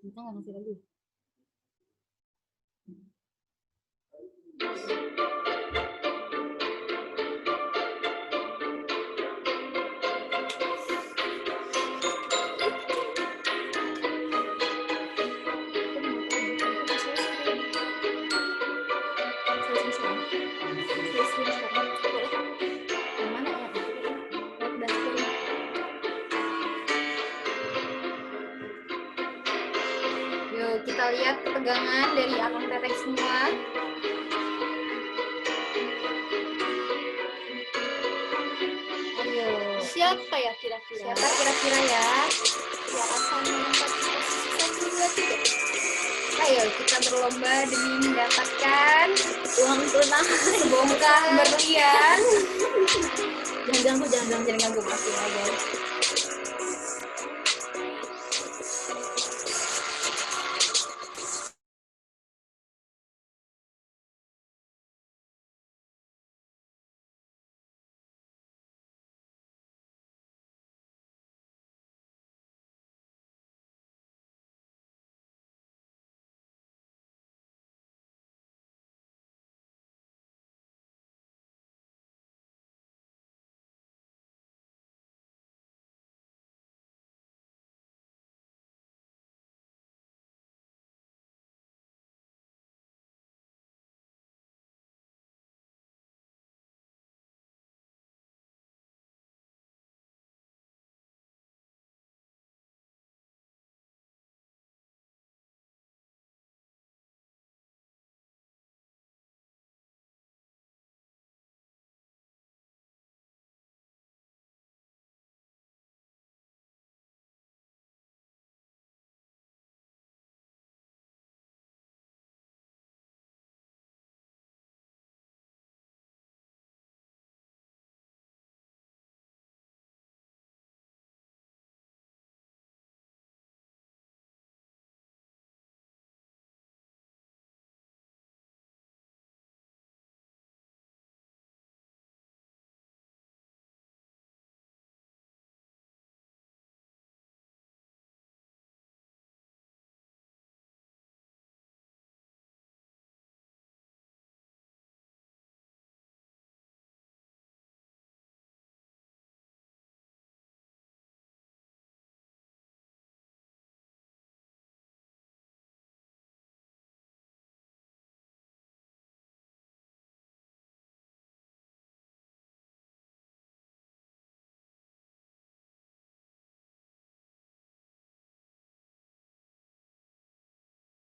Kita nggak ngasih lagi. Yuk kita lihat ketegangan dari Akang Teteh semua. Ayo. Siapa ya kira-kira? Siapa kira-kira ya? Yang akan menempati posisi 1, 2, 3? Ayo kita berlomba demi mendapatkan uang tunai sebongkah berlian. Jangan ganggu, masih aja.